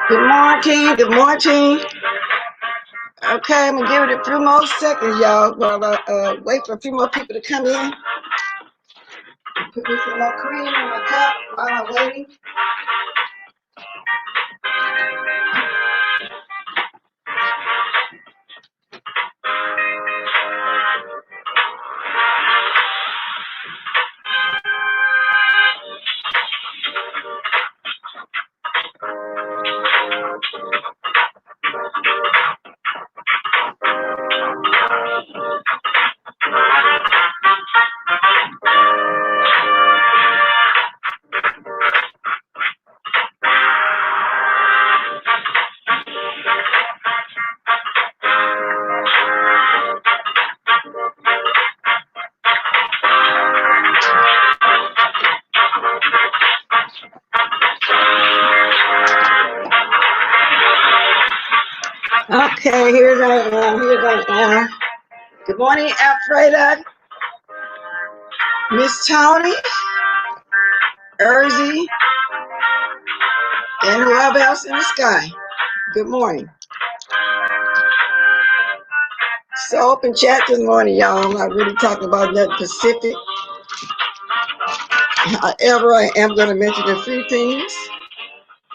Good morning, good morning. Okay, I'm gonna give it a few more seconds, y'all, while I wait for a few more people to come in. Put me some more cream in my cup while I'm waiting. Okay, here I am. Good morning, Alfreda, Miss Tony, Erzy, and whoever else in the sky. Good morning. So open chat this morning, y'all. I'm not really talking about nothing specific. However, I am going to mention a few things.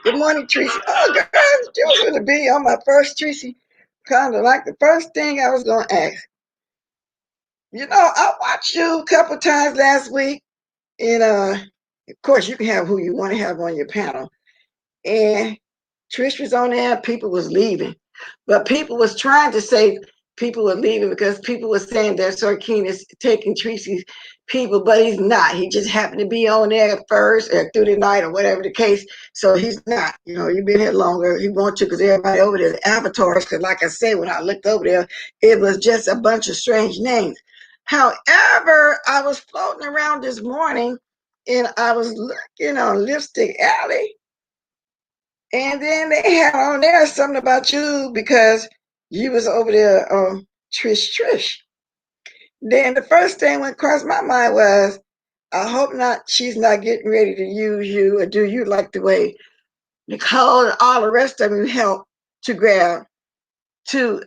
Good morning, Tracy. Oh, guys, you was going to be on my first, Tracy. Kind of like the first thing I was going to ask. You know, I watched you a couple times last week, and of course, you can have who you want to have on your panel. And Trish was on there, people was leaving. But people was trying to say people were leaving because people were saying that Sir King is taking Tracy's people, but he's not. He just happened to be on there at first or through the night or whatever the case. So he's not. You know, you've been here longer. He wants to because everybody over there is avatars. Because like I said, when I looked over there, it was just a bunch of strange names. However, I was floating around this morning and I was looking on Lipstick Alley. And then they had on there something about you because you was over there Trish. Then the first thing went across my mind was, I hope not she's not getting ready to use you or do you like the way Nicole and all the rest of them help to grab to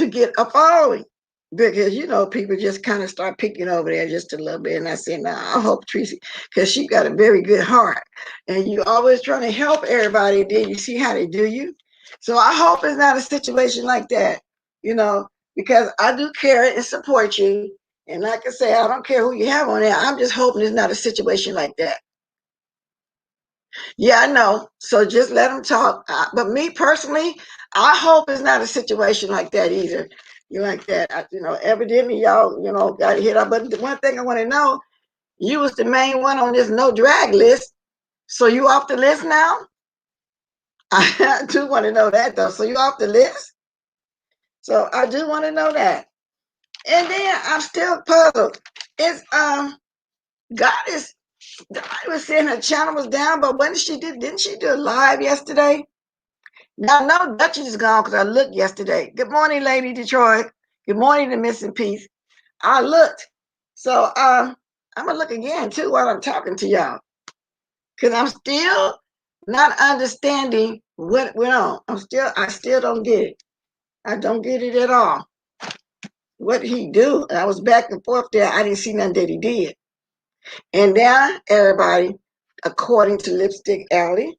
get a following. Because you know people just kind of start picking over there just a little bit, and I said, "Nah, I hope Tracy, because she got a very good heart, and you always trying to help everybody. Then you see how they do you, so I hope it's not a situation like that, you know, because I do care and support you, And like I say, I don't care who you have on there. I'm just hoping it's not a situation like that. Yeah, I know. So just let them talk. But me personally, I hope it's not a situation like that either. You like that? Evidently y'all, got hit up. But the one thing I want to know, you was the main one on this no drag list. So you off the list now? I do want to know that though. So you off the list? So I do want to know that. And then I'm still puzzled. It's God was saying her channel was down, but when didn't she do a live yesterday? Now, no, Duchess is gone because I looked yesterday. Good morning, Lady Detroit. Good morning to Missing Peace. I looked. So I'm gonna look again too while I'm talking to y'all. Because I'm still not understanding what went on. I still don't get it. I don't get it at all. What did he do? I was back and forth there. I didn't see nothing that he did. And now everybody, according to Lipstick Alley,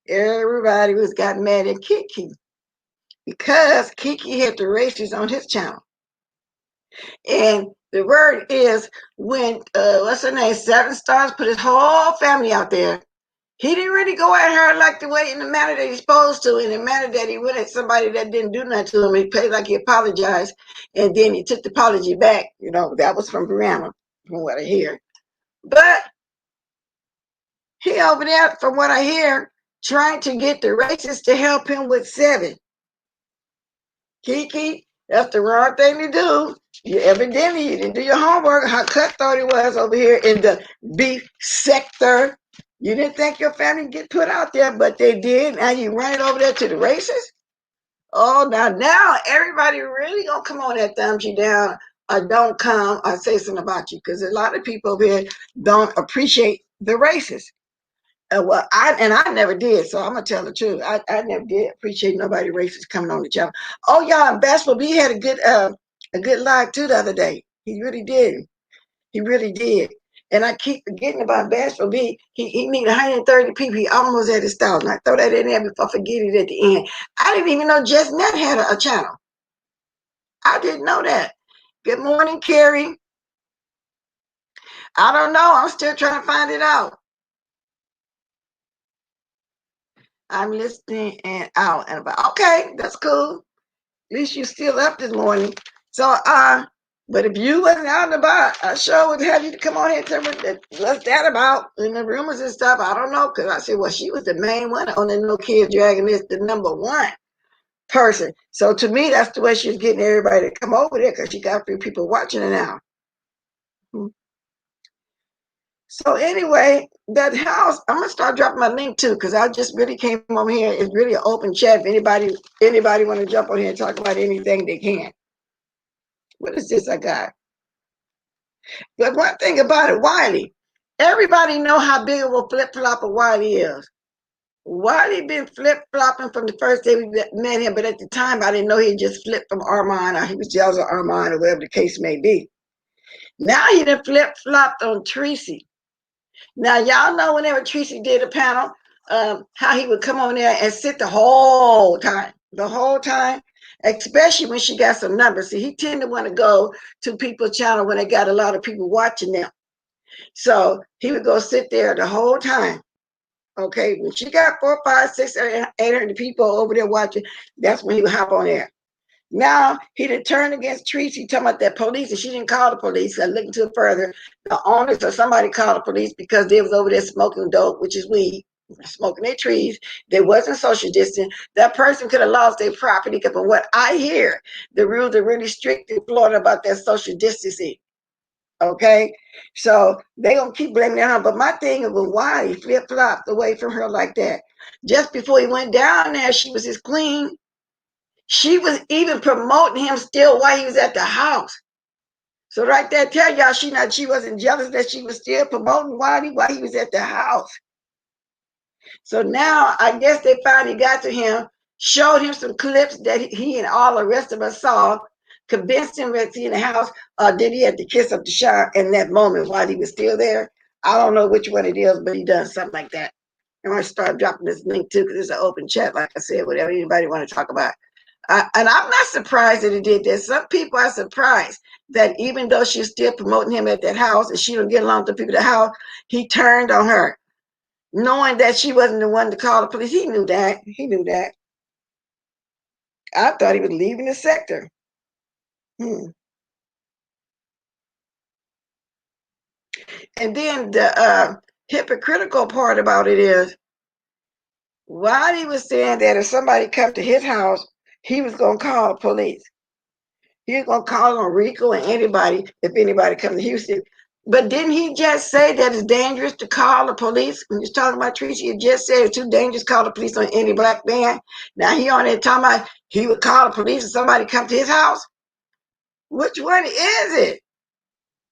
everybody was got mad at Kiki because Kiki had the races on his channel. And the word is when what's her name, Seven Stars put his whole family out there. He didn't really go at her like the way in the manner that he's supposed to, in the manner that he went at somebody that didn't do nothing to him. He played like he apologized, and then he took the apology back. That was from Brianna, from what I hear. But he over there, from what I hear, trying to get the racists to help him with Seven. Kiki, that's the wrong thing to do. Evidently, you didn't do your homework, how cutthroat it was over here in the beef sector. You didn't think your family would get put out there, but they did. Now you run it over there to the racists? Oh, now everybody really gonna come on that thumbs you down or don't come or say something about you, because a lot of people over here don't appreciate the racists. I never did, so I'm gonna tell the truth. I never did appreciate nobody racist coming on the channel. Oh, y'all, and Bashful B had a good live too the other day. He really did. He really did. And I keep forgetting about Bashful B. He need 130 people. He almost at his 1,000. I throw that in there before I forget it at the end. I didn't even know Just Net had a channel. I didn't know that. Good morning, Carrie. I don't know. I'm still trying to find it out. I'm listening and out and about. Okay, that's cool. At least you still up this morning. So, but if you wasn't out and about, I sure would have you to come on here and tell me what's that about and the rumors and stuff. I don't know, because I said, well, she was the main one on the No Kid Dragon list, the number one person. So to me, that's the way she's getting everybody to come over there, because she got a few people watching it now. So anyway, that house, I'm gonna start dropping my link too, because I just really came on here. It's really an open chat. If anybody want to jump on here and talk about anything, they can. What is this I got? But one thing about it, Wiley, everybody know how big of a flip-flopper Wiley is. Wiley been flip-flopping from the first day we met him, but at the time I didn't know he just flipped from Armand, or he was jealous of Armand, or whatever the case may be. Now he done flip-flopped on Tracy. Now, y'all know whenever Tracy did a panel, how he would come on there and sit the whole time, especially when she got some numbers. See, he tend to want to go to people's channel when they got a lot of people watching them. So he would go sit there the whole time. Okay, when she got 4, 5, 6, 800 people over there watching, that's when he would hop on there. Now he done turned against Tracy, talking about that police, and she didn't call the police. I looked into it further. The owners or somebody called the police because they was over there smoking dope, which is weed, smoking their trees. They wasn't social distance. That person could have lost their property. From what I hear, the rules are really strict in Florida about that social distancing. Okay, so they gonna keep blaming that on. But my thing is, why he flip-flopped away from her like that? Just before he went down there, she was his queen. She was even promoting him still while he was at the house. So right there, tell y'all she wasn't jealous that she was still promoting Waddy while he was at the house. So now I guess they finally got to him, showed him some clips that he and all the rest of us saw, convinced him that he in the house, did he have to kiss up the shower in that moment while he was still there? I don't know which one it is, but he does something like that. I'm gonna start dropping this link too, because it's an open chat, like I said, whatever anybody want to talk about. And I'm not surprised that he did this. Some people are surprised. that even though she's still promoting him at that house and she don't get along with the people at the house, he turned on her, knowing that she wasn't the one to call the police. He knew that. He knew that. I thought he was leaving the sector. Hmm. And then the hypocritical part about it is, while he was saying that if somebody come to his house, he was going to call the police. He was going to call on Rico and anybody if anybody come to Houston. But didn't he just say that it's dangerous to call the police? When he's talking about Tracy, he just said it's too dangerous to call the police on any black man. Now he on there talking about he would call the police if somebody come to his house. Which one is it?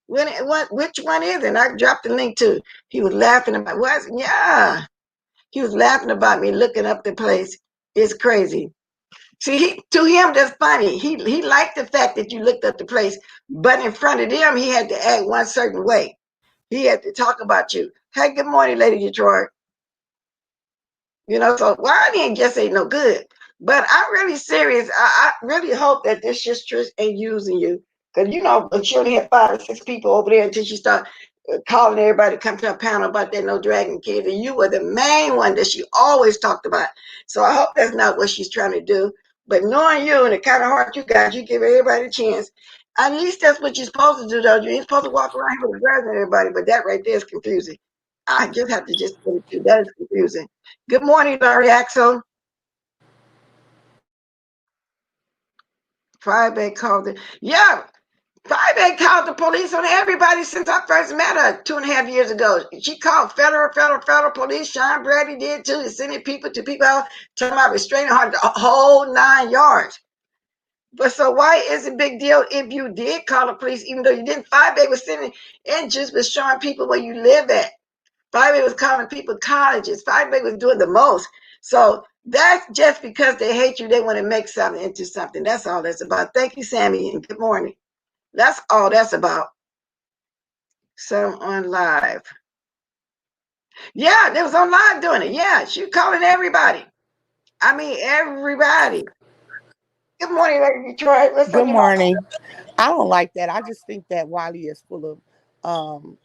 Which one is it? And I dropped the link to. He was laughing about what? Yeah, he was laughing about me looking up the place. It's crazy. See, to him that's funny. He liked the fact that you looked up the place, but in front of them, he had to act one certain way. He had to talk about you. Hey, good morning, Lady Detroit. So why ain't just ain't no good. But I'm really serious. I really hope that this Trish ain't using you. Because she only had 5 or 6 people over there until she started calling everybody to come to a panel about that No Dragon Kids. And you were the main one that she always talked about. So I hope that's not what she's trying to do. But knowing you and the kind of heart you got, you give everybody a chance. At least that's what you're supposed to do, though. You ain't supposed to walk around here with a and everybody, but that right there is confusing. I just have to just put it through. That is confusing. Good morning, Larry Axel. Friday called it. Yeah, Friday called the police on everybody since I first met her 2.5 years ago. She called federal police. Sean Brady did too. Sending people to people out, talking about restraining her the whole 9 yards. But so why is it a big deal if you did call the police, even though you didn't? Friday was sending and just was showing people where you live at. Five was calling people colleges. Five was doing the most. So that's just because they hate you. They want to make something into something. That's all that's about. Thank you, Sammy, and good morning. That's all that's about. So on live. Yeah, they was on live doing it. Yeah, she was calling everybody. I mean, everybody. Good morning, Lady Detroit. What's Good morning. I don't like that. I just think that Wiley is full of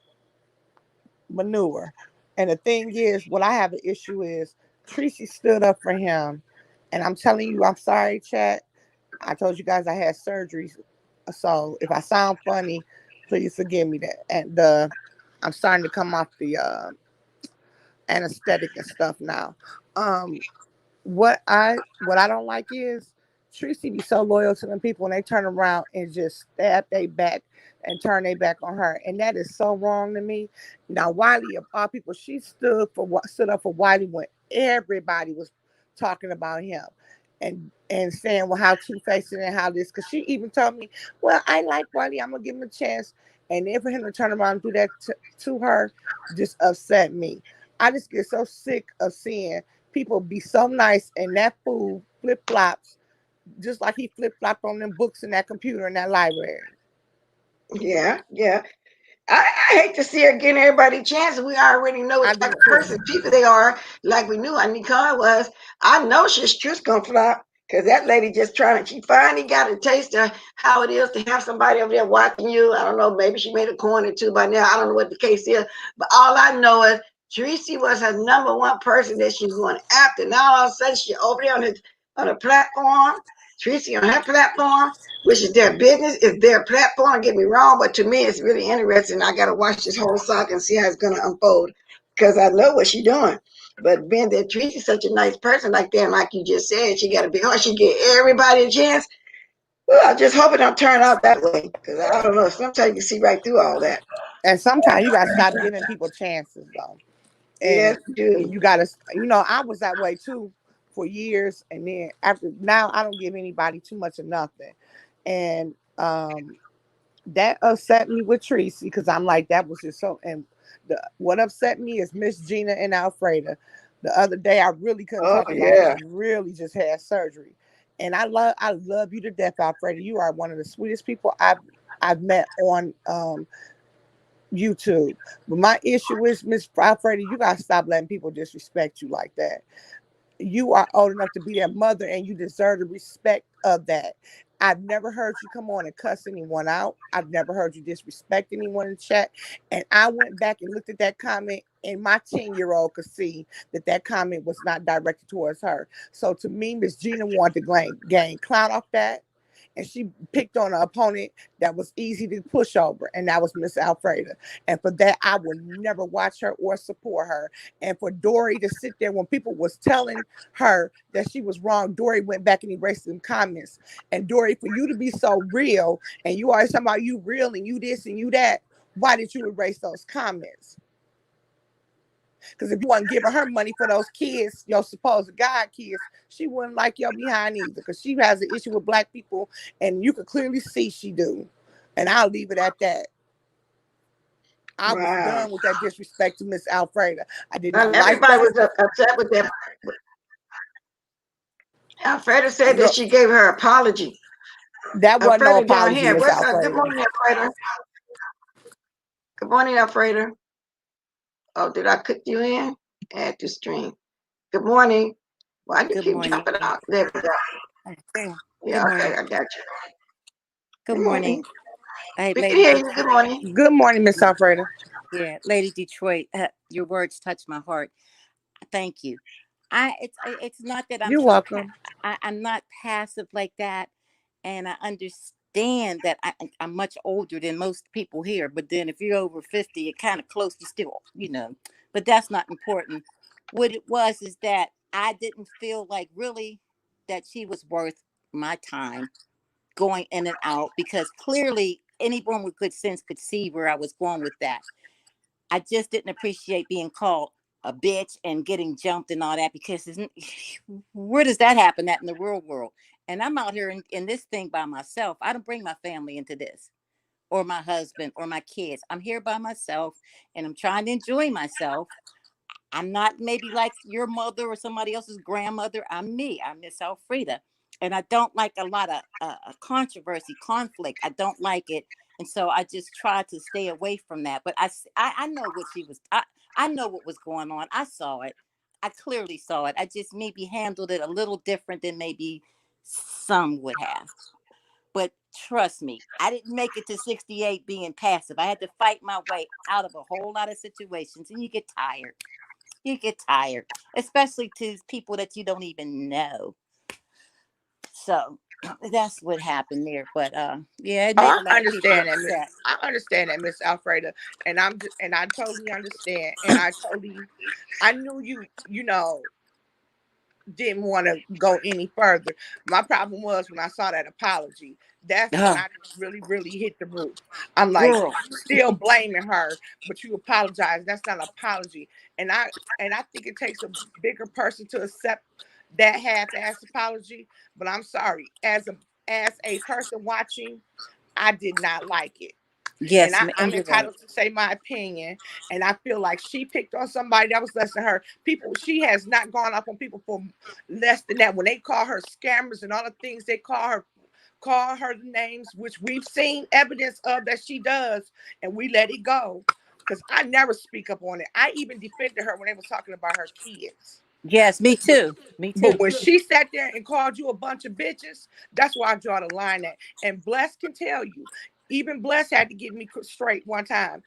manure. And the thing is, what I have an issue is Tracy stood up for him. And I'm telling you, I'm sorry, chat. I told you guys I had surgery. So if I sound funny, please forgive me that. And I'm starting to come off the anesthetic and stuff now. What I don't like is Tracy be so loyal to them people and they turn around and just stab their back and turn their back on her. And that is so wrong to me. Now Wiley of all people, she stood up for Wiley when everybody was talking about him and saying well how two-faced and how this because she even told me, well, I like Wiley, I'm gonna give him a chance. And then for him to turn around and do that to her just upset me. I just get so sick of seeing people be so nice and that fool flip flops just like he flip flopped on them books in that computer in that library. Yeah, yeah. I hate to see her getting everybody a chance. We already know what type of person, people they are, like we knew Nicole was. I know she's just gonna flop because that lady just trying to. She finally got a taste of how it is to have somebody over there watching you. I don't know, maybe she made a coin or two by now. I don't know what the case is, but all I know is Tracy was her number one person that she's going after. Now all of a sudden she's over there on a platform. Tracy on her platform, which is their business, is their platform. Don't get me wrong, but to me, it's really interesting. I got to watch this whole saga and see how it's going to unfold because I know what she's doing. But being that Tracy's such a nice person like that, and like you just said, she got to be hard. She get everybody a chance. Well, I just hope it don't turn out that way because I don't know. Sometimes you can see right through all that. And sometimes you got to stop giving people chances, though. And yes, do. you got to, I was that way too for years. And then after now, I don't give anybody too much of nothing. And that upset me with Tracy because I'm like, that was just so. And what upset me is Miss Gina and Alfreda. The other day, I really couldn't talk because I really just had surgery. And I love you to death, Alfreda. You are one of the sweetest people I've met on YouTube. But my issue is, Miss Alfreda, you gotta stop letting people disrespect you like that. You are old enough to be their mother and you deserve the respect of that. I've never heard you come on and cuss anyone out. I've never heard you disrespect anyone in chat. And I went back and looked at that comment, and my 10-year-old could see that that comment was not directed towards her. So to me, Miss Gina wanted to gain clout off that. And she picked on an opponent that was easy to push over, and that was Miss Alfreda. And for that, I will never watch her or support her. And for Dory to sit there when people was telling her that she was wrong, Dory went back and erased them comments. And Dory, for you to be so real, and you always talking about you real and you this and you that, why did you erase those comments? Because if you wasn't giving her money for those kids, your supposed God kids, she wouldn't like your behind either. Because she has an issue with black people, and you could clearly see she do. And I'll leave it at that. I was Wow. done with that disrespect to Miss Alfreda. I did not like Everybody that. was upset with that. Alfreda said Girl, that she gave her apology. that wasn't no Alfreda down apology, here. Miss What's up? Good Alfreda. morning, Alfreda. Good morning, Alfreda. Oh, did I cut you in? Add to stream. Good morning. Why do you Good keep morning. jumping out? There we go. Okay. Yeah, Good okay, morning. I got you. Good morning. Hey, We can Lady hear you. Good morning. Good morning, Miss Alfreda. Yeah, Lady Detroit. Your words touch my heart. Thank you. It's not that You're welcome. I'm not passive like that, and I understand that I'm much older than most people here. But then if you're over 50, you're kind of close. You still, but that's not important. What it was is that I didn't feel like really that she was worth my time going in and out, because clearly anyone with good sense could see where I was going with that. I just didn't appreciate being called a bitch and getting jumped and all that, because where does that happen at in the real world? And I'm out here in this thing by myself. I don't bring my family into this, or my husband or my kids. I'm here by myself, and I'm trying to enjoy myself. I'm not maybe like your mother or somebody else's grandmother. I'm me. I'm Miss Alfreda. And I don't like a lot of controversy, conflict. I don't like it. And so I just try to stay away from that. But I know what she was. I know what was going on. I saw it. I clearly saw it. I just maybe handled it a little different than maybe some would have. But trust me, I didn't make it to 68 being passive. I had to fight my way out of a whole lot of situations, and you get tired. You get tired, especially to people that you don't even know. So that's what happened there. But yeah, it made Oh, a lot of people upset. I understand that, Miss Alfreda, and I totally understand. And I knew you know, didn't want to go any further. My problem was when I saw that apology. That's when I really, really hit the roof. I'm like, Girl, you still blaming her, but you apologize. That's not an apology. And I think it takes a bigger person to accept that half-ass apology. But I'm sorry, as a person watching, I did not like it. And yes, I'm and you're right. entitled to say my opinion. And I feel like she picked on somebody that was less than her. People, she has not gone up on people for less than that. When they call her scammers and all the things they call her names, which we've seen evidence of that she does, and we let it go. Because I never speak up on it. I even defended her when they was talking about her kids. Yes, me too. Me But too. when she sat there and called you a bunch of bitches, that's why I draw the line at. And Bless can tell you, even Bless had to get me straight one time.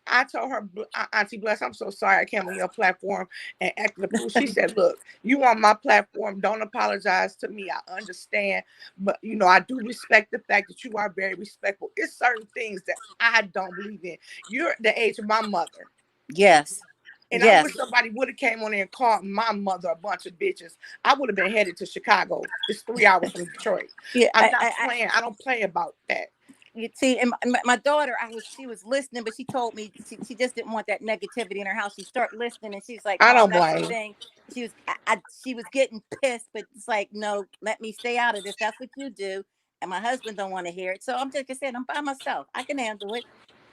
I told her, Auntie Bless, I'm so sorry I came on your platform and acted a fool. She said, look, you on my platform, don't apologize to me. I understand. But, I do respect the fact that you are very respectful. It's certain things that I don't believe in. You're the age of my mother. Yes. And I Yes. wish somebody would have came on there and called my mother a bunch of bitches. I would have been headed to Chicago. It's 3 hours from Detroit. Yeah. I'm not playing. I don't play about that. You see, and my daughter, she was listening, but she told me she just didn't want that negativity in her house. She started listening, and she's like, I "Mom, don't that's the blame. thing." She was getting pissed, but it's like, no, let me stay out of this. That's what you do, and my husband don't want to hear it. So I'm just, like I said, I'm by myself. I can handle it.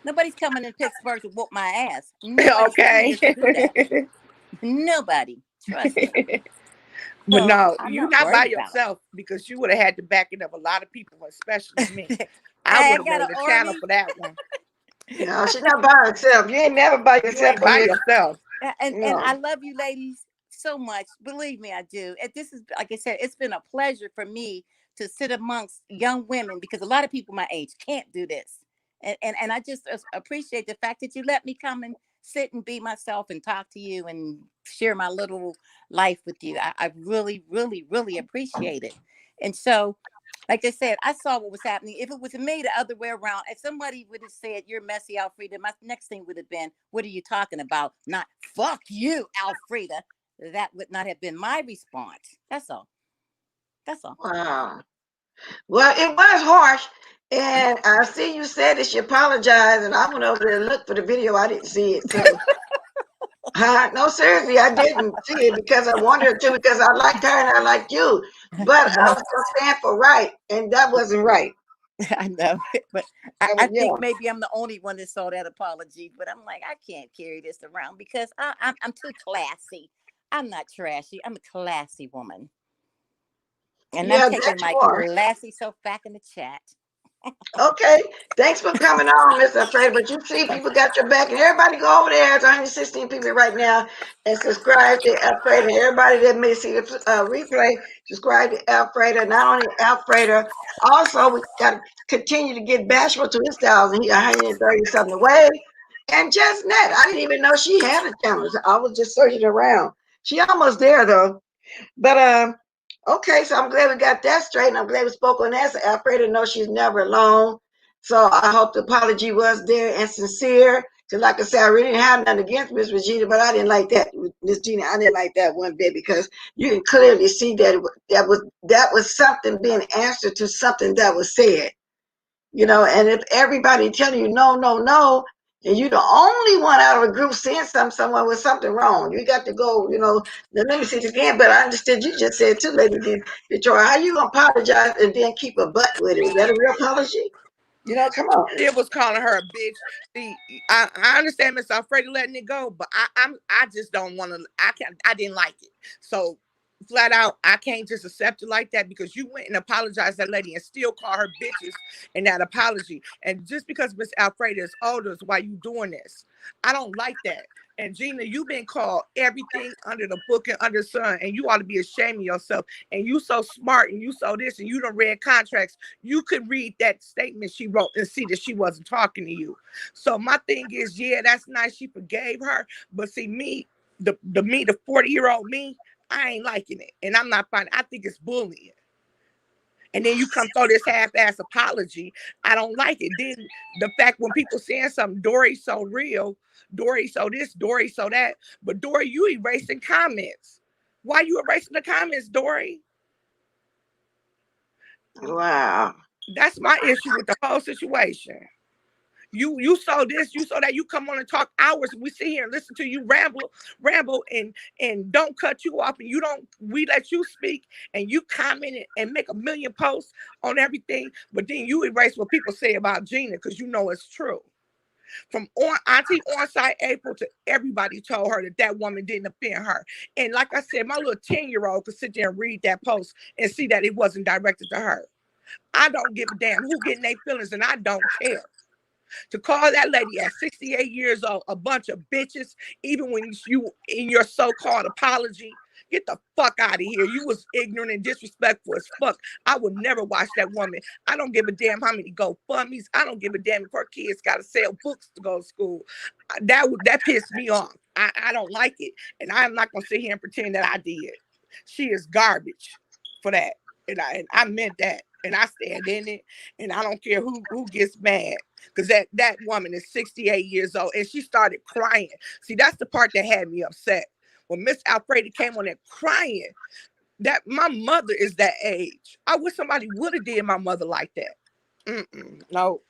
Nobody's coming in Pittsburgh to whoop my ass. Nobody's coming Okay. here to do that. Nobody. Trust me. But So no, I'm you're not not by worried about yourself, because you would have had to back it up a lot of people, especially me. it. I I would have got an made a channel army. for that one. No, she's not by herself. You ain't never by You yourself ain't on by here. yourself. And I love you ladies so much. Believe me, I do. And this is, like I said, it's been a pleasure for me to sit amongst young women, because a lot of people my age can't do this. And I just appreciate the fact that you let me come and sit and be myself and talk to you and share my little life with you. I really, really, really appreciate it. And so, like I said, I saw what was happening. If it was me the other way around, if somebody would have said, "You're messy, Alfreda," my next thing would have been, "What are you talking about?" Not "Fuck you, Alfreda." That would not have been my response. That's all. That's all. Wow. Well, it was harsh. And I see you said that she apologized, and I went over there and looked for the video. I didn't see it. So, no, seriously, I didn't see it because I wanted to, because I liked her and I liked you. But I was going to stand for right, and that wasn't right. I know, but I I mean, yeah. think maybe I'm the only one that saw that apology. But I'm like, I can't carry this around because I'm too classy. I'm not trashy. I'm a classy woman. And Yeah, I'm that taking my you are. classy self back in the chat. Okay, thanks for coming on, Mr. Alfreda. But you see, people got your back, and everybody go over there. There's 116 people right now, and subscribe to Alfreda. And everybody that may see the replay, subscribe to Alfreda. Not only Alfreda, also we got to continue to get Bashful to his 130 something away. And Just Net, I didn't even know she had a channel. I was just searching around. She almost there though. But okay, so I'm glad we got that straight, and I'm glad we spoke on that. So Alfreda knows she's never alone. So I hope the apology was there and sincere. Because like I said, I really didn't have nothing against Miss Regina, but I didn't like that, Miss Gina. I didn't like that one bit, because you can clearly see that that was something being answered to something that was said. And if everybody telling you no, no, no, and you're the only one out of a group seeing someone with something wrong, you got to go, let me see this again. But I understood you just said too, Lady Victoria, how you gonna apologize and then keep a butt with it? Is that a real apology? Come on. It was calling her a bitch. See, I understand Miss Alfreda letting it go, but I just don't want to. I didn't like it. So flat out, I can't just accept it like that, because you went and apologized to that lady and still call her bitches in that apology. And just because Miss Alfreda is older is why you doing this. I don't like that. And Gina, you've been called everything under the book and under the sun, and you ought to be ashamed of yourself. And you so smart, and you so this, and you done read contracts. You could read that statement she wrote and see that she wasn't talking to you. So my thing is, yeah, that's nice. She forgave her, but see me, the 40-year-old me, I ain't liking it, and I'm not finding. I think it's bullying. And then you come throw this half-ass apology. I don't like it. Then the fact when people saying something, Dory so real, Dory so this, Dory so that. But Dory, you erasing comments. Why you erasing the comments, Dory? Wow. That's my issue with the whole situation. You saw this, you saw that. You come on and talk hours. We sit here and listen to you ramble, and don't cut you off. And we let you speak, and you comment and make a million posts on everything. But then you erase what people say about Gina, because you know it's true. From Auntie Onside April to everybody told her that woman didn't offend her. And like I said, my little 10-year-old could sit there and read that post and see that it wasn't directed to her. I don't give a damn who getting their feelings, and I don't care. To call that lady at 68 years old a bunch of bitches, even when you in your so-called apology, get the fuck out of here. You was ignorant and disrespectful as fuck. I would never watch that woman. I don't give a damn how many GoFundMes. I don't give a damn if her kids got to sell books to go to school. That pissed me off. I don't like it, and I'm not gonna sit here and pretend that I did. She is garbage for that, and I meant that. And I stand in it, and I don't care who gets mad, because that woman is 68 years old, and she started crying. See, that's the part that had me upset. When Miss Alfreda came on there crying, that my mother is that age. I wish somebody would have did my mother like that. No.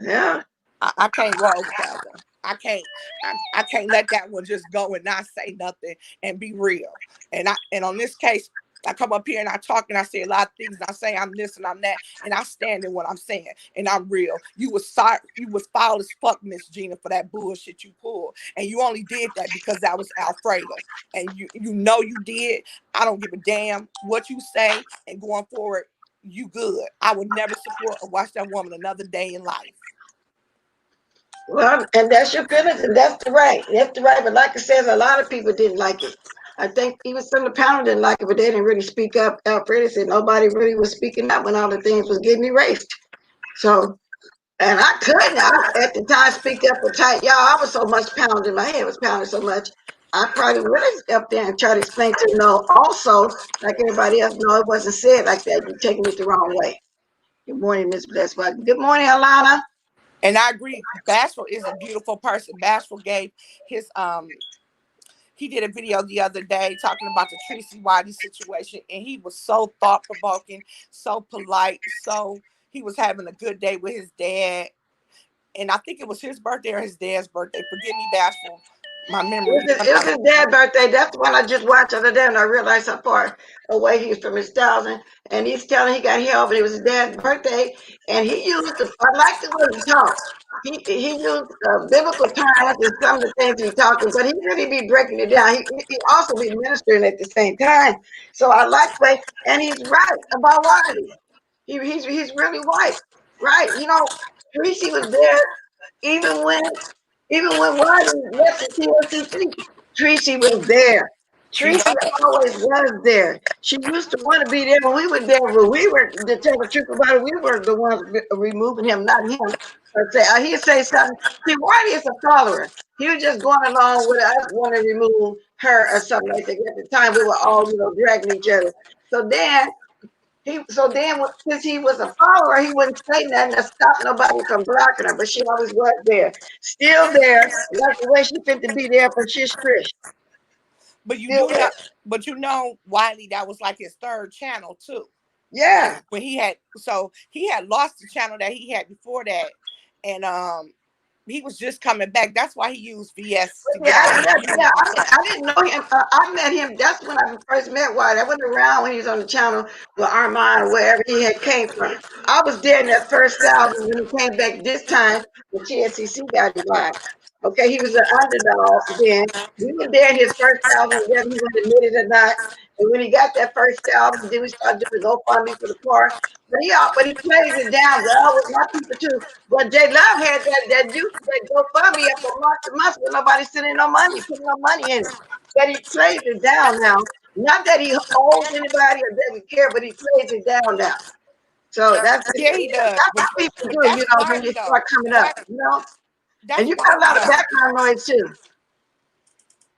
Yeah. I can't roll with that one. I can't let that one just go and not say nothing and be real. And on this case, I come up here and I talk and I say a lot of things, and I say I'm this and I'm that, and I stand in what I'm saying, and I'm real. You was foul as fuck, Miss Gina, for that bullshit you pulled, and you only did that because that was Alfreda, and you know you did. I don't give a damn what you say, and going forward, you good. I would never support or watch that woman another day in life. Well, and that's your feelings, and that's the right. That's the right. But like I said, a lot of people didn't like it. I think even some of the panel didn't like it, but they didn't really speak up. Alfred said nobody really was speaking up when all the things was getting erased. So, and I couldn't at the time speak up for tight. Y'all, I was so much pounding. My head was pounding so much. I probably would have up there and try to explain to them, no, also, like everybody else, no, it wasn't said like that. You're taking it the wrong way. Good morning, Miss Blessed. Good morning, Alana. And I agree. Bashful is a beautiful person. Bashful gave his he did a video the other day talking about the Tracy Wiley situation, and he was so thought-provoking, so polite, so he was having a good day with his dad. And I think it was his birthday or his dad's birthday. Forgive me, Bashful. My memory. It was his dad's birthday. That's the one I just watched the other day, and I realized how far away he is from his thousand. And he's telling he got help, but it was his dad's birthday, and he used I like the way he talked. He used biblical terms and some of the things he talking, but he really be breaking it down. He also be ministering at the same time. So I like the way, and he's right about Wiley. He's really right. You know, Tracy was there even when Wiley left the TLCC. Tracy was there. Tracy always was there. She used to want to be there when we were there, but we were, to tell the truth about it, we were the ones removing him, not him. He'd say something. See, Wiley is a follower. He was just going along with us wanting to remove her or something like that. At the time, we were all, dragging each other. So then, since he was a follower, he wouldn't say nothing to stop nobody from blocking her. But she always was there, still there, like the way she fit to be there for Shish Trish. But you know, Wiley, that was like his third channel too. Yeah. When he had lost the channel that he had before that, and he was just coming back. That's why he used VS. I didn't know him. I met him. That's when I first met Wiley. I wasn't around when he was on the channel with Armand or wherever he had came from. I was there in that first album when he came back this time. The TSCC got him live. Okay, he was an underdog then. We were there in his first album, whether he would admit it or not. And when he got that first album, then we started doing the GoFundMe for the car. But he plays it down well with my people too. But J Love had that GoFundMe up for months and months with nobody sending no money, putting no money in it. But he plays it down now. Not that he owes anybody or doesn't care, but he plays it down now. So that's he does. That's what people do, when you start coming up, and you got a lot of background noise too.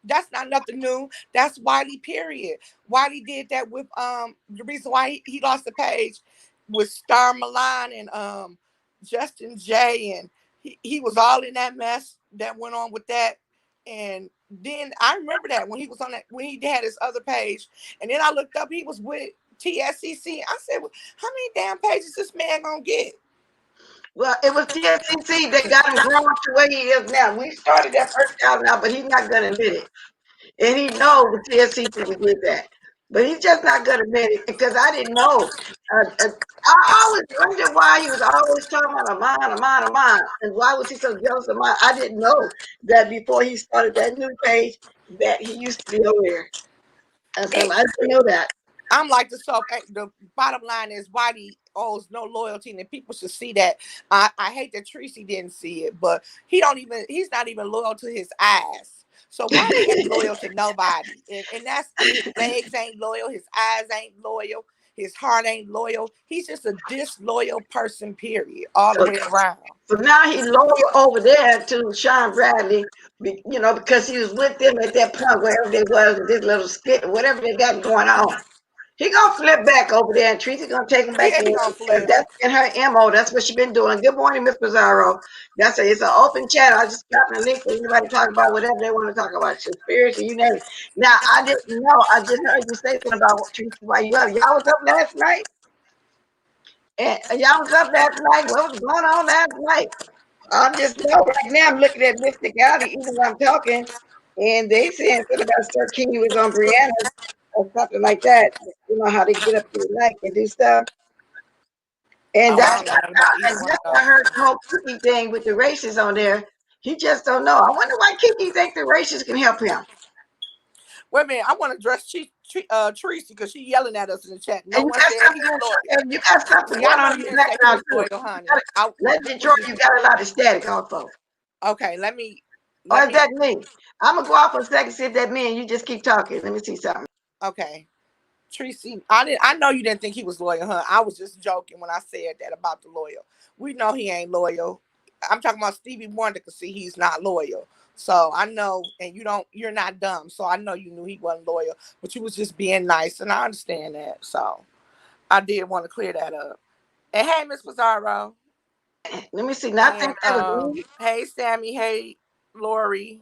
That's not nothing new. That's Wiley, period. Wiley did that with the reason why he lost the page with Star Milan and Justin J, and he was all in that mess that went on with that. And then I remember that when he was on that, when he had his other page, and then I looked up, he was with TSCC. I said, well, how many damn pages this man gonna get? Well, it was TSCC that got him grown to where he is now. We started that first album out, but he's not going to admit it. And he knows the TSCC did that. But he's just not going to admit it because I didn't know. I always wondered why he was always talking about a mine. And why was he so jealous of mine? I didn't know that before he started that new page that he used to be over there. I didn't know that. I'm like the bottom line is Wiley owes no loyalty, and people should see that. I hate that Tracy didn't see it, but he's not even loyal to his eyes. So Wiley ain't loyal to nobody. And that's, his legs ain't loyal, his eyes ain't loyal, his heart ain't loyal. He's just a disloyal person, period, all the way around. So now he's loyal over there to Sean Bradley, because he was with them at that point, wherever they was, this little skit, whatever they got going on. He gonna flip back over there, and Tracy's gonna take him back in. That's in her MO. That's what she's been doing. Good morning, Miss Pizarro. It's an open chat. I just got a link for anybody to talk about whatever they want to talk about. Conspiracy, you name it. Now, I didn't know. I just heard you say something about Tracy while you up. Y'all was up last night? And y'all was up last night? What was going on last night? I just know right now I'm looking at Mystic Alley, even when I'm talking, and they saying something about Sir King was on Brianna or something like that. You know how they get up to the night and do stuff. And that's what I heard the whole Kiki thing with the races on there. He just don't know. I wonder why Kiki think the races can help him. Wait a minute, I want to address Tracy because she's yelling at us in the chat. No one said he's loyal. You got something going on in the background too. Let Detroit, you got a lot of static also. Okay, let me Or Let is me. that me? I'm gonna go off for a second, see if that me and you just keep talking. Let me see something. Okay. Tracy, I know you didn't think he was loyal, huh? I was just joking when I said that about the loyal. We know he ain't loyal. I'm talking about Stevie Wonder because see he's not loyal. So I know, and you're not dumb. So I know you knew he wasn't loyal, but you was just being nice, and I understand that. So I did want to clear that up. And hey, Miss Pizarro. Let me see. Now I think And that was me. hey Sammy, hey Lori,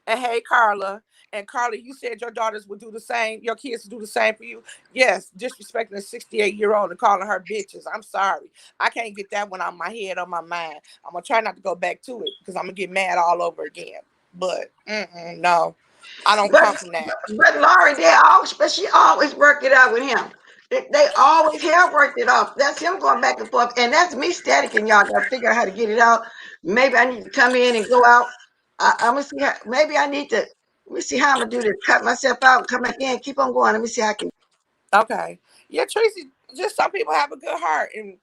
and hey Carla. And Carla, you said your daughters would do the same, your kids would do the same for you. Yes, disrespecting a 68-year-old and calling her bitches. I'm sorry. I can't get that one out of my head or my mind. I'm gonna try not to go back to it because I'm gonna get mad all over again. But no, I don't But come from that. but Laurie, but she always worked it out with him. They always have worked it off. That's him going back and forth, and that's me static. And y'all got to figure out how to get it out. Maybe I need to come in and go out. I'm gonna see how. Maybe I need to. Let me see how I'm gonna do this. Cut myself out and come back in. Keep on going. Let me see how I can. Okay. Yeah, Tracy, just some people have a good heart and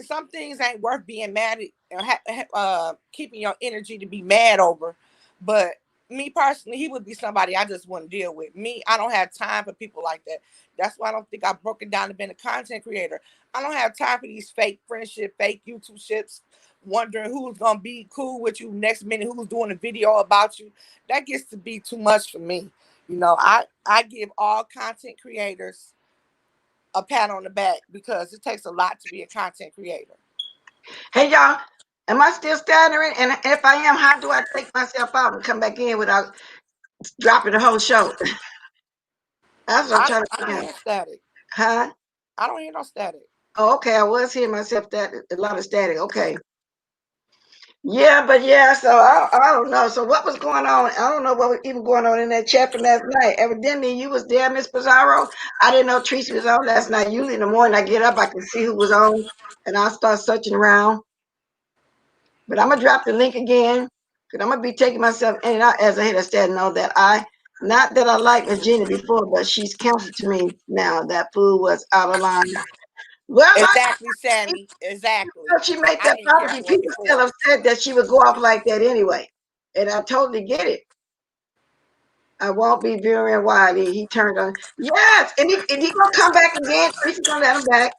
some things ain't worth being mad at, keeping your energy to be mad over. But me personally, he would be somebody I just wouldn't deal with. Me, I don't have time for people like that. That's why I don't think I broke it down to being a content creator. I don't have time for these fake friendship, fake YouTube ships, wondering who's gonna be cool with you next minute, who's doing a video about you. That gets to be too much for me. I give all content creators a pat on the back because it takes a lot to be a content creator. Hey y'all, am I still stuttering? And if I am, how do I take myself out and come back in without dropping the whole show? That's what I'm I, trying to I figure don't out. hear static. Huh? I don't hear no static. Oh, okay. I was hearing myself that a lot of static. Okay. Yeah, but yeah, so I don't know. So what was going on? I don't know what was even going on in that chat from last night. Evidently you was there, Miss Pizarro. I didn't know Tracy was on last night. Usually in the morning I get up, I can see who was on and I'll start searching around. But I'm gonna drop the link again because I'm gonna be taking myself in and out as I hit a said know that not that I liked Miss Gina before, but she's counted to me now. That food was out of line. Well, like Exactly, Sammy. Exactly. she made I that didn't care apology, for it people still before. upset that she would go off like that anyway. And I totally get it. I won't be veering widely. He turned on. Yes, and he gonna come back again. Tracy's gonna let him back.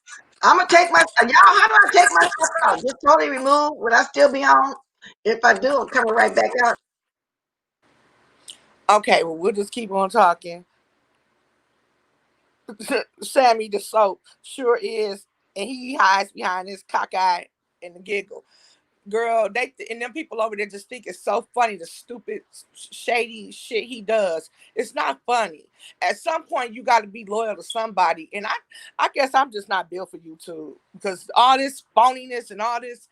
I'm gonna take my y'all. How do I take myself out? Just totally remove? Would I still be on? If I do, I'm coming right back out. Okay, well, we'll just keep on talking. Sammy the soap sure is, and he hides behind his cockeye and the giggle. Girl, they and them people over there just think it's so funny the stupid, shady shit he does. It's not funny. At some point, you got to be loyal to somebody, and I guess I'm just not built for YouTube because all this phoniness and all this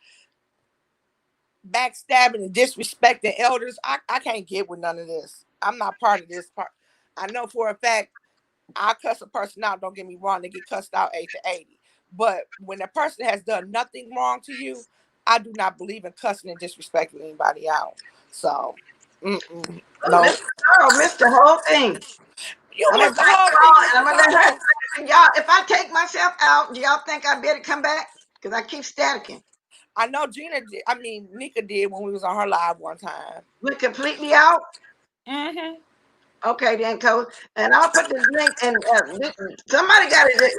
backstabbing and disrespecting elders, I can't get with none of this. I'm not part of this part. I know for a fact I cuss a person out. Don't get me wrong; they get cussed out 8 to 80. But when a person has done nothing wrong to you, I do not believe in cussing and disrespecting anybody out. So, Oh, no, Mr. Girl missed the whole thing. you I'm gonna missed the back whole thing, call Miss and I'm gonna let her. Pizarro. Y'all, if I take myself out, do y'all think I better come back? Because I keep staticking. I know Gina did. I mean, Nika did when we was on her live one time. Went completely out. Mm-hmm. Okay, then, Coach. And I'll put this link and somebody got it.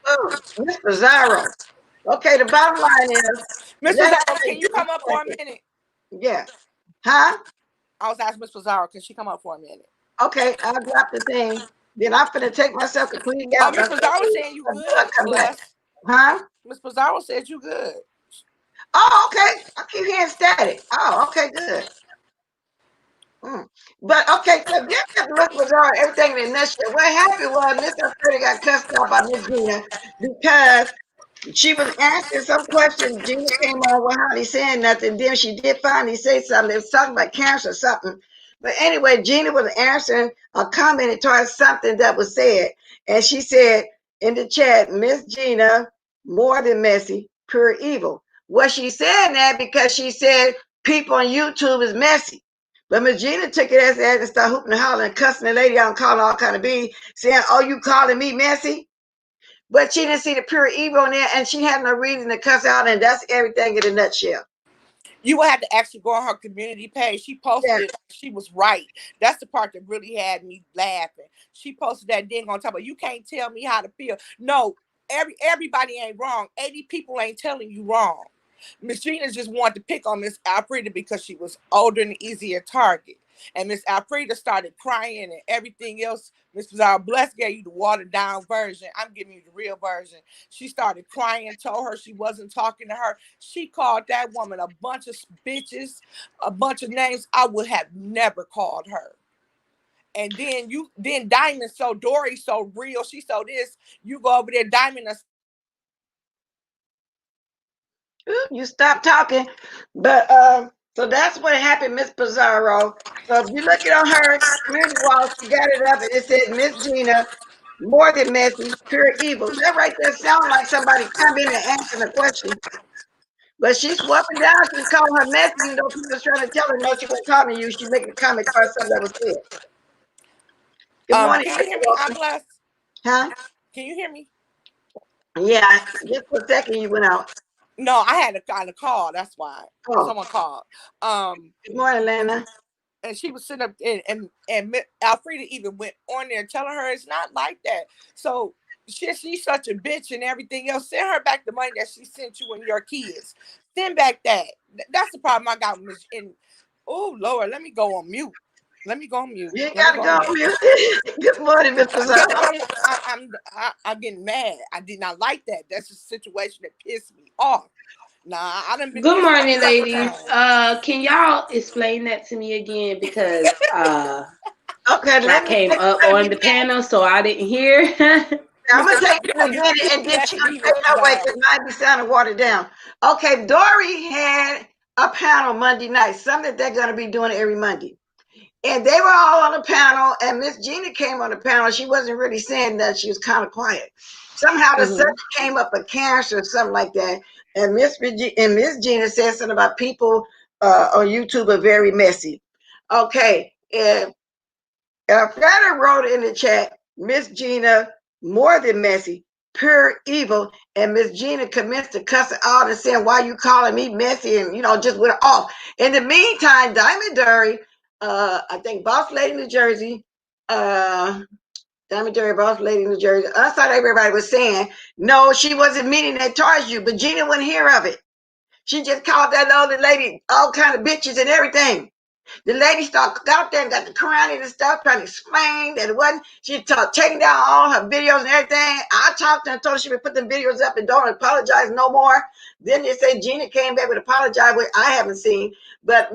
Oh, Miss Pizarro. Okay, the bottom line is Miss let Pizarro, can you come up for a minute? yeah. Huh? I was asking Miss Pizarro, can she come up for a minute? Okay, I'll drop the thing. Then I'm gonna take myself completely Oh, out. Miss That's Pizarro saying you I good, come back. Celeste. Huh? Miss Pizarro said you good. Oh, okay. I keep hearing static. Oh, okay, good. But okay, so this is Miss Lazar, everything in a nutshell. What happened was Miss Alfreda got cussed out by Miss Gina because she was asking some question. Gina came on without saying nothing. Then she did finally say something. It was talking about cancer or something. But anyway, Gina was answering or commenting towards something that was said. And she said in the chat, Miss Gina, more than messy, pure evil. Was she saying that because she said people on YouTube is messy? But Miss Gina took it as that and started hooping and hollering and cussing the lady out and calling all kind of bees, saying, oh, you calling me messy? But she didn't see the pure evil in there, and she had no reason to cuss out, and that's everything in a nutshell. You would have to actually go on her community page. She posted Yeah. it. She was right. That's the part that really had me laughing. She posted that thing on top of, you can't tell me how to feel. No, everybody ain't wrong. 80 people ain't telling you wrong. Miss Gina just wanted to pick on Miss Alfreda because she was older and easier target. And Miss Alfreda started crying and everything else. Miss Bizarre Bless gave you the watered down version. I'm giving you the real version. She started crying, told her she wasn't talking to her. She called that woman a bunch of bitches, a bunch of names I would have never called her. And then Diamond so Dory so real. She so this. You go over there, Diamond. You stop talking. But so that's what happened, Miss Pizarro. So if you look it on her community wall, she got it up and it said Miss Gina, more than messy, pure evil. That right there sounds like somebody come in and answering a question. But she's swapping down, she's calling her messy, even though people was trying to tell her no, she wasn't calling you. She making a comment about something that was said. Good morning. Can you hear me? I'm blessed. Huh? Can you hear me? Yeah, just for a second you went out. No, I had to kind of call. That's why someone called. Good morning, Lana. And she was sitting up and Alfreda even went on there telling her it's not like that. So she's such a bitch and everything else. Send her back the money that she sent you and your kids. Send back that. That's the problem I got with Miss. And oh Lord, let me go on mute. Let me go on mute. You ain't gotta go on mute. Good morning, Mr. I'm getting mad. I did not like that. That's a situation that pissed me off. Nah, I done been. Good morning, ladies. Can y'all explain that to me again? Because okay, I came up on the panel, so I didn't hear. I'm gonna take you again, and then she's gonna take no way because mine be sounding watered down. Okay, Dory had a panel Monday night, something that they're gonna be doing every Monday. And they were all on the panel, and Miss Gina came on the panel. She wasn't really saying that; she was kind of quiet. Somehow the subject came up a cancer or something like that, and Miss Gina said something about people on YouTube are very messy. Okay, and Freda wrote in the chat, Miss Gina more than messy, pure evil, and Miss Gina commenced to cuss her out and saying, "Why you calling me messy?" And just went off. In the meantime, Diamond Dury. I think Boss Lady New Jersey, Diamond Dury, Boss Lady New Jersey. I thought everybody was saying, no, she wasn't meaning that towards you, but Gina wouldn't hear of it. She just called that other lady all kind of bitches and everything. The lady got up there and got the crying and stuff, trying to explain that it wasn't. She taking down all her videos and everything. I talked to her and told her she would put them videos up and don't apologize no more. Then they say Gina came back with apologize, which I haven't seen. But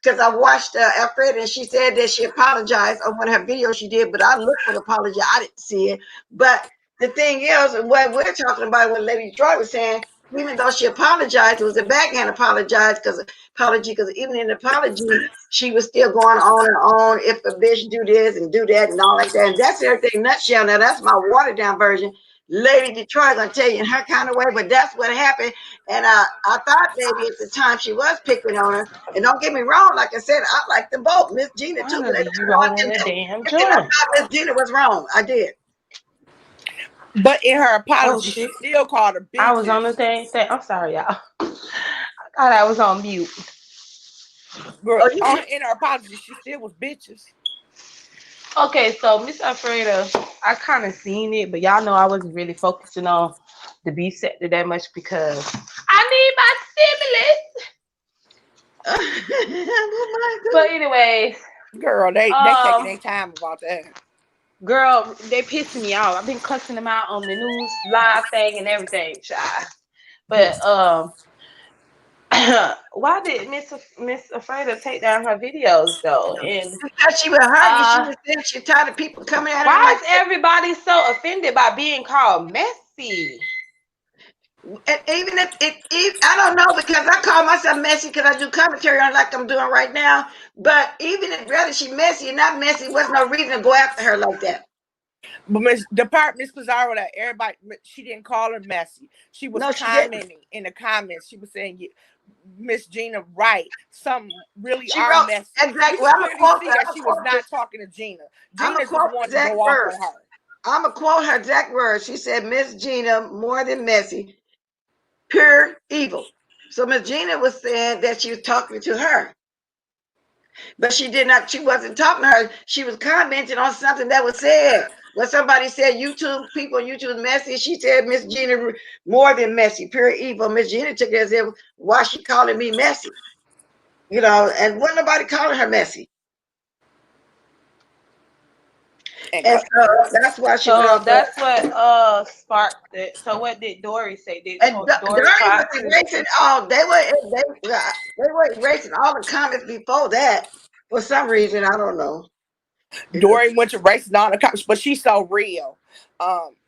because I watched Alfreda and she said that she apologized on one of her videos she did, but I looked for the apology. I didn't see it. But the thing is, what we're talking about, what Lady Joy was saying, even though she apologized, it was a backhand apology because even in the apology, she was still going on and on. If a bitch do this and do that and all like that. And that's everything nutshell. Now that's my watered down version. Lady Detroit gonna tell you in her kind of way, but that's what happened. And I thought maybe at the time she was picking on her. And don't get me wrong, like I said, I like them both, Miss Gina too. But I thought Miss Gina was wrong. I did. But in her apology, she still called her bitches. I was on the thing. I'm sorry, y'all. I thought I was on mute. Girl, in her apology, she still was bitches. Okay, so Miss Alfreda, I kind of seen it, but y'all know I wasn't really focusing on the beef sector that much because I need my stimulus. But anyways, girl, they taking their time about that. Girl, they pissing me off. I've been cussing them out on the news live thing and everything, child. But why did Miss Alfreda take down her videos though? And because she was hurting, she was saying she tired of people coming at her. Why is everybody so offended by being called messy? And even if I don't know, because I call myself messy because I do commentary on like I'm doing right now. But even if whether she messy or not messy, was no reason to go after her like that. But Miss Pizarro, that everybody, she didn't call her messy. She was commenting in the comments. She was saying, Miss Gina, right? Some really she are messy. Exactly. Well, I'm gonna quote see that she was not talking to Gina. Gina just wanted to go off on her. I'm gonna quote her exact words. She said, Miss Gina, more than messy, pure evil. So Miss Gina was saying that she was talking to her. But she did not, she wasn't talking to her. She was commenting on something that was said. When somebody said YouTube, people, YouTube messy, she said Miss Gina more than messy, pure evil. Miss Gina took it as if, why she calling me messy? You know, and wasn't nobody calling her messy. And so that's why she went So off. that's what sparked it. So what did Dory say? Did And Dory Dory try was to? erasing all. They were erasing all the comments before that for some reason. I don't know. Dory went to racing all the comments, but she's so real.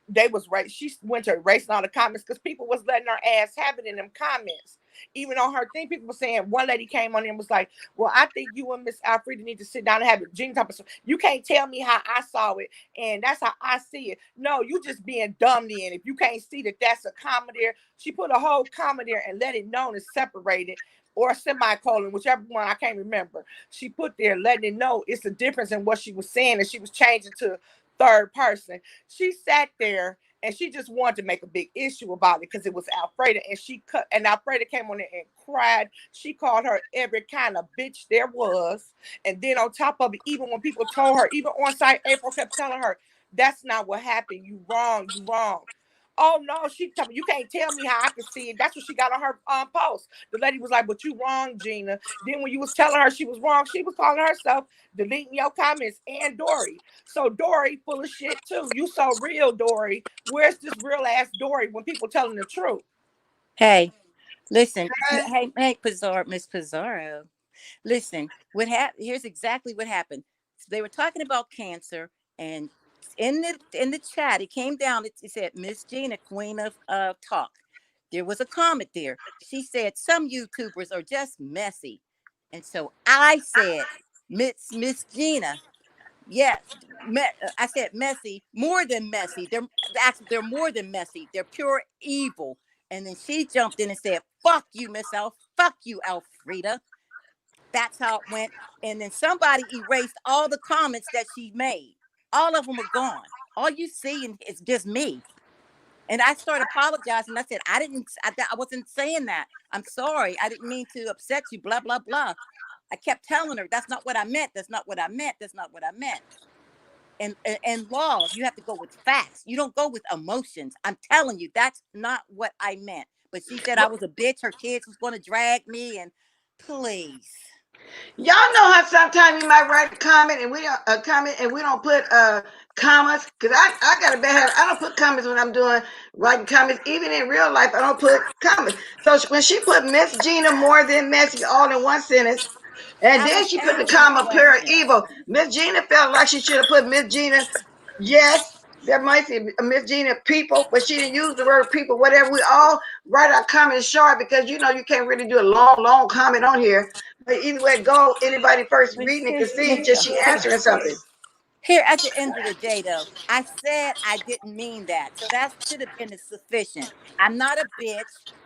They was right. She went to racing all the comments because people was letting her ass have it in them comments. Even on her thing, people were saying, one lady came on and was like, well, I think you and Miss Alfreda need to sit down and have it. Gene Thompson, you can't tell me how I saw it, and that's how I see it. No, you just being dumb then. If you can't see that that's a comma there, she put a whole comma there and let it known and separated, or a semicolon, whichever one, I can't remember. She put there letting it know it's a difference in what she was saying, and she was changing to third person. She sat there and she just wanted to make a big issue about it because it was Alfreda, and Alfreda came on there and cried. She called her every kind of bitch there was. And then on top of it, even when people told her, even on site, April kept telling her, that's not what happened. You wrong, you wrong. Oh no, she told me, you can't tell me how I can see it. That's what she got on her post. The lady was like, but you wrong, Gina. Then when you was telling her she was wrong, she was calling herself deleting your comments and Dory. So Dory full of shit too. You so real, Dory. Where's this real ass Dory when people telling the truth? Hey, listen. Hey, Pizarro, Miss Pizarro. Listen, here's exactly what happened. So they were talking about cancer, and in the chat, it came down. It said Miss Gina, Queen of Talk. There was a comment there. She said some YouTubers are just messy, and so I said, Miss Gina, yes, I said messy, more than messy. They're more than messy. They're pure evil. And then she jumped in and said, "Fuck you, Miss Elf. Fuck you, Alfreda." That's how it went. And then somebody erased all the comments that she made. All of them are gone. All you see is just me. And I started apologizing. I said, I wasn't saying that. I'm sorry. I didn't mean to upset you, blah, blah, blah. I kept telling her, that's not what I meant. That's not what I meant. That's not what I meant. And law, you have to go with facts. You don't go with emotions. I'm telling you, that's not what I meant. But she said I was a bitch. Her kids was going to drag me. And please. Y'all know how sometimes you might write a comment and we don't put commas, because I got a bad habit. I don't put comments when I'm doing writing comments. Even in real life, I don't put comments. So when she put Miss Gina more than messy all in one sentence, and then she put the comma pure evil, Miss Gina felt like she should have put Miss Gina. Yes, there might be Miss Gina people, but she didn't use the word people. Whatever, we all write our comments short because you can't really do a long comment on here. But either way it go, anybody first reading it can see just she answering something. Here, at the end of the day, though, I said I didn't mean that. So that should have been sufficient. I'm not a bitch.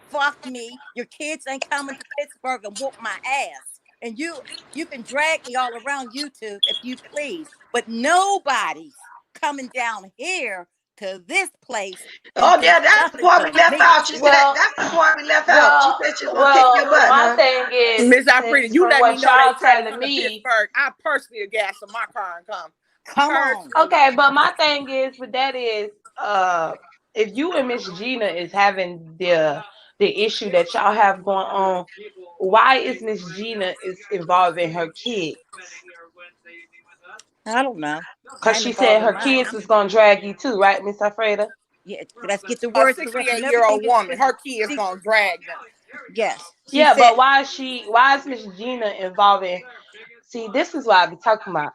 Fuck me. Your kids ain't coming to Pittsburgh and whoop my ass. And you can drag me all around YouTube if you please. But nobody's coming down here to this place. Oh yeah, that's the part we left out. She said that's the part we left out. She said she was gonna kick your butt. My thing is, Miss Alfreda, you let me know y'all they trying to telling come to me. Pittsburgh. I personally gas in my car and come. Come on. Okay, but my thing is, if you and Miss Gina is having the issue that y'all have going on, why is Miss Gina is involving her kids? I don't know. Because she said her kids was gonna drag you too, right, Miss Alfreda? Yeah, let's get the words A correct. 68-year-old woman, her kids gonna drag them. Yes. Yeah, but why is Miss Gina involving? See, this is what I be talking about.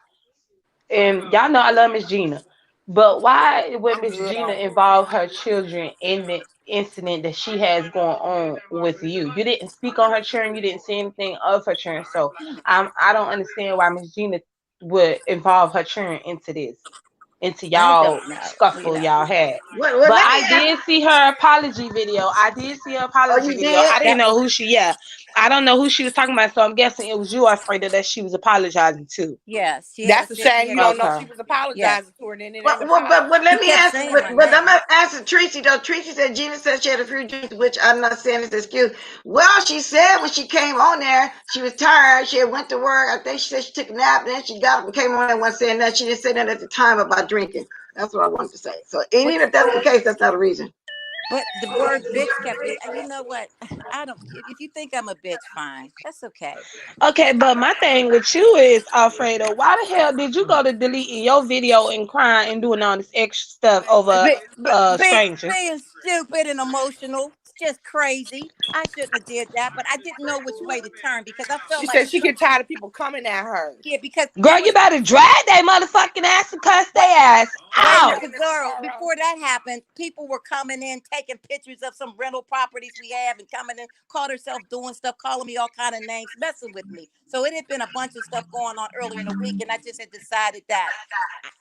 And y'all know I love Miss Gina. But why would Miss Gina involve her children in the incident that she has going on with you? You didn't speak on her children. You didn't say anything of her children. So I don't understand why Miss Gina would involve her children into this, into y'all scuffle y'all had. But I did see her apology video. I did see her apology video. I didn't know who she. Yeah, I don't know who she was talking about, so I'm guessing it was you, Alfreda, that she was apologizing to. Yes, That's a shame she you had don't to. know she Okay. was Yes, apologizing to her, and then it But, ain't but she let me kept answer. saying my But I'm name. gonna answer Tracy though. Tracy said Gina said she had a few drinks, which I'm not saying is an excuse. Well, she said when she came on there, she was tired. She had went to work. I think she said she took a nap. Then she got up and came on there and wasn't saying that. She didn't say that at the time about drinking. That's what I wanted to say. So But even if that's the case, that's not a reason. the word bitch kept it. You know what? I don't. If you think I'm a bitch, fine. That's okay. Okay, but my thing with you is, Alfredo, why the hell did you go to deleting your video and crying and doing all this extra stuff over strangers? Being stupid and emotional. It's just crazy. I shouldn't have did that, but I didn't know which way to turn because I felt She like said she get tired of people coming at her. yeah, because Girl, there you was better drag that motherfucking ass and cuss what their ass wait a out. minute, girl. Before that happened, people were coming in, taking pictures of some rental properties we have, and coming in, called herself doing stuff, calling me all kind of names, messing with me. So it had been a bunch of stuff going on earlier in the week, and I just had decided that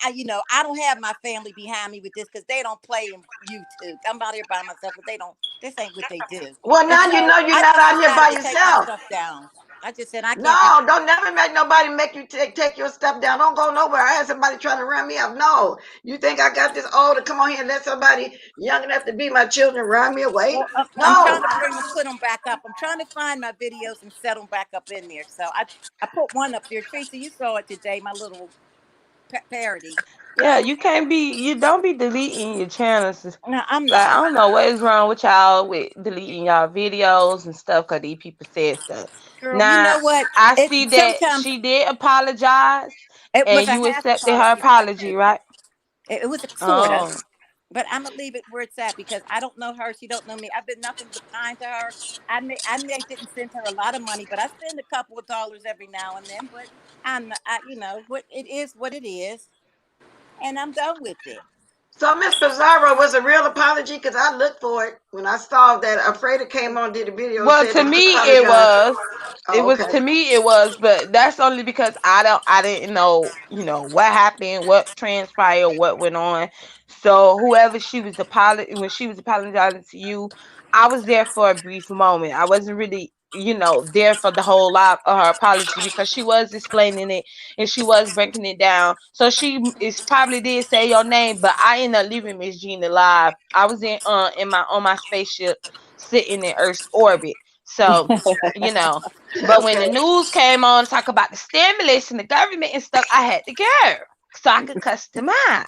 I don't have my family behind me with this because they don't play in YouTube. I'm out here by myself, but they don't. This ain't what they do. Well, And now you so know you're I not just out here decided by to take my yourself. stuff down. I just said I can't be. No, don't never make nobody make you take your stuff down. Don't go nowhere. I had somebody trying to run me up. No, you think I got this old to come on here and let somebody young enough to be my children run me away? Well, I'm No. trying to put them back up. I'm trying to find my videos and set them back up in there. So I put one up there. Tracy, you saw it today, my little parody. Yeah, you don't be deleting your channels. No, I'm Like, I not. don't know what is wrong with y'all with deleting y'all videos and stuff because these people said stuff. Girl, you Now, know what? I It see that sometimes she did apologize it was and a you half accepted her apology, half apology, truth. right? It was a sort of. Oh. But I'm gonna leave it where it's at because I don't know her. She don't know me. I've been nothing but kind to her. Didn't send her a lot of money, but I spend a couple of dollars every now and then. But what it is, what it is, and I'm done with it. So Miss Pizarro was a real apology because I looked for it when I saw that Alfreda came on, did a video and Well, said to that she me it apologized. was. It Oh, was okay. to me it was, but that's only because I didn't know, what happened, what transpired, what went on. So whoever when she was apologizing to you, I was there for a brief moment. I wasn't really, there for the whole lot of her apology because she was explaining it and she was breaking it down. So she is probably did say your name, but I ended up leaving Miss Gina live. I was in my on my spaceship sitting in Earth's orbit. So, but when the Okay. news came on, talk about the stimulus and the government and stuff, I had to go so I could cuss them out.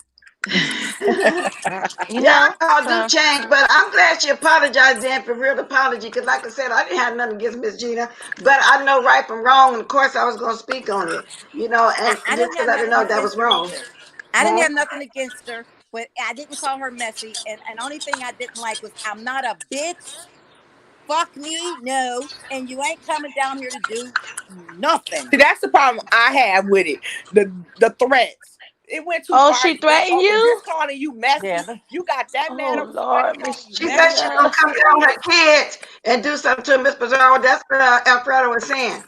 Yeah, I do So change, but I'm glad she apologized then for real apology because, like I said, I didn't have nothing against Miss Gina, but I know right from wrong, and of course I was going to speak on it, and I just didn't because have I didn't nothing know that was against her wrong. either. I didn't Huh? have nothing against her, but I didn't call her messy. And only thing I didn't like was I'm not a bitch. Fuck me, no. And you ain't coming down here to do nothing. See, that's the problem I have with it. The threats. It went too oh, far she to just threatened go from you? just calling you messy. Yeah. You got that mad Oh over somebody Lord, calling Miss you She said messy. she's Are going you Gina. to come down serious? with her kids and do something to Miss Pizarro. That's what Alfredo was saying.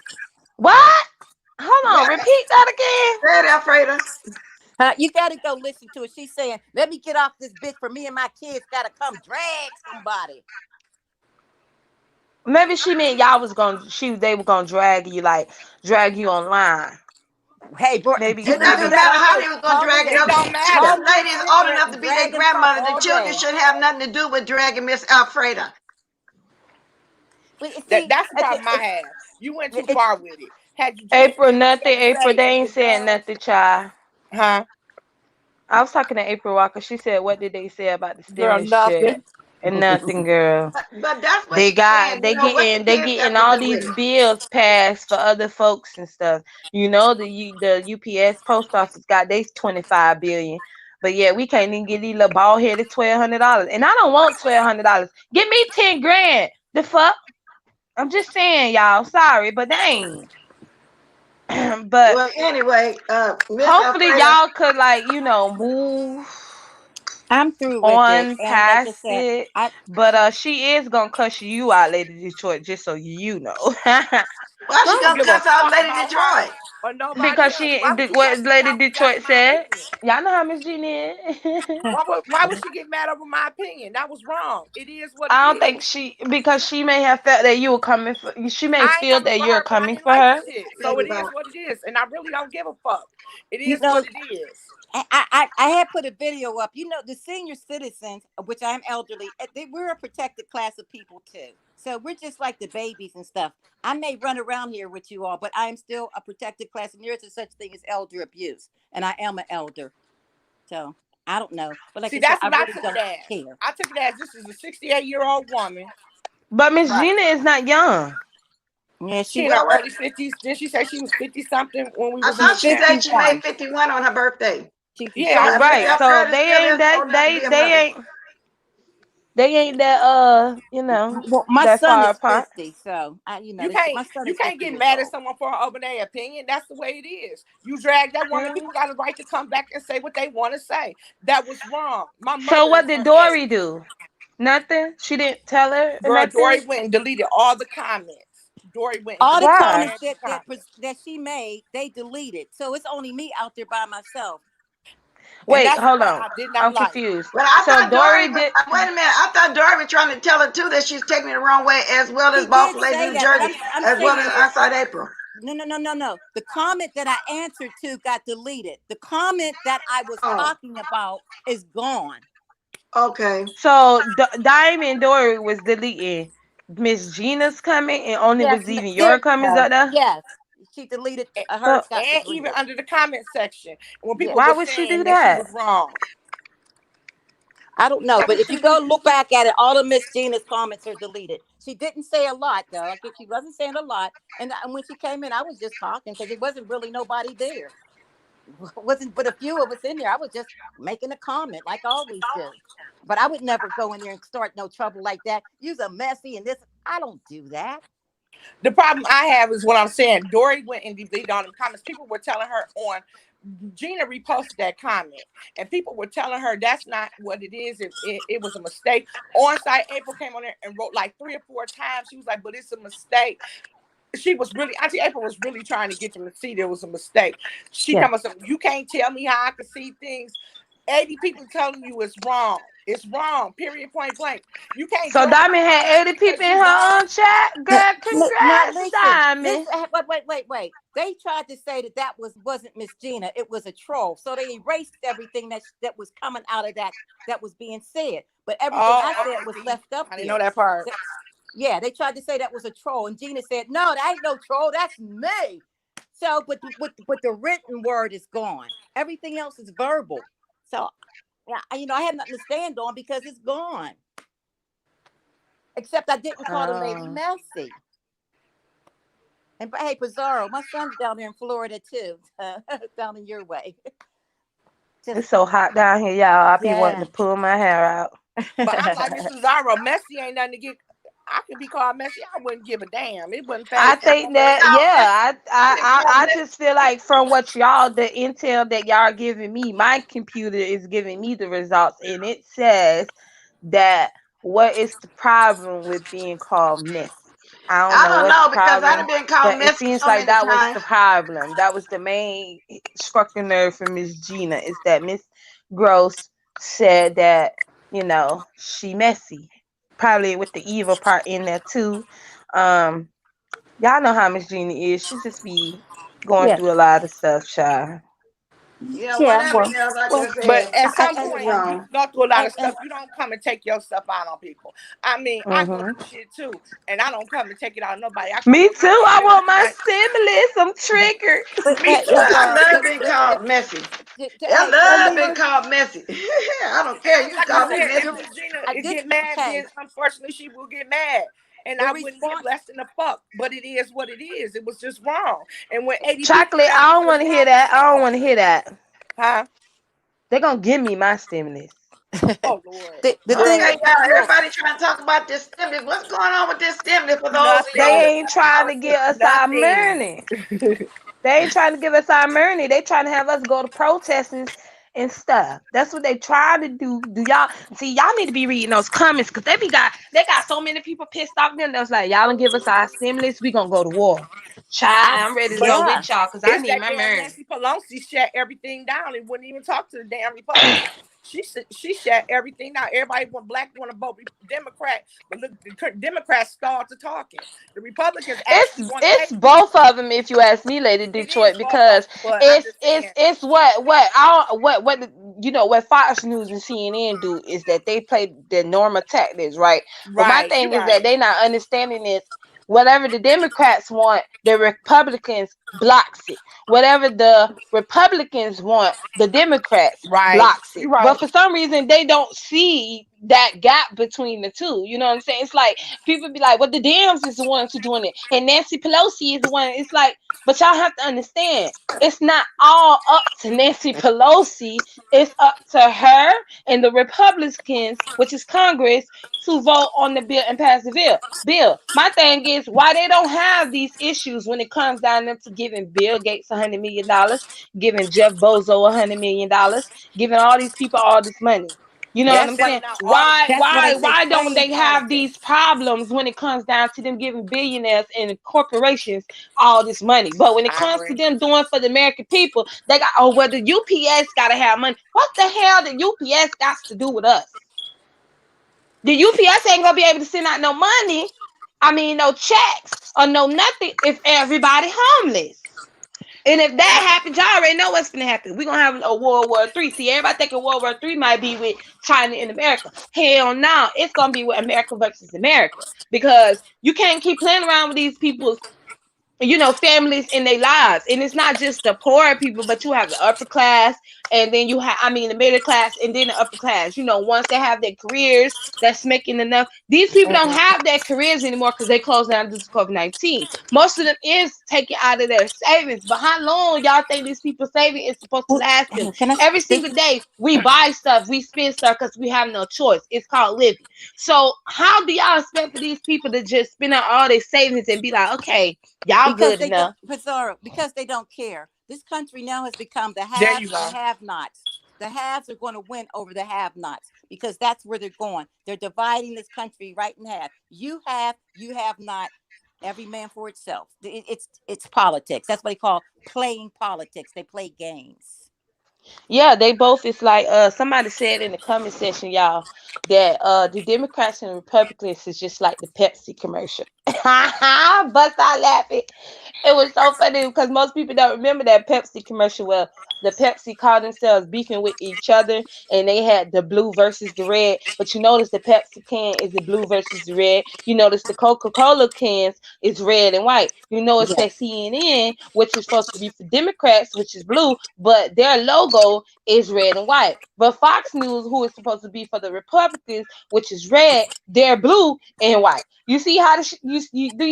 What? Hold Yeah, on, repeat that again. said Alfredo. You got to go listen to it. She's saying, let me get off this bitch for me and my kids got to come drag somebody. Maybe she meant y'all was they were gonna drag you online. Hey, bro, Maybe It you do doesn't maybe that matter all how day. they was going to Call drag me it It up. don't call This matter. me a lady is old cigarette enough to and be their drag and fuck grandmother. The all children day. shouldn't have nothing to do with dragging Miss Alfreda. But you That see, that's the problem I have. You went too it's far with it. Had you just April said what you nothing. had to April say, they it'd ain't been saying done. nothing, child. Huh? I was talking to April Walker. She said, "What did they say about the Girl, stimulus check?" nothing. And nothing, girl. But that's what They she's got saying. What the they kids getting got to all do with these it? bills passed for other folks and stuff. The UPS post office got they 25 billion. But yeah, we can't even get these little bald headed $1,200. And I don't want $1,200. Give me 10 grand. The fuck? I'm just saying, y'all. Sorry, but dang. But Well, anyway, Miss hopefully Alfreda, y'all could move I'm through with it. on And like I past said, it. I But she is gonna cuss you out, Lady Detroit, just so you know. why Girl, she I don't gonna give a cuss out fuck Lady about her. Detroit? or nobody Because else. Why would you what cuss me Lady out? That's Detroit my said. opinion. Y'all know how Miss Gina is. Why would she get mad over my opinion? That was wrong. It is what it I don't is. think because she may have felt that you were coming for. She may I ain't feel coming that for you're her, but I coming didn't for like the her. shit. So Maybe it is about what it is, and I really don't give a fuck. It You is know, what it is. I had put a video up. You know, the senior citizens, which I am elderly, we're a protected class of people too. So we're just like the babies and stuff. I may run around here with you all, but I am still a protected class, and there is a such thing as elder abuse, and I am an elder. So I don't know, but like See, I said, that's I what I really took it don't as. care. I took it as this is a 68-year-old woman. But Miss Right. Gina is not young. Yeah, She she in her well, what? early 50s. Didn't she say she was 50 something when we I was in she's the thought she chat? said she made 51. 51 on her birthday. She's Yeah, I So took Miss Right. that. So Elfreda they still ain't is that old enough to be a mother. they ain't that well, my that son far is apart. 50, so You my can't son you is can't 50 get years mad at old. someone for over their opinion. That's the way it is. You drag that woman, Yeah. people got a right to come back and say what they want to say. That was wrong. My So mother what is did her Dory age. do? Nothing. She didn't tell her or Girl, Dory nothing. went and deleted all the comments. Dory went and All the deleted Why? comments every comment. that she made, they deleted. So it's only me out there by myself. And Wait, that's the hold part on. I did not I'm like. confused. But I So thought Dory Dory was, did. wait a minute, I thought Dory was trying to tell her too that she's taking it the wrong way, as well as She Boss did Lady say New that, but Jersey, I'm as well saying as Outside April. no. The comment that I answered to got deleted. The comment that I was Oh, talking about is gone. okay. So Diamond Dory was deleting Miss Gina's comment and only Yes, was leaving your there you comments go. out there. Yes, she deleted. Hers So got And even deleted. under the comment section, when Yeah. people why were would she do saying that she was that? wrong. I don't know, Why but would if you she do? go look back at it, all of Miss Gina's comments are deleted. She didn't say a lot though. Like if she wasn't saying a lot, and when she came in, I was just talking because it wasn't really nobody there. Wasn't but a few of us in there. I was just making a comment like I always do. But I would never go in there and start no trouble like that. Use a messy and this. I don't do that. The problem I have is what I'm saying. Dory went and deleted all the comments. People were telling her on Gina reposted that comment, and people were telling her that's not what it is. It was a mistake. On site, April came on there and wrote like 3 or 4 times. She was like, "But it's a mistake." She was really, Auntie April was really trying to get them to see there was a mistake. She Yeah. told us, "You can't tell me how I can see things. 80 people telling you it's wrong. It's wrong. Period. Point blank. You can't So drag Diamond me had down 80 people because in you her wrong." own chat. Girl, Now congrats, listen, Diamond. wait. They tried to say that wasn't Miss Gina. It was a troll. So they erased everything that was coming out of that was being said. But everything I Oh, said okay. was See, left up I didn't know there. that part. Yeah, they tried to say that was a troll, and Gina said, "No, that ain't no troll. That's me." So, but the written word is gone. Everything else is verbal. So, yeah, I have nothing to stand on because it's gone. Except I didn't call the lady Um, messy. And hey, Pizarro, my son's down there in Florida too, down in your way. Just it's so hot down here, y'all. I be wanting yeah. to pull my hair out. But I'm like Mr. Zara. Messy ain't nothing to get. I could be called messy. I wouldn't give a damn. It wouldn't I phase me think one way or that, the Called other. Miss. yeah, Been called I Miss. just feel like from what y'all, the intel that y'all are giving me, my computer is giving me the results, and it says that what is the problem with being called messy? I don't I know don't what's know the because I've problem, been called but it Miss seems so like many that was times. the problem. That was the main struck a nerve for Miss Gina, is that Miss Gross said that, she messy. Probably with the evil part in there too. Um, Y'all know how Miss Gina is. She just be going Yeah. through a lot of stuff, child. Yeah, Yeah. whatever Well, else I well, just But said, at some it was point, you wrong. go through a lot of and stuff. You don't come and take your stuff out on people. I mean, I go Mm-hmm. through shit too, and I don't come and take it out on nobody. I come Me and too. tell my I business. want my Like, stimulus. I'm triggered. but me But too, I girl. love being called messy. I hey, love being remember called messy. I don't And care. I'm You can like I call me listen, said, if messy. the Miss Gina this get mad, then okay, unfortunately she will get mad. And the I wouldn't give response less than a fuck. But it is what it is. It was just wrong. And when 80 people Chocolate, tell I me don't it's want to hear wrong, it's that. I don't wrong. want to hear that. Huh? They're going to give me my stimulus. Oh Lord. the thing Okay, Girl. is y'all. look, Everybody trying to talk about this stimulus. What's going on with this stimulus for those who Nothing. don't? They ain't trying to get us our Nothing. money. They ain't trying to give us our money. They trying to have us go to protestings and stuff. That's what they try to do. Do y'all see? Y'all need to be reading those comments because they got so many people pissed off. Them that's like, y'all don't give us our stimulus, we gonna go to war. Child, I'm ready to go Yeah. with y'all because I It's need that my damn marriage. Nancy Pelosi shut everything down and wouldn't even talk to the damn Republicans. She shut everything down. Everybody want to vote Democrat, but look, the Democrats started talking. The Republicans actually want to It's take both of them if you ask me, Lady it is Detroit, both of because them, but I'm just saying. it's what Fox News and CNN do is that they play the normal tactics, right? But my Right, you're thing is that right. they not understanding is whatever the Democrats want, the Republicans blocks it. Whatever the Republicans want, the Democrats Right, blocks it. you're right. But for some reason, they don't see that gap between the two. You know what I'm saying? It's like people be like, well, the Dems is the ones who doing it, and Nancy Pelosi is the one. It's like, but y'all have to understand, it's not all up to Nancy Pelosi. It's up to her and the Republicans, which is Congress, to vote on the bill and pass the bill. My thing is why they don't have these issues when it comes down to giving Bill Gates $100 million, giving Jeff Bezos $100 million, giving all these people all this money. You know what That's I'm why saying? now all the Why, That's what I why, say. why don't Playing they have politics. these problems when it comes down to them giving billionaires and corporations all this money? But when it I comes to agree. them doing for the American people, they got, oh, well, the UPS got to have money. What the hell did UPS got to do with us? The UPS ain't gonna be able to send out no money. I mean, no checks or no nothing if everybody homeless. And if that happens, y'all already know what's gonna happen. We're gonna have a World War III. See, everybody thinking World War III might be with China and America. Hell no, it's gonna be with America versus America. Because you can't keep playing around with these people's families in their lives. And it's not just the poor people, but you have the upper class, and then you have, I mean, the middle class, and then the upper class. Once they have their careers that's making enough, these people don't have their careers anymore because they closed down due to COVID-19. Most of them is taken out of their savings. But how long y'all think these people saving is supposed to Well, last them? can I? Every This, single day we buy stuff, we spend stuff because we have no choice. It's called living. So how do y'all expect for these people to just spend out all their savings and be like, okay, y'all because good they don't, enough? Pizarro, because they don't care. This country now has become the There haves you and go. have-nots. The haves are going to win over the have-nots because that's where they're going. They're dividing this country right in half. You have not. Every man for itself. It's politics. That's what they call playing politics. They play games. Yeah, they both. It's like somebody said in the comment section, y'all, that the Democrats and Republicans is just like the Pepsi commercial. Bust out laughing. It was so funny because most people don't remember that Pepsi commercial. Well, the Pepsi called themselves beefing with each other, and they had the blue versus the red. But you notice the Pepsi can is the blue versus the red. You notice the Coca-Cola cans is red and white. You know it's Yeah. that CNN, which is supposed to be for Democrats, which is blue, but their logo is red and white. But Fox News, who is supposed to be for the Republicans, which is red, they're blue and white. You see how do you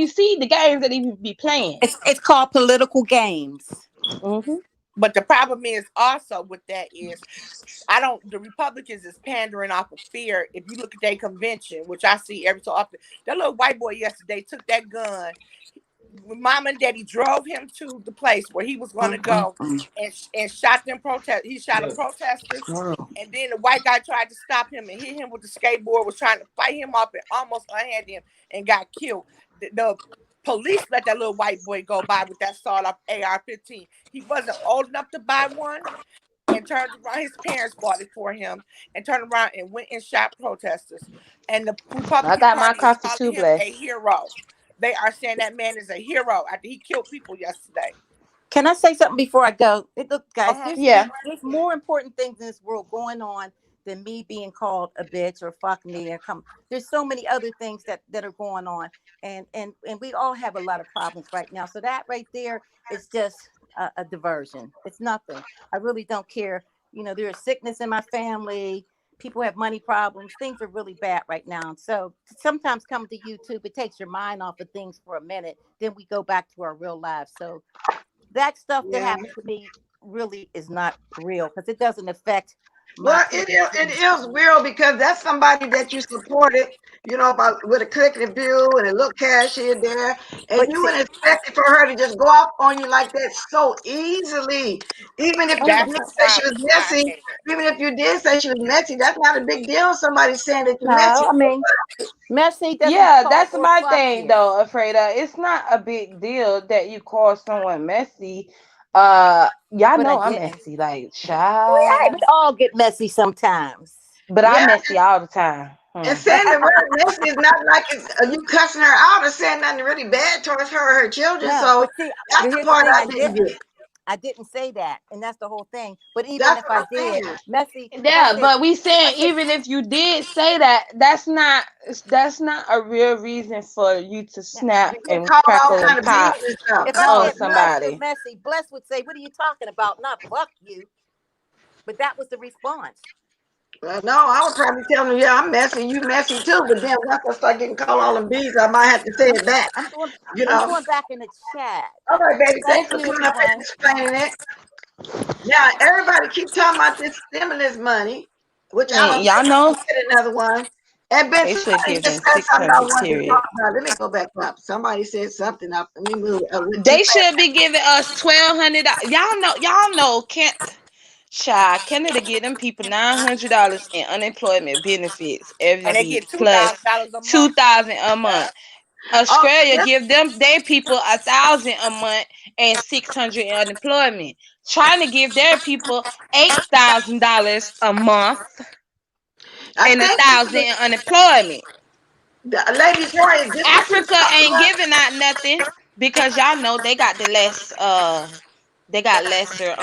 see the games that he be playing? It's called political games. Mm-hmm. But the problem is also with that is the Republicans is pandering off of fear. If you look at their convention, which I see every so often, that little white boy yesterday took that gun. Mom and daddy drove him to the place where he was going to go and shot them protest. He shot a protesters, and then the white guy tried to stop him and hit him with the skateboard, was trying to fight him up and almost unhanded him and got killed. The police let that little white boy go by with that sawed-off AR-15. He wasn't old enough to buy one, and turned around. His parents bought it for him and turned around and went and shot protesters. And the I Republican got my Party is coffee calling too, him a blessed. hero. They are saying that man is a hero after he killed people yesterday. Can I say something before I go? Look, guys, Uh-huh. there's more important things in this world going on than me being called a bitch or fuck me or come. There's so many other things that are going on, and we all have a lot of problems right now. So that right there is just a diversion. It's nothing. I really don't care. There's sickness in my family. People have money problems. Things are really bad right now. So sometimes come to YouTube, it takes your mind off of things for a minute. Then we go back to our real lives. So that stuff that Yeah. happened to me really is not real because it doesn't affect Well, it is real because that's somebody that you supported, about with a click and view and a little cash here there, and But you see, wouldn't expect it for her to just go off on you like that so easily. Even if you That's did the say she was problem I messy, had. even if you did say she was messy, that's not a big deal. Somebody saying that you're messy. no, I mean, messy doesn't Yeah, call that's for a my thing question. though, Afreda. It's not a big deal that you call someone messy. Y'all But I know I'm didn't. messy, like We child. all get messy sometimes. But I'm Yeah, messy all the time. and saying the word messy is not like you cussing her out or saying nothing really bad towards her or her children. No, So but see, that's but the here's the part thing. I didn't get. I didn't say that, and that's the whole thing. But even That's if what I I'm did, saying. messy. Yeah, but we saying even if you did say that, that's not a real reason for you to Yeah, snap You get and called all crackle kind and of beans pop and stuff. if I No, on said it's not. Bless is somebody. messy, Bless would say, "What are you talking about?" Not fuck you. But that was the response. Well, no, I would probably tell them, yeah, I'm messy, you messy too. But then once I start getting called all them bees, I might have to say I'm it back. I'm going You I'm know. going back in the chat. All right, baby. Thank Thanks for you, coming up and everyone. explaining it. Now, everybody keep talking about this stimulus money, which I don't Y'all think we're know gonna get another one. And Ben, they should somebody give just them said something I 600. wanted to Period. talk about. Let me go back up. Somebody said something up. Let me move. We're too They fast. should be giving us $1,200. Y'all know. Canada give them people $900 in unemployment benefits every And they week get two plus thousand dollars a month. 2,000 a month. Oh, Australia yes, give them their people 1,000 a month and 600 in unemployment. Trying to give their people $8,000 a month I and a think thousand in unemployment. the Lady Joy, is this what you're Africa talking ain't about? giving out nothing because y'all know they got they got lesser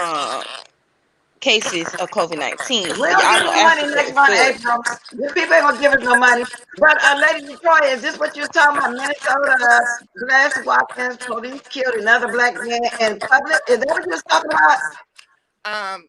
cases of COVID-19. We So don't y'all get know no money Africa next is month, good. April. These people ain't gonna give us no money. But Lady Victoria, is this what you're talking about? Minnesota, Bless Watkins, police killed another black man in public. Is that what you're talking about? Um,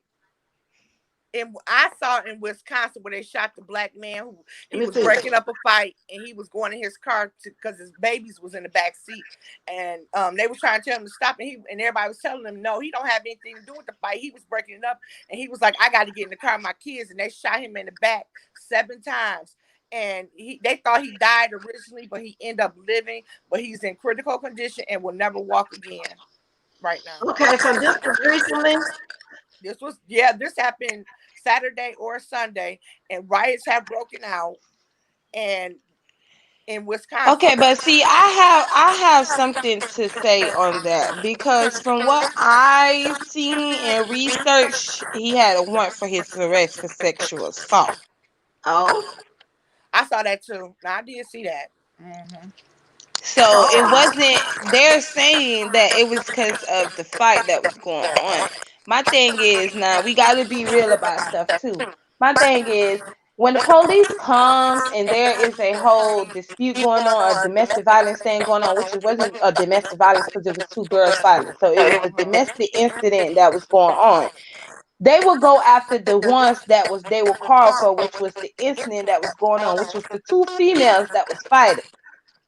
and I saw in Wisconsin where they shot the black man who Let he me was see. breaking up a fight and he was going in his car because his babies was in the back seat and they was trying to tell him to stop and everybody was telling him no, he don't have anything to do with the fight. He was breaking it up and he was like, I got to get in the car with my kids, and they shot him in the back 7 times. And they thought he died originally, but he ended up living. But he's in critical condition and will never walk again. Right now, Okay, so this was recently. this happened Saturday or Sunday, and riots have broken out and in Wisconsin. Okay, but see, I have something to say on that because from what I seen and research, he had a warrant for his arrest for sexual assault. Oh, I saw that too. Now I did see that. Mm-hmm. So it oh, wasn't, they're saying that it was because of the fight that was going on. My thing is, now we got to be real about stuff too. My thing is, when the police comes and there is a whole dispute going on, a domestic violence thing going on, which it wasn't a domestic violence because it was two girls fighting. So it was a domestic incident that was going on. They will go after the ones that was they were called for, which was the incident that was going on, which was the two females that was fighting.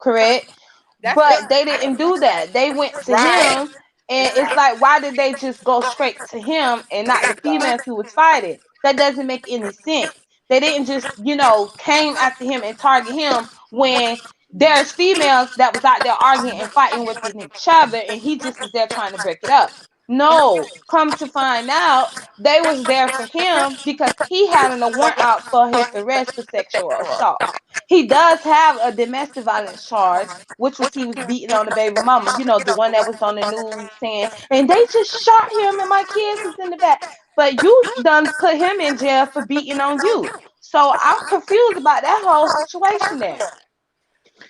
Correct? That's it. But they didn't do that. They went to Right. him, and it's like, why did they just go straight to him and not the females who was fighting? That doesn't make any sense. They didn't just, came after him and target him when there's females that was out there arguing and fighting with each other, and he just was there trying to break it up. No, come to find out, they was there for him because he had a warrant out for his arrest for sexual assault. He does have a domestic violence charge, which was he was beating on the baby mama, the one that was on the news saying, and they just shot him and my kids is in the back. But you done put him in jail for beating on you. So I'm confused about that whole situation there.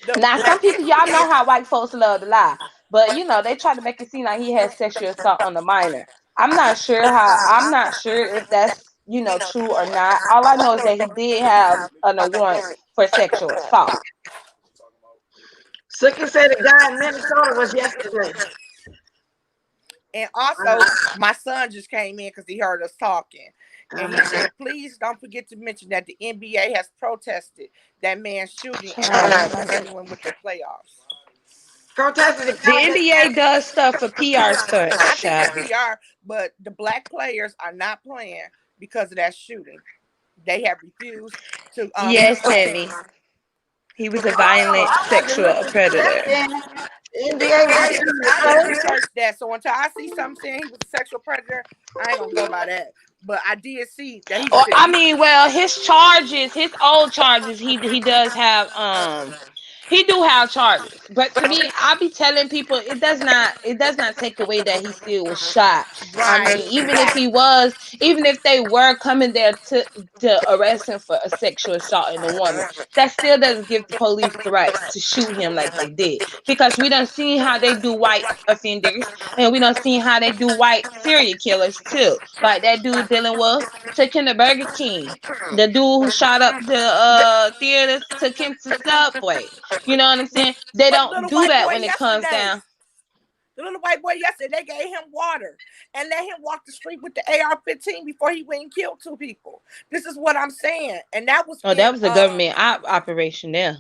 The Now, some people, y'all know how white folks love to lie, but they try to make it seem like he had sexual assault on a minor. I'm not sure if that's, true or not. All I know is that he did have an warrant for sexual assault. Sookie said the guy in Minnesota was yesterday. and also my son just came in because he heard us talking. And he Uh-huh. said, please don't forget to mention that the NBA has protested that man's shooting and are Child. continuing with the playoffs. Protested the The guy NBA does stuff for PR stunts, I think it's child. PR, but the black players are not playing. because of that shooting. They have refused to Yes, Tammy. He was a Oh, violent I got to sexual look into that predator. then. NBA was I shooting the I didn't first. research that, so until I see something saying he was a sexual predator, I ain't gonna go by that. But I did see that he was. Or I mean, well, his charges, his old charges, he does have he do have charges. But to me, I be telling people it does not take away that he still was shot. I Right. mean, even if they were coming there to arrest him for a sexual assault in a woman, that still doesn't give the police the rights to shoot him like they did. Because we done seen how they do white offenders, and we done seen how they do white serial killers too. Like that dude Dylan Wolf took him to Burger King. The dude who shot up the theaters took him to Subway. You know what I'm saying? They But the don't little do white that boy when it comes yesterday, down. the little white boy yesterday, they gave him water and let him walk the street with the AR-15 before he went and killed 2 people. This is what I'm saying, and that was Oh, in that was a government operation there.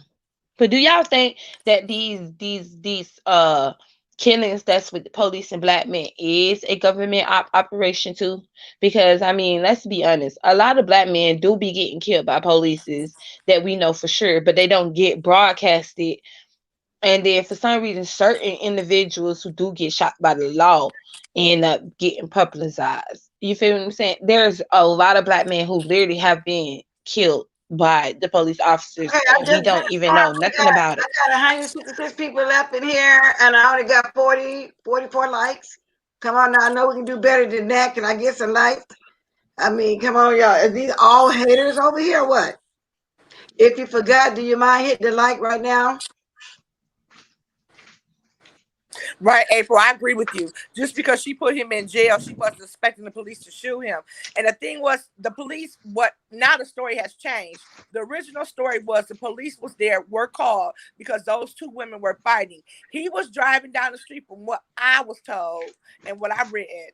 But do y'all think that these killings that's with the police and black men is a government operation too? Because I mean, let's be honest, a lot of black men do be getting killed by polices that we know for sure, but they don't get broadcasted. And then for some reason, certain individuals who do get shot by the law end up getting publicized. You feel what I'm saying? There's a lot of black men who literally have been killed by the police officers, Okay, I and we just don't even verified know we nothing got about it. I got 166 people left in here, and I only got 44 likes. Come on now, I know we can do better than that. Can I get some likes? I mean, come on, y'all. Are these all haters over here? Or what? If you forgot, do you mind hitting the like right now? right, April. I agree with you. Just because she put him in jail, she wasn't expecting the police to shoot him. And the thing was, the police. What now? The story has changed. The original story was the police was there, were called because those 2 women were fighting. He was driving down the street, from what I was told and what I read,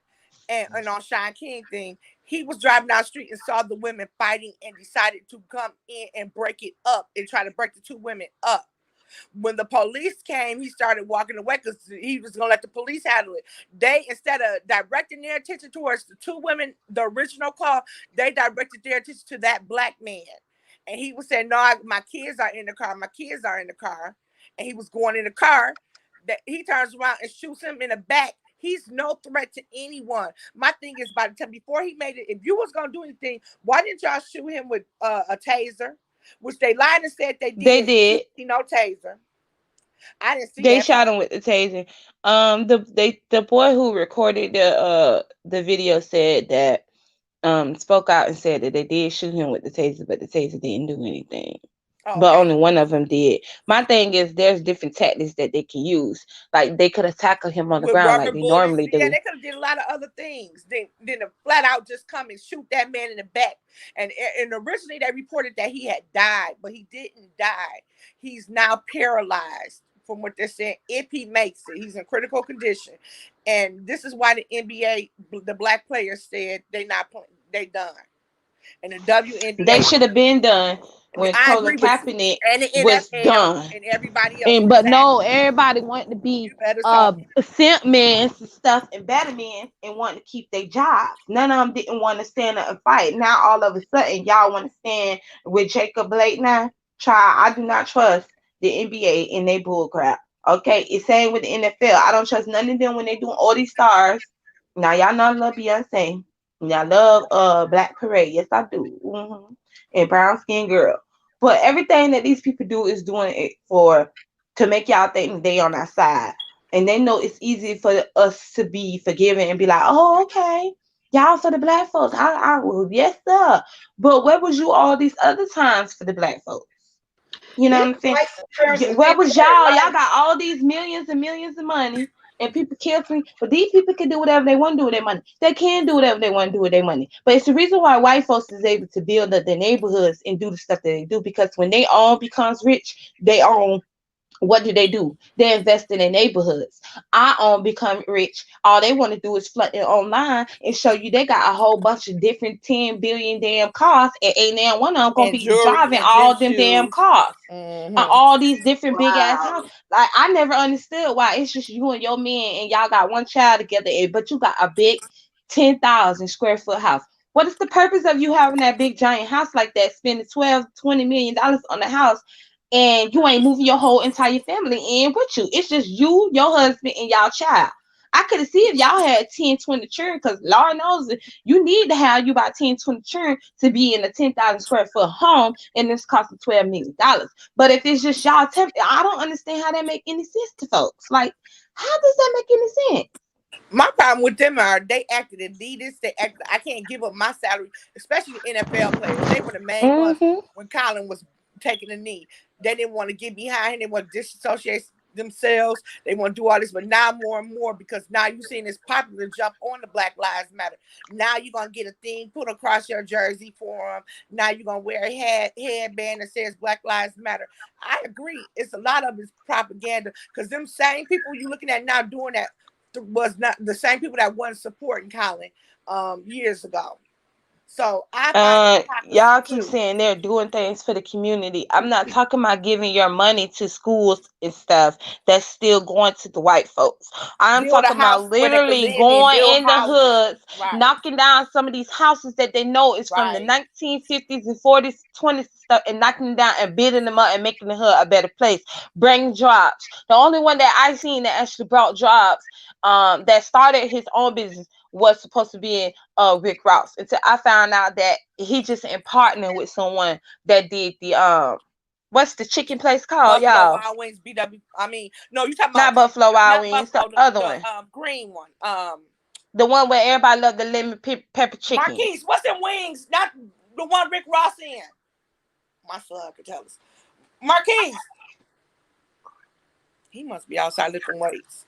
and on Sean King thing. He was driving down the street and saw the women fighting and decided to come in and break it up and try to break the 2 women up. When the police came, he started walking away because he was going to let the police handle it. They, instead of directing their attention towards the 2 women, the original call, they directed their attention to that black man. And he was saying, no, my kids are in the car. My kids are in the car. And he was going in the car. That he turns around and shoots him in the back. He's no threat to anyone. My thing is, by the time before he made it, if you was gonna do anything, why didn't y'all shoot him with a taser? Which they lied and said they They did. did. No taser. I didn't see They that shot part. him with the taser. The boy who recorded the video said that spoke out and said that they did shoot him with the taser, but the taser didn't do anything. Oh, But okay. only one of them did. My thing is, there's different tactics that they can use. Like they could have tackled him on the With ground rubber like they bullets, normally yeah, do. they could have did a lot of other things. Then to flat out just come and shoot that man in the back. And originally they reported that he had died, but he didn't die. He's now paralyzed. From what they're saying, if he makes it, he's in critical condition, and this is why the NBA, the black players said they not playing, they done, and the They WNBA, should have been done when I Colin agree with you, Kaepernick and the was NFL done. and everybody else. And but no, everybody wanted to be You better talk. simp men and stuff and better men and wanted to keep their jobs. None of them didn't want to stand up and fight. Now all of a sudden y'all want to stand with Jacob Blake now. I do not trust the NBA in their bull crap. Okay, it's same with the NFL. I don't trust none of them when they doing all these stars. Now y'all know I love Beyonce. Y'all love Black Parade. Yes, I do. And brown skin girl. But everything that these people do is doing it for to make y'all think they on our side. And they know it's easy for us to be forgiving and be like, oh, okay. Y'all for the black folks. I will, yes, sir. But where was you all these other times for the black folks? You know This what I'm saying? white supremacist Where people was are y'all? Y'all like, got all these millions and millions of money, and people kill me. But these people can do whatever they want to do with their money. They can do whatever they want to do with their money. But it's the reason why white folks is able to build up their neighborhoods and do the stuff that they do, because when they all becomes rich, they own. What do? They invest in their neighborhoods. I become rich. All they want to do is flood it online and show you they got a whole bunch of different 10 billion damn cars, and ain't now one of them gonna And be jewelry driving and gym all them damn shoes. cars. Mm-hmm. All these different big ass wow. houses. Like I never understood why it's just you and your man and y'all got one child together, but you got a big 10,000 square foot house. What is the purpose of you having that big giant house like that, spending $12-20 million on the house, and you ain't moving your whole entire family in with you? It's just you, your husband, and y'all child. I could have seen if y'all had 10-20 children, because Lord knows that you need to have you about 10-20 children to be in a 10,000 square foot home, and this costing $12 million. But if it's just y'all, I don't understand how that make any sense to folks. Like, how does that make any sense? My problem with them are they acted elitist. They acted, I can't give up my salary, especially NFL players. They were the main ones when Colin was taking a knee. They didn't want to get behind him. They want to disassociate themselves. They want to do all this, but now more and more, because now you're seeing this popular jump on the Black Lives Matter. Now you're gonna get a thing put across your jersey for them. Now you're gonna wear a headband that says Black Lives Matter. I agree. It's a lot of it's propaganda, because them same people you looking at now doing that was not the same people that wasn't supporting Colin years ago. So y'all keep saying they're doing things for the community. I'm not talking about giving your money to schools and stuff that's still going to the white folks. I'm talking about literally going in the hoods, knocking down some of these houses that they know is from the 1950s and 40s, 20s stuff, and knocking them down and building them up and making the hood a better place. Bring jobs. The only one that I seen that actually brought jobs, that started his own business, was supposed to be Rick Ross, until I found out that he just in partner with someone that did the what's the chicken place called, Buffalo y'all? Wild Wings, BW. I mean, no, you talking about not Buffalo Wild Wings, Buffalo, the other one, green one, the one where everybody loved the lemon pepper chicken. Marquise, what's them wings? Not the one Rick Ross in. My son could tell us. Marquise, he must be outside lifting weights.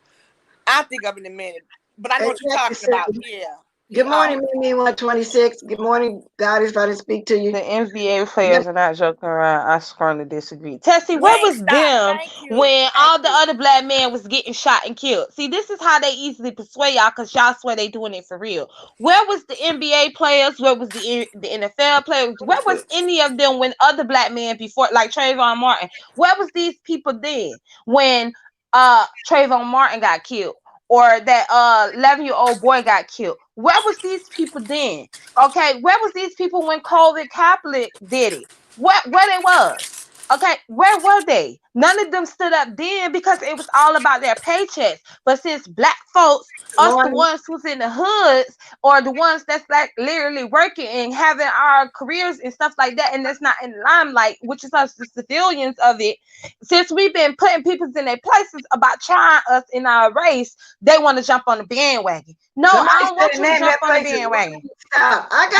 I'll think of it in a minute. But I know what you're talking about. Yeah. Good morning, Mimi 126. Good morning. God is trying to speak to you. The NBA players are not joking around. I strongly disagree. Tessie, where was them when all the other black men was getting shot and killed? See, this is how they easily persuade y'all, because y'all swear they doing it for real. Where was the NBA players? Where was the NFL players? Where was any of them when other black men before, like Trayvon Martin? Where was these people then when Trayvon Martin got killed? Or that 11-year-old boy got killed? Where was these people then? Okay, where was these people when Colin Kaepernick did it? Where they was? Okay, where were they? None of them stood up then, because it was all about their paychecks. But since black folks, us the ones who's in the hoods, or the ones that's like literally working and having our careers and stuff like that, and that's not in the limelight, which is us the civilians of it, since we've been putting people in their places about trying us in our race, they want to jump on the bandwagon. No, I don't want you to jump on the bandwagon.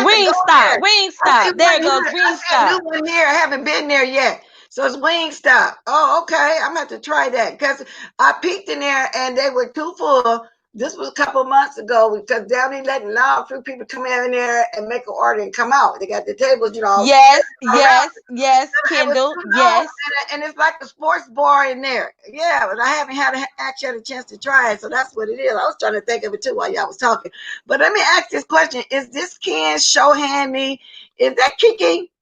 Wingstop. There it goes. Wingstop. I haven't been there yet. So it's Wingstop. Oh, okay. I'm gonna have to try that, because I peeked in there and they were too full. This was a couple of months ago, because they'll be letting a few people come in there and make an order and come out. They got the tables, Yes, Kendall. Yes. And it's like a sports bar in there. Yeah, but I haven't actually had a chance to try it. So that's what it is. I was trying to think of it too while y'all was talking. But let me ask this question. Is this Ken Shohani? Is that Kiki?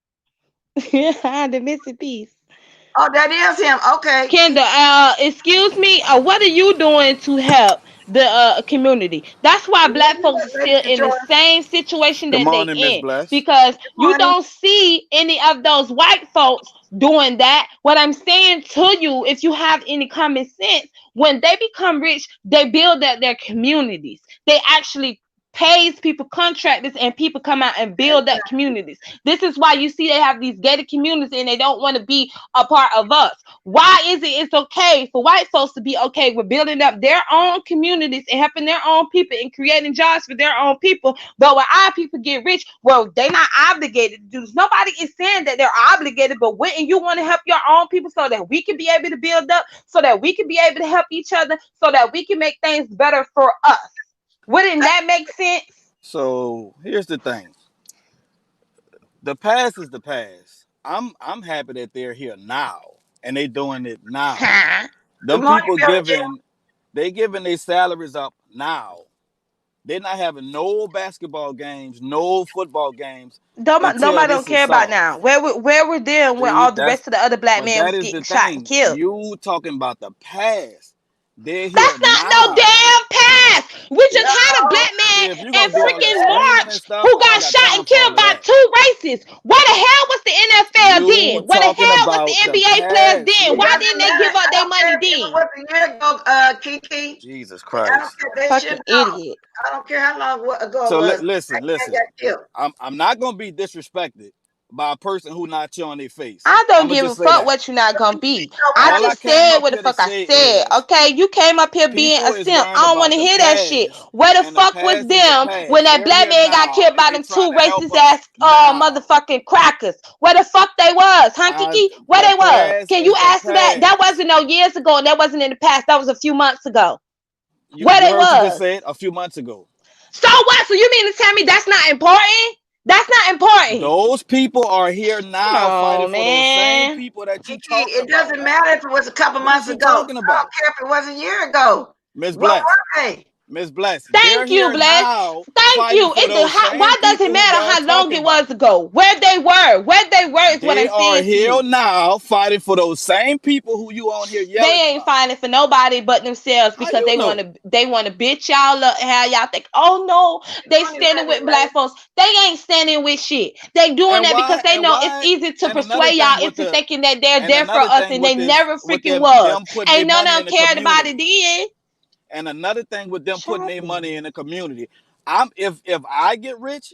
The missing piece. Oh, that is him. Okay. Kendall, excuse me. What are you doing to help the community? That's why black folks are still in the same situation that they in, because you don't see any of those white folks doing that. What I'm saying to you, if you have any common sense, when they become rich, they build up their communities. They actually pays people, contractors, and people come out and build up communities. This is why you see they have these gated communities and they don't want to be a part of us. Why is it's okay for white folks to be okay with building up their own communities and helping their own people and creating jobs for their own people, but when our people get rich, well, they're not obligated to do this. Nobody is saying that they're obligated, but wouldn't you want to help your own people so that we can be able to build up, so that we can be able to help each other, so that we can make things better for us? Wouldn't that make sense? So here's the thing. The past is the past. I'm happy that they're here now and they doing it now. Them people giving their salaries up now. They're not having no basketball games, no football games. Nobody don't care about now. Where were them when all the rest of the other black men was getting shot and killed? You talking about the past. That's not no damn past. We just had a black man if you're in gonna do all that freaking screaming and March stuff, who I got ain't got shot time and for all killed of by that. 2 racists. Where the hell was the NFL You then? Where the talking hell was the about the NBA players past. then? It Why doesn't didn't they matter. give up I their don't care money if it then? was a year ago, Kiki. Jesus I don't Christ. care. They Fucking should know. idiot. I don't care how long ago So it was. listen. That got killed. I'm not gonna be disrespected by a person who not showing their face. I I'm don't gonna give a just say fuck that. what you're not gonna be. I I All I just came said up what the here to fuck I say said. is Okay, you came up here being people a is simp. worrying I don't want about to the hear that shit. past, Where the and the fuck was past is the them when past. that They're black here man got now, killed by and they them trying 2 to help racist us ass now. motherfucking crackers? Where the fuck they was, huh, Kiki? Where The they was? past Can is you the answer that? That past. wasn't no years ago, and that wasn't in the past. That was a few months ago. You Where they heard what you just was? said a few months ago. So what? So you mean to tell me that's not important? That's not important. Those people are here now fighting for those same people that you Kiki, talking it about. doesn't matter if it was a couple What months is you ago. talking I about? don't care if it was a year ago. Miss What Bless. were they? Miss Bless. Thank They're you, here Bless. now Thank fighting you. for those same Why does people it who matter y'all how long talking it about. was ago? Where they were is what They I'm are saying to here you. now fighting for those same people who you on here They yelling ain't about. fighting for nobody but themselves How because you they know? want to bitch y'all up and how y'all think, oh no, they standing with black folks. They ain't standing with shit. They doing And that because why? they And know it's why? easy to And another persuade thing y'all with into the thinking that they're and there for another us thing and with they this never with freaking them was. putting their Ain't none of money them in the cared about community. it then. And another thing with them putting their Shocking. money in the community. I'm if I get rich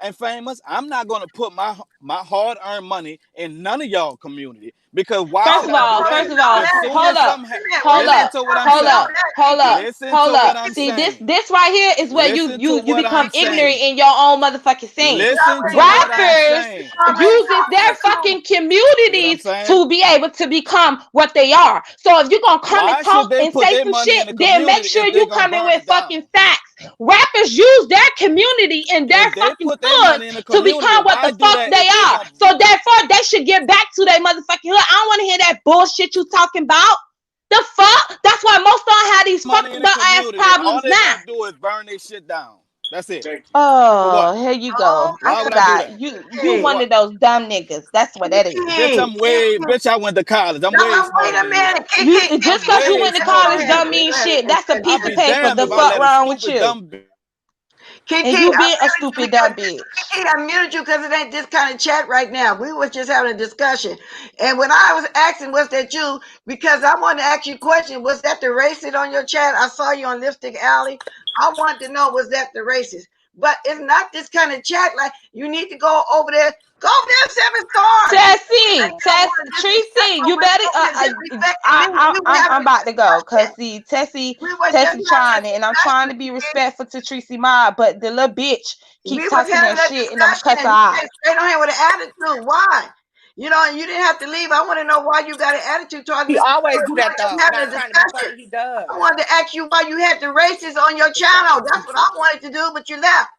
and famous, I'm not gonna put my hard-earned money in none of y'all community. Because why First should of I do all, that? As soon hold as up, something hold listen up, to what I'm hold saying. up, hold up, Listen hold to what up. I'm See, saying. this right here is where Listen to you what become I'm ignorant saying. in your own motherfucking sense. Listen to what I'm Rappers saying. uses their fucking See what I'm communities saying? to be able to become what they are. So if you're gonna come and Why should talk they and put say their some money in shit, the then make community sure if they're you gonna come in burn with it down? fucking facts. Rappers use their community and their If they fucking put their hood money in the to community, become what why the do fuck that they if they are. gonna So therefore, they should get back to their motherfucking hood. I don't want to hear that bullshit you talking about. The fuck? That's why most of them have these money in fucked the up ass community? All problems they now. gonna do is burn their shit down. That's it. For what? Oh, here you Oh, go. I Why would I do forgot. that? You For one what? of those dumb niggas. That's what that is. Bitch, I went to college. I'm way No, wait smarter a than you. minute. You Kiki, just I'm cause you way went to let's go smarter college than ahead you, don't and mean bitch. shit. That's a I'll piece be of paper. damned The if I fuck let a wrong with stupid you? dumb And Kiki, you being a stupid dumb bitch. I muted you because it ain't this kind of chat right now. We was just having a discussion. And when I was asking, was that you? Because I wanted to ask you a question. Was that the racist on your chat? I saw you on Lipstick Alley. I wanted to know, was that the racist? But it's not this kind of chat. Like, you need to go over there. Go over there, 7 stars. Tracy, you better. I'm about to go because see, Tessie trying it, and I'm trying to be respectful to Tracy Ma, but the little bitch keep talking that shit, and I'm cuss her out. Straight on here with an attitude. Why? You know, and you didn't have to leave. I want to know why you got an attitude towards He Mr. always do that though. Having a Not trying to be discussion. funny, he does. I wanted to ask you why you had the racists on your channel. That's what I wanted to do, but you left.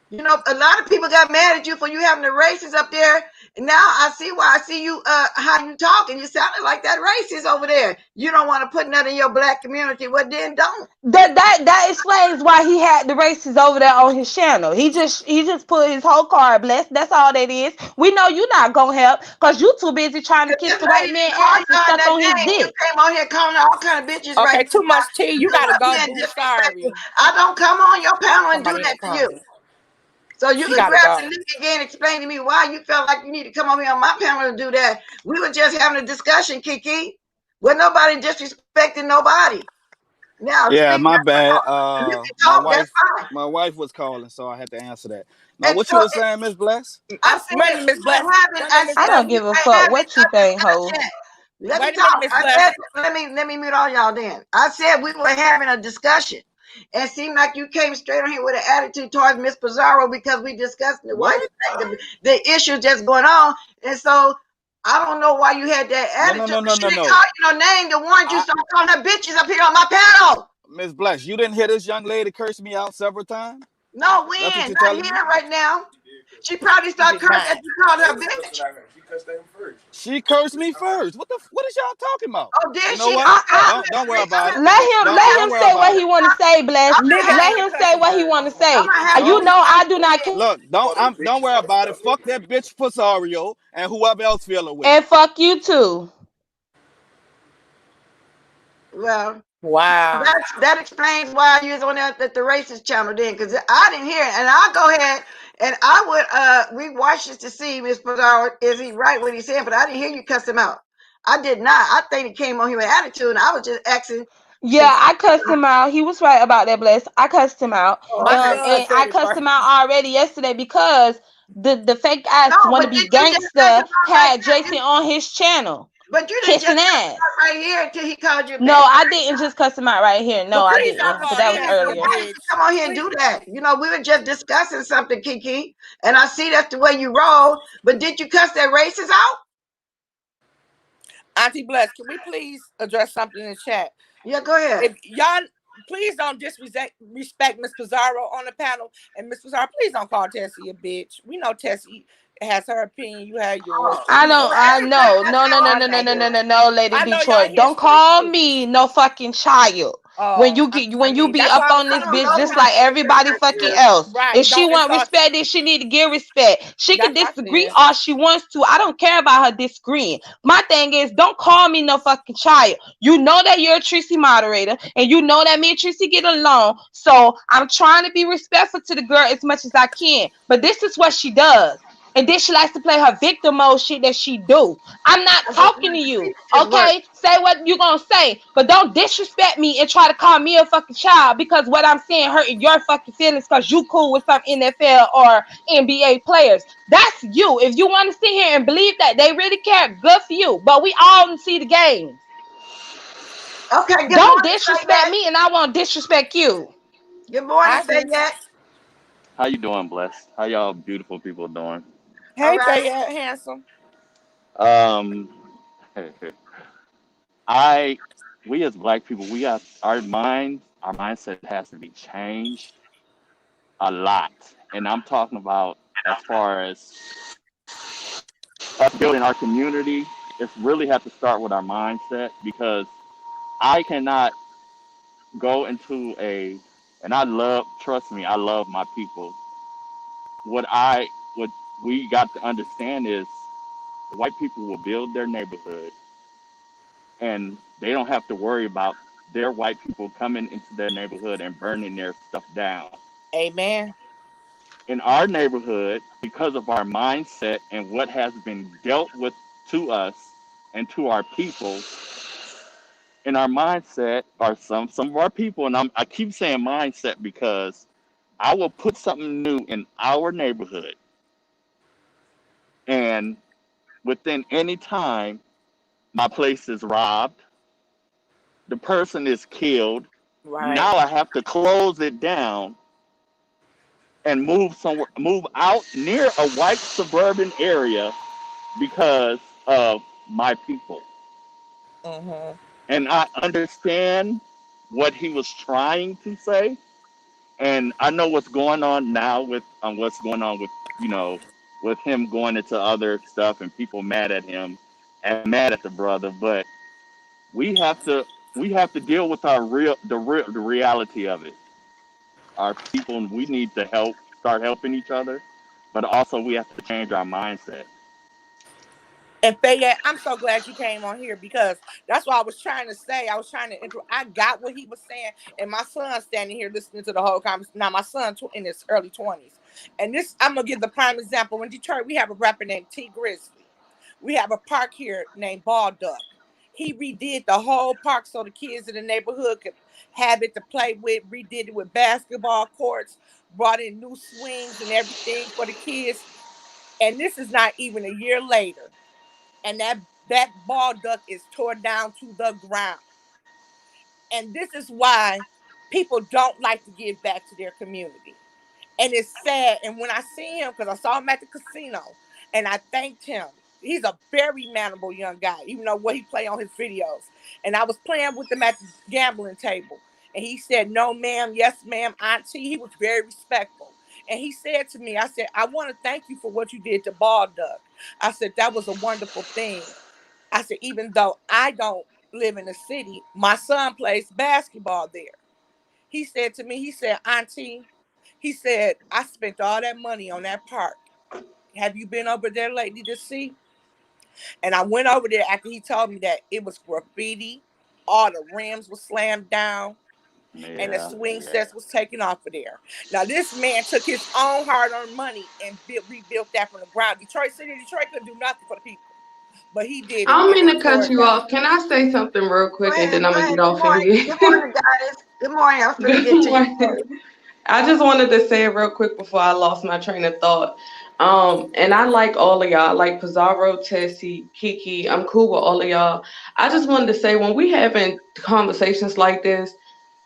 You know, a lot of people got mad at you for you having the racists up there. And now I see why. I see you how you talk, and you sounded like that racist over there. You don't want to put none in your black community. Well, then don't. That explains why he had the races over there on his channel. He just put his whole card blessed. That's all that is. We know you're not gonna help because you too busy trying to kiss the white man ass and suck on his dick. You came on here calling all kind of bitches. Okay, right too much tea. You gotta go, boo. disrespectful. Sorry. I don't come on your panel and do Somebody in that the to you. comments. So you She can gotta grab go. the link again and explain to me why you felt like you need to come on here on my panel and do that. We were just having a discussion, Kiki. With nobody disrespecting nobody. Now, Yeah, speak. my bad. You can talk, that's fine. My wife was calling, so I had to answer that. Now, And what so you were saying, Miss Bless? I said, Wait a minute, Miss Bless. I don't give a fuck what you think, ho. Let me Wait a talk. minute, Miss I Bless. said, let me mute all y'all then. I said we were having a discussion. And it seemed like you came straight on here with an attitude towards Miss Pizarro because we discussed the white the issue just going on. And so I don't know why you had that attitude. No. She didn't call you no name. The one you start calling her bitches up here on my panel. Miss Bless, you didn't hear this young lady curse me out several times? No, when? Not here right now. She probably started cursing as you called her bitch. She cursed me first. What is y'all talking about? Oh, did you know she? what? Don't worry about it. Let him say what he want to say, Bless. Let him say what he want to say. You know I do not care. Look, don't worry about it. Fuck that bitch Pizarro and whoever else feeling with. And fuck you too. Well, Wow. That explains why you was on at the racist channel then, because I didn't hear it. And I'll go ahead and I would rewatch this to see Miss Padar, is he right what he said, but I didn't hear you cuss him out. I did not. I think he came on here with attitude, and I was just asking. Yeah, I cussed him out. He was right about that, Bless. I cussed him out. My son And said I it cussed first. him out already yesterday because the fake ass No, wanna but be did you just cuss him gangster out right had here? Jason on his channel. But you didn't just Kissing cuss him ass. out right here until he called you a No, bitch. I didn't just cuss him out right here. No, But I please don't didn't. But call that was Yeah, so Cassie a earlier. why did you bitch. come on here and do that? You know, we were just discussing something, Kiki, and I see that's the way you roll. But did you cuss that racist out? Auntie Bless, can we please address something in the chat? Yeah, go ahead. If y'all please don't disrespect Miss Pizarro on the panel, and Miss Pizarro, please don't call Tessie a bitch. We know Tessie has her opinion, you have yours. I Please know, don't. I know. That's No, not no, no, what no, I'm no, no, no, saying. no, no, Lady I know y'all Detroit. Don't history call too. me no fucking child. When you be that's up why I was on this I don't bitch know just why like you say everybody that, fucking sis. else. right. If she Don't want insult. respect, then she need to get respect. She can That's what I disagree said. all she wants to. I don't care about her disagreeing. My thing is, don't call me no fucking child. You know that you're a Tracy moderator, and you know that me and Tracy get along. So I'm trying to be respectful to the girl as much as I can. But this is what she does. And then she likes to play her victim mode shit that she do. I'm not talking to you. Just work. Okay? Say what you gonna say. But don't disrespect me and try to call me a fucking child because what I'm saying hurting your fucking feelings because you cool with some NFL or NBA players. That's you. If you want to sit here and believe that they really care, good for you. But we all see the games. Okay, good Don't morning, disrespect Fayette. me and I won't disrespect you. Good morning, Hi, sis. Fayette. How you doing, Bless? How y'all beautiful people doing? All Hey, right. Fayette, handsome. Um, I we as black people, we got our mindset has to be changed a lot. And I'm talking about as far as us building our community, it's really have to start with our mindset because I cannot go into and trust me, I love my people. What we got to understand is white people will build their neighborhood and they don't have to worry about their white people coming into their neighborhood and burning their stuff down. Amen. In our neighborhood, because of our mindset and what has been dealt with to us and to our people, in our mindset are some of our people, and I keep saying mindset because I will put something new in our neighborhood, and within any time, my place is robbed, the person is killed. Right. Now I have to close it down and move out near a white suburban area because of my people. Mm-hmm. And I understand what he was trying to say, and I know what's going on now with what's going on with with him going into other stuff and people mad at him and mad at the brother. But we have to we have to deal with the reality of it. Our people, and we need to start helping each other, but also we have to change our mindset. And Fayette, I'm so glad you came on here because that's what I was trying to say. I was trying to I got what he was saying, and my son's standing here listening to the whole conversation. Now, my son in his early 20s, and this I'm gonna give the prime example. In Detroit, we have a rapper named T Grizzly. We have a park here named Ball Duck. He redid the whole park so the kids in the neighborhood could have it to play with. Redid it with basketball courts, brought in new swings and everything for the kids. And this is not even a year later, and that ball duck is torn down to the ground. And this is why people don't like to give back to their community. And it's sad. And when I see him, because I saw him at the casino, and I thanked him. He's a very manable young guy, even though what he play on his videos. And I was playing with him at the gambling table, and he said, "No, ma'am. Yes, ma'am, auntie." He was very respectful. And he said to me, I said, "I want to thank you for what you did to Ball Duck." I said, "That was a wonderful thing." I said, "Even though I don't live in the city, my son plays basketball there." He said to me, he said, "Auntie," he said, "I spent all that money on that park. Have you been over there lately to see?" And I went over there after he told me that it was graffiti. all the rims was slammed down and the Yeah, swing yeah. sets was taken off of there. Now this man took his own hard-earned money and rebuilt that from the ground. Detroit couldn't do nothing for the people, but he did I it don't and mean they to tore cut it you down. off. Can I say something real Go quick and then ahead. I'm Go gonna ahead. get off of here? Good morning, guys. Good morning. I was going to Good get to you. morning. I just wanted to say it real quick before I lost my train of thought. And I like all of y'all, like Pizarro, Tessie, Kiki. I'm cool with all of y'all. I just wanted to say when we having conversations like this,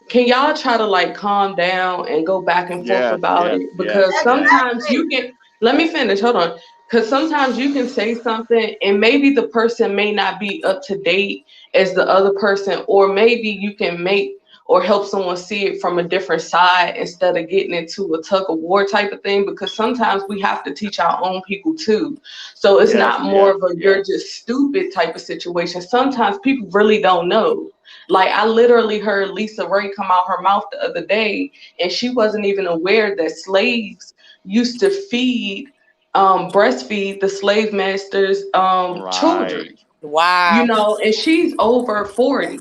can y'all try to like calm down and go back and forth Yes, about yes, it? yes, Because yes. sometimes you can, let me finish, hold on. Because sometimes you can say something and maybe the person may not be up to date as the other person, or maybe you can make or help someone see it from a different side instead of getting into a tug of war type of thing. Because sometimes we have to teach our own people too. So it's Yes, not more yes, of a you're yes. just stupid type of situation. Sometimes people really don't know. Like I literally heard Lisa Ray come out her mouth the other day, and she wasn't even aware that slaves used to breastfeed the slave masters' children. Right. You Wow. know, and she's over 40.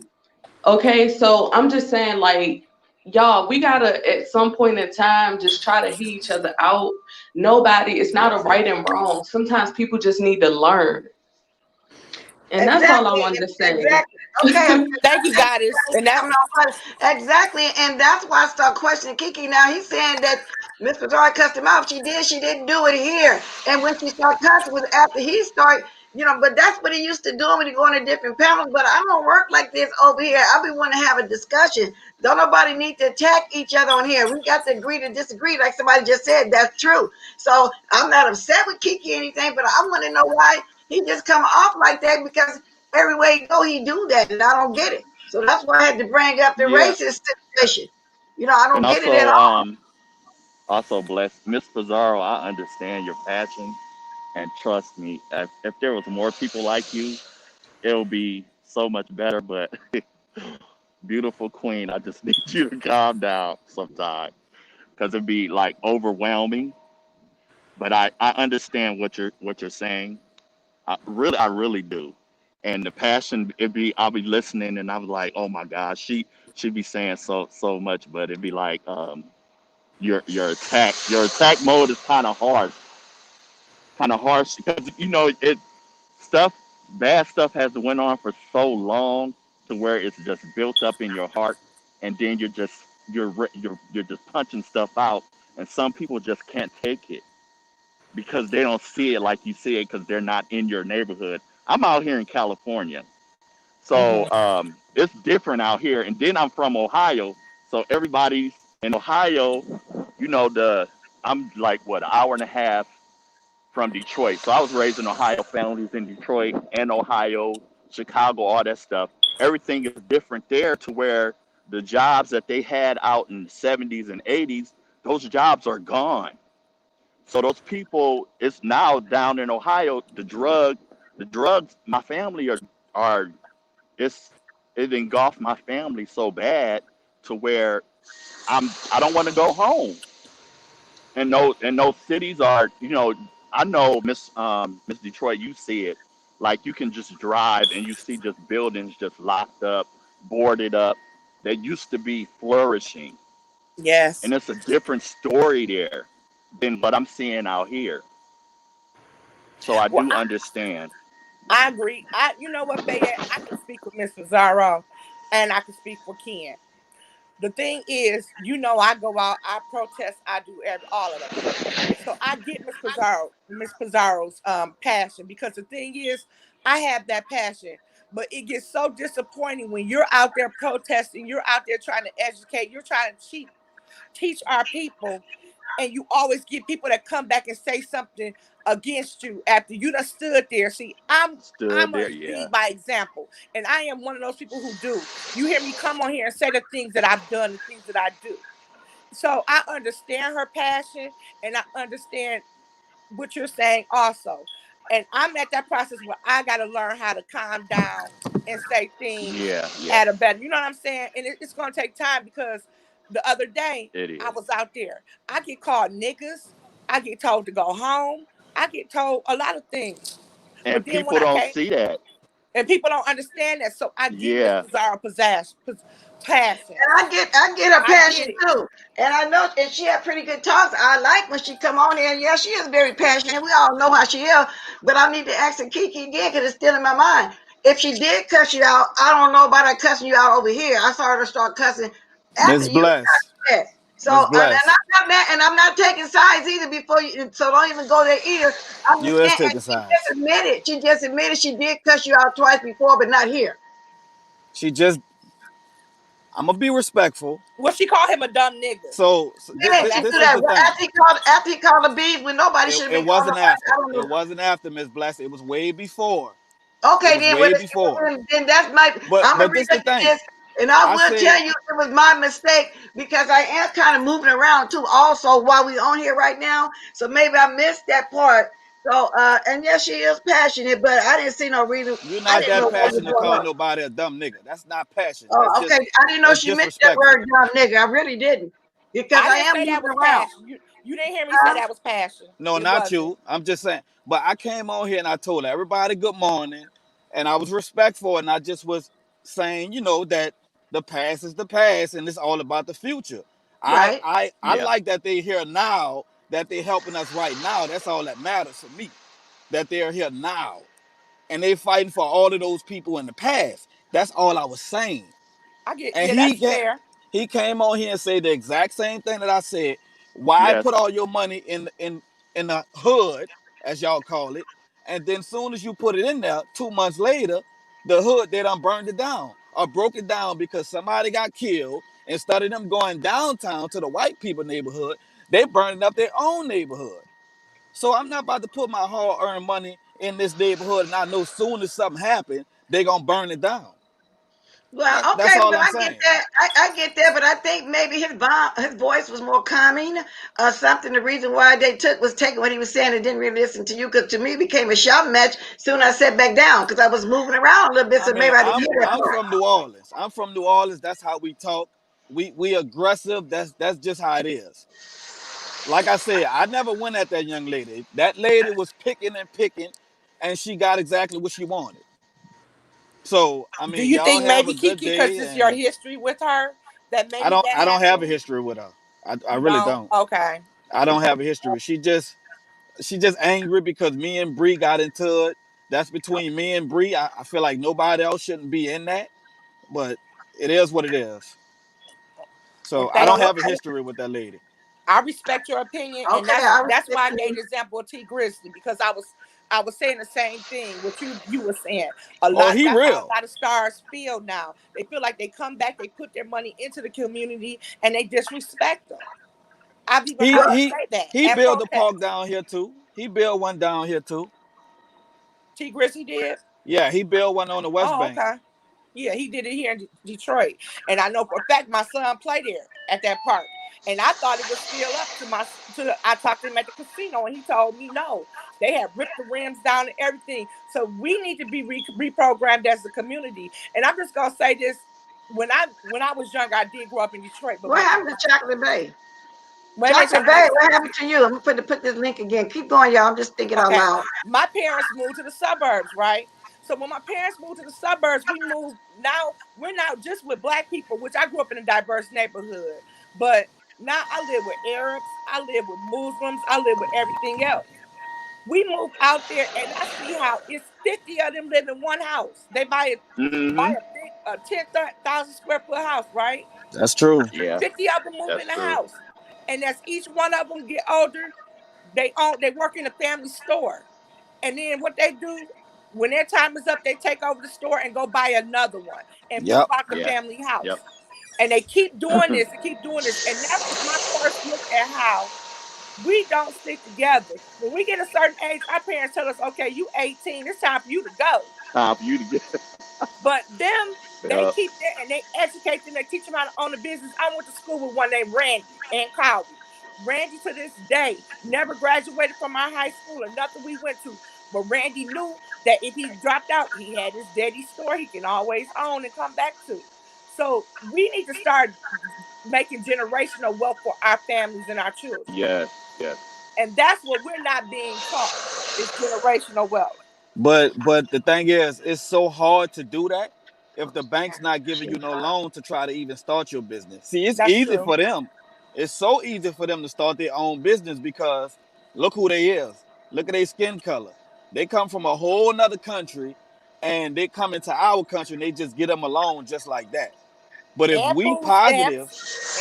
Okay, so I'm just saying, like, y'all, we gotta at some point in time just try to hear each other out. Nobody, it's not a right and wrong. Sometimes people just need to learn, and that's all I Exactly, wanted to say. exactly. Okay, Thank you, Goddess. And that's exactly, and that's why I start questioning Kiki. Now he's saying that Miss Pizarro cussed him out. She did. She didn't do it here. And when she started cussing was after he started. But that's what he used to do when he go on to different panels. But I don't work like this over here. I be wanting to have a discussion. Don't nobody need to attack each other on here. We got to agree to disagree, like somebody just said. That's true. So I'm not upset with Kiki or anything, but I want to know why he just come off like that, because everywhere he go, he do that, and I don't get it. So that's why I had to bring up the Yeah. racist situation. I And don't get it at also, all. also bless Miss Pizarro. I understand your passion, and trust me, if there was more people like you, it would be so much better. But beautiful queen, I just need you to calm down sometime because it'd be like overwhelming. But I understand what you're saying. I really do. And the passion, I'll be listening, and I'm like, oh my gosh, she be saying so much, but it'd be like, your attack mode is kind of harsh because it stuff bad stuff has went on for so long to where it's just built up in your heart, and then you're just punching stuff out, and some people just can't take it because they don't see it like you see it because they're not in your neighborhood. I'm out here in California, hmm so it's different out here. And then I'm from Ohio, so everybody's in Ohio. I'm like what, an hour and a half from Detroit. So I was raised in Ohio, families in Detroit and Ohio, Chicago, all that stuff. Everything is different there to where the jobs that they had out in the 70s and 80s, those jobs are gone. So those people, it's now down in Ohio, the drugs, my family are it's it engulfed my family so bad to where I don't want to go home. And those cities are, I know Miss Detroit, you see it. Like you can just drive and you see just buildings just locked up, boarded up. That used to be flourishing. Yes. And it's a different story there than what I'm seeing out here. So I Well, do understand. I agree. You know what, Fayette? I can speak with Miss Pizarro and I can speak for Ken. The thing is, I go out, I protest, I do all of that stuff. So I get Miss Pizarro's passion, because the thing is, I have that passion, but it gets so disappointing when you're out there protesting, you're out there trying to educate, you're trying to teach our people, and you always get people that come back and say something against you after you done stood there. See, I'm Stood a there, yeah. lead by example, and I am one of those people who do. You hear me come on here and say the things that I've done, the things that I do. So I understand her passion, and I understand what you're saying also. And I'm at that process where I got to learn how to calm down and say things Yeah, yeah. at a better, you know what I'm saying? And it's going to take time, because the other day It I is. was out there. I get called niggas. I get told to go home. I get told a lot of things. But And then when people I don't came, see that. And people don't understand that. So I get Yeah. Miss Zara passion. And I get her I passion get it. too. And I know, and she had pretty good talks. I like when she come on here. And yeah, she is very passionate. We all know how she is. But I need to ask her Kiki again because it's still in my mind. If she did cuss you out, I don't know about her cussing you out over here. I saw her start cussing after Miss you got Bless. there. So Miss and Bless. I'm not mad, and I'm not taking sides either before you. So don't even go there either. I'm You just is saying, and taking sides. she just admitted she did cuss you out twice before, but not here. She just I'm gonna be respectful. Well, she called him a dumb nigga. So, Yeah, she this do is that. the thing. After he called the bees when nobody should have It been calling wasn't nobody. I after. don't It know. wasn't after Miss Bless. It was way before. It Okay, was then when way it's before. then that's my. I'm gonna But read this the thing. this, and I I will said tell you it was my mistake because I am kind of moving around too. Also, while we on here right now, so maybe I missed that part. So, and yes, she is passionate, but I didn't see no reason. you're I not didn't know that what was passionate to going call on. nobody a dumb nigga. That's not passion. Oh, okay. I didn't know That's she meant that disrespectful. word, dumb nigga. I really didn't because I I didn't am say that moving was around. passion. You didn't hear me say that was passion. No, It not wasn't. you. I'm just saying. But I came on here and I told everybody good morning, and I was respectful, and I just was saying, that the past is the past, and it's all about the future. I Right. I I Yeah. like that they're here now, that they're helping us right now. That's all that matters to me. That they're here now, and they're fighting for all of those people in the past. That's all I was saying. I get, And yeah, that's fair. he came on here and said the exact same thing that I said. Why Yes. put all your money in the hood, as y'all call it, and then soon as you put it in there, 2 months later, the hood they done burned it down or broke it down because somebody got killed. Instead of them going downtown to the white people neighborhood, they burning up their own neighborhood. So I'm not about to put my hard-earned money in this neighborhood, and I know soon as something happens, they gonna burn it down. Well, That's okay, all but I'm I get saying. that. I get that, but I think maybe his voice was more calming or something. The reason why they was taking what he was saying and didn't really listen to you, because to me it became a shouting match. Soon I sat back down because I was moving around a little bit, I so mean, maybe I didn't I'm hear that I'm part. from New Orleans. I'm from New Orleans. That's how we talk. We aggressive. That's just how it is. Like I said, I never went at that young lady. That lady was picking and picking, and she got exactly what she wanted. So I Do mean, you y'all think have a maybe good Kiki, because day, it's your and history with her, that I maybe don't that I don't have a happened? history with her. I You really don't? don't. Okay. I don't have a history. She just angry because me and Bree got into it. That's between me and Bree. I feel like nobody else shouldn't be in that, but it is what it is. And So I thank don't you. have a history with that lady. I respect your opinion, and Okay, that's I that's respect why I gave you. the example of T Grizzly, because I was saying the same thing what you were saying. A Oh, lot, he that's how a real. lot of stars feel now. They feel like they come back, they put their money into the community, and they disrespect them. I've even He heard her Well, he say that he at built a park protests. down here too. He built one down here too. T Grizzly did. Yeah, he built one on the West Oh, Bank. okay. Yeah, he did it here in Detroit, and I know for a fact my son played there at that park. And I thought it was still up to I talked to him at the casino, and he told me no, they had ripped the rims down and everything. So we need to be reprogrammed as a community. And I'm just gonna say this: when I was younger, I did grow up in Detroit, but what my happened to Chocolate Bay? wait a minute, Chocolate Bay, what happened to you? I'm going to put this link again. Keep going, y'all. I'm just thinking out okay, loud. my parents moved to the suburbs, right? So when my parents moved to the suburbs, we moved. Now we're not just with black people, which I grew up in a diverse neighborhood, but now I live with Arabs, I live with Muslims, I live with everything else. We moved out there, and I see how it's 50 of them live in one house. They buy Mm-hmm. a big 10,000 square foot house, right? That's true. Yeah. 50 of them move That's in the true. house, and as each one of them get older, they work in a family store. And then what they do when their time is up, they take over the store and go buy another one and move Yep. out the Yeah. family Yep. house. And they keep doing this and keep doing this. And that was my first look at how we don't stick together. When we get a certain age, our parents tell us, okay, you 18, it's time for you to go. Time for you to get. But them, they Yeah. keep there and they educate them. They teach them how to own a business. I went to school with one named Randy and Cowie. Randy to this day never graduated from our high school or nothing we went to. But Randy knew that if he dropped out, he had his daddy store he can always own and come back to. So we need to start making generational wealth for our families and our children. Yes. Yes. And that's what we're not being taught is generational wealth. But the thing is, it's so hard to do that if the bank's not giving you no loan to try to even start your business. See, it's That's easy true. for them. It's so easy for them to start their own business because look who they is. Look at their skin color. They come from a whole nother country and they come into our country and they just get them a loan just like that. But if And we food stamps. positive,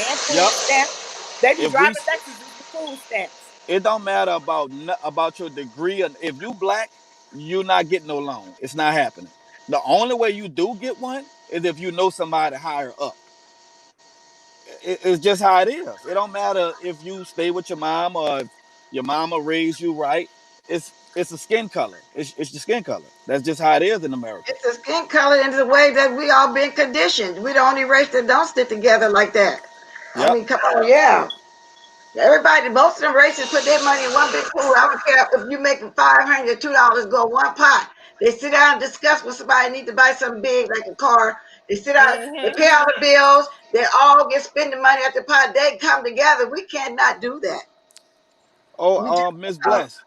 And food yep, stamps. They be if we driving Lexuses with food stamps. it don't matter about your degree. If you black, you're not getting no loan. It's not happening. The only way you do get one is if you know somebody higher up. It's just how it is. It don't matter if you stay with your mom or if your mama raised you right. It's a skin color. It's your skin color. That's just how it is in America. It's the skin color and the way that we all been conditioned. We the only race that don't stick together like that. I Yep. mean, come on, yeah. Everybody, most of them races put their money in one big pool. I don't care if you make $500 or $2 go one pot. They sit down and discuss with somebody need to buy something big like a car. They sit down, they pay all the bills. They all get spending money at the pot. They come together. We cannot do that. We just, Oh, Miss Bless.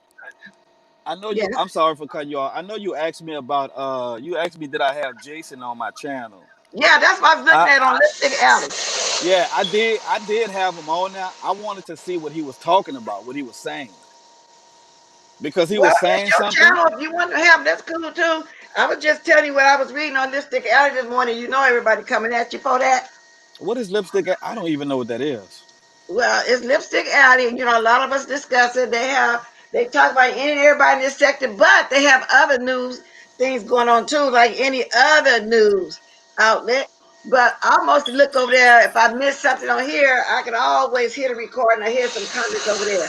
I know you. yes, I'm sorry for cutting you off. I know you asked me about. You asked me did I have Jason on my channel. yeah. That's what I was looking I at on Lipstick Alley. Yeah, I did. I did have him on there. I wanted to see what he was talking about, what he was saying, because he Well, was it's saying your something. channel. If you want to have, that's cool too. I was just telling you what I was reading on Lipstick Alley this morning. You know, everybody coming at you for that. What is lipstick? I don't even know what that is. Well, it's Lipstick Alley. You know, a lot of us discuss it. They talk about any and everybody in this sector, but they have other news things going on too, like any other news outlet. But I mostly look over there. If I miss something on here, I can always hear the recording. I hear some comments over there.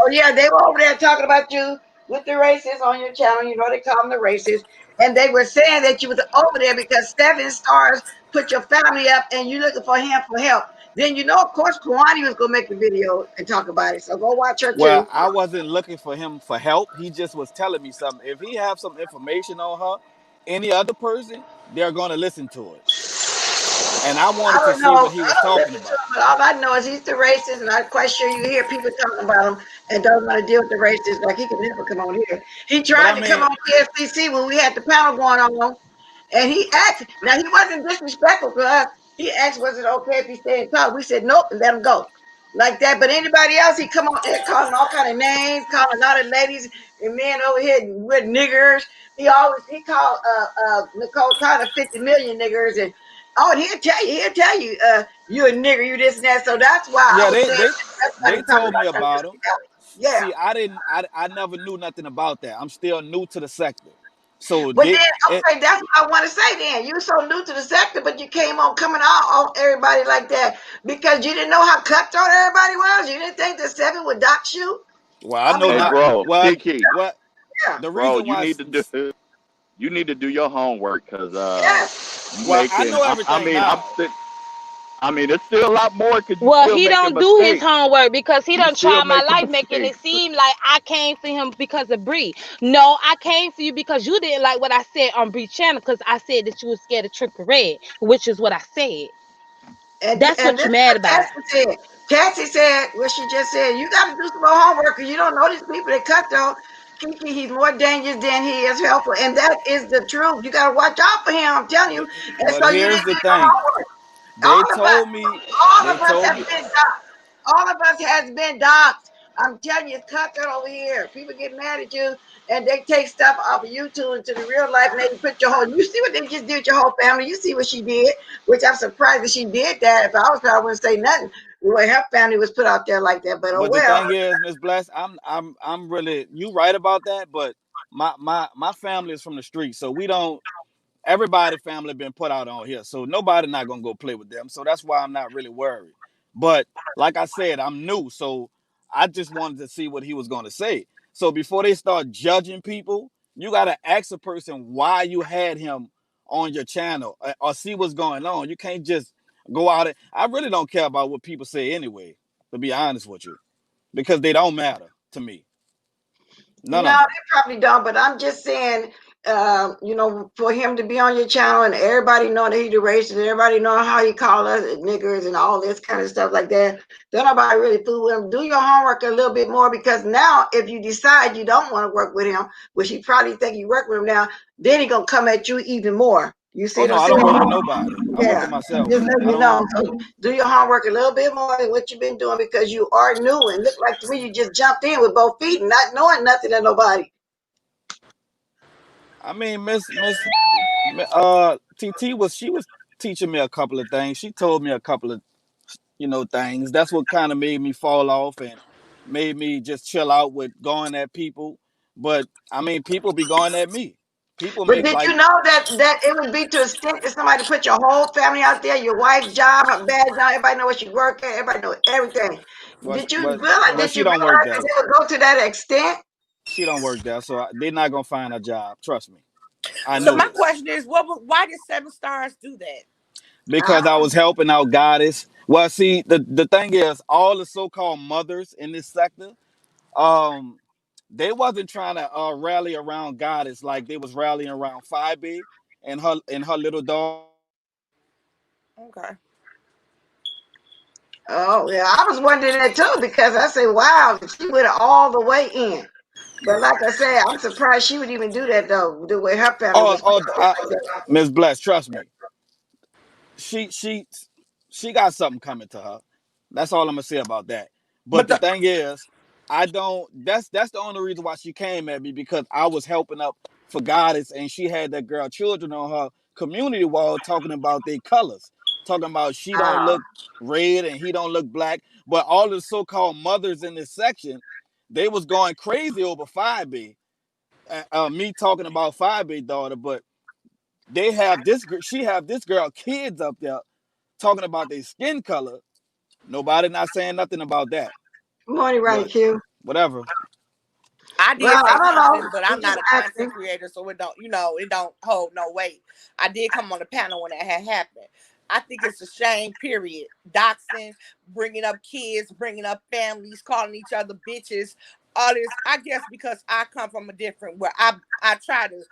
Oh yeah, they were over there talking about you with the races on your channel. You know they call them the races, and they were saying that you was over there because 7 stars put your family up, and you looking for him for help. Then you know, of course, Kwani was gonna make the video and talk about it. So go watch her Well, too. I wasn't looking for him for help. He just was telling me something. If he have some information on her, any other person, they're gonna listen to it. And I I wanted to don't see know. what he I was don't talking listen to about. him, but all I know is he's the racist, and I'm quite sure you hear people talking about him and don't want to deal with the racists. Like he can never come on here. He But I tried to come mean, on KFCC when we had the panel going on, and he asked. Now he wasn't disrespectful to us. He asked, "Was it okay if he stayed and talk?" We said, "Nope," and let him go. Like that. But anybody else, he come on there calling all kind of names, calling all the ladies and men over here with niggers. He called Nicole Carter 50 million niggers, and oh, and he'll tell you, you a nigger, you this and that. So that's why I yeah, was they saying they that's why they they talking told me about that. about him. Yeah. See, I didn't. I never knew nothing about that. I'm still new to the sector. So But they then, it. okay, that's what I want to say then. You're so new to the sector, but you came on coming out on everybody like that because you didn't know how cutthroat everybody was. You didn't think the 7 would dox you. Well, I I know mean, Hey, not. bro, Well, Kiki, well, yeah, the bro, reason why. you need to do your homework because yeah. you Well, I making. know I everything mean, now. it's still a lot more because you Well, still he making don't do his mistakes. homework because he You done still tried my making life, making it mistakes. seem like I came for him because of Bree. No, I came for you because you didn't like what I said on Bree channel because I said that you was scared of Trippie Redd, which is what I said. That's And what this you is mad what about. Cassie said. Cassie said what she just said. You got to do some more homework because you don't know these people that cut though. Kiki, he's more dangerous than he is helpful, and that is the truth. You got to watch out for him. I'm telling you. And But so you here's didn't the do no thing. homework. They All of us, told me. all They of us told have me. been doxxed. All of us has been doxxed. I'm telling you, it's cutthroat over here. People get mad at you and they take stuff off of YouTube into the real life and they put your whole. You see what they just did with your whole family. You see what she did, which I'm surprised that she did that. If I was her, I wouldn't say nothing. The way her family was put out there like that, but oh But the well. thing is, Miss Bless, I'm really you right about that. But my family is from the street, so we don't. Everybody family been put out on here, so nobody not gonna go play with them. So that's why I'm not really worried. But like I said, I'm new, so I just wanted to see what he was gonna say. So before they start judging people, you gotta ask a person why you had him on your channel or see what's going on. You can't just go out and I really don't care about what people say anyway, to be honest with you, because they don't matter to me. None No, of them. they probably don't. But I'm just saying, for him to be on your channel and everybody know that he the racist, everybody know how he call us niggers and all this kind of stuff like that. Don't nobody really fool with him. Do your homework a little bit more, because now if you decide you don't want to work with him, which he probably think you work with him now, then he gonna come at you even more. You see Oh what no, I'm I don't work with saying? nobody. I work Yeah. with myself. Just let I you don't. know. So do your homework a little bit more than what you've been doing, because you are new and look like to me you just jumped in with both feet and not knowing nothing of nobody. I mean, Miss TT was teaching me a couple of things. She told me a couple of things. That's what kind of made me fall off and made me just chill out with going at people. But I mean, people be going at me. People But make did like you know that it would be to a extent that somebody put your whole family out there, your wife, job, her bad job, everybody know what she work at, everybody know everything. what Did you what realize well, did you she don't work realize that there. they would go to that extent? She don't work there, so they're not gonna find a job. Trust me. I So know my this question is, why did Seven Stars do that? because I Ah, was helping out Goddess. Well, see, the thing is, all the so-called mothers in this sector, um, they wasn't trying to rally around Goddess like they was rallying around Phoebe and her little daughter. Okay. oh yeah, I was wondering that too, because I said, wow, she went all the way in. But like I said, I'm surprised she would even do that though, the way her family Oh, was. Miss Bless, trust me, she she she got something coming to her. That's all I'm gonna say about that. But But the the thing is, I don't. That's the only reason why she came at me, because I was helping up for Goddess, and she had that girl children on her community wall talking about their colors, talking about she don't Oh, look red and he don't look black. But all the so-called mothers in this section, they was going crazy over 5B. Me talking about 5B daughter, but they have this. She have this girl kids up there talking about their skin color. Nobody not saying nothing about that. morning, Ronnie But Q. whatever. I Well, did I say don't something, know. but I'm I'm just not a asking. content creator, so it don't hold no weight. I did come on the panel when that had happened. I think it's a shame, period. Doxing, bringing up kids, bringing up families, calling each other bitches, all this. I guess because I come from a different, where I try to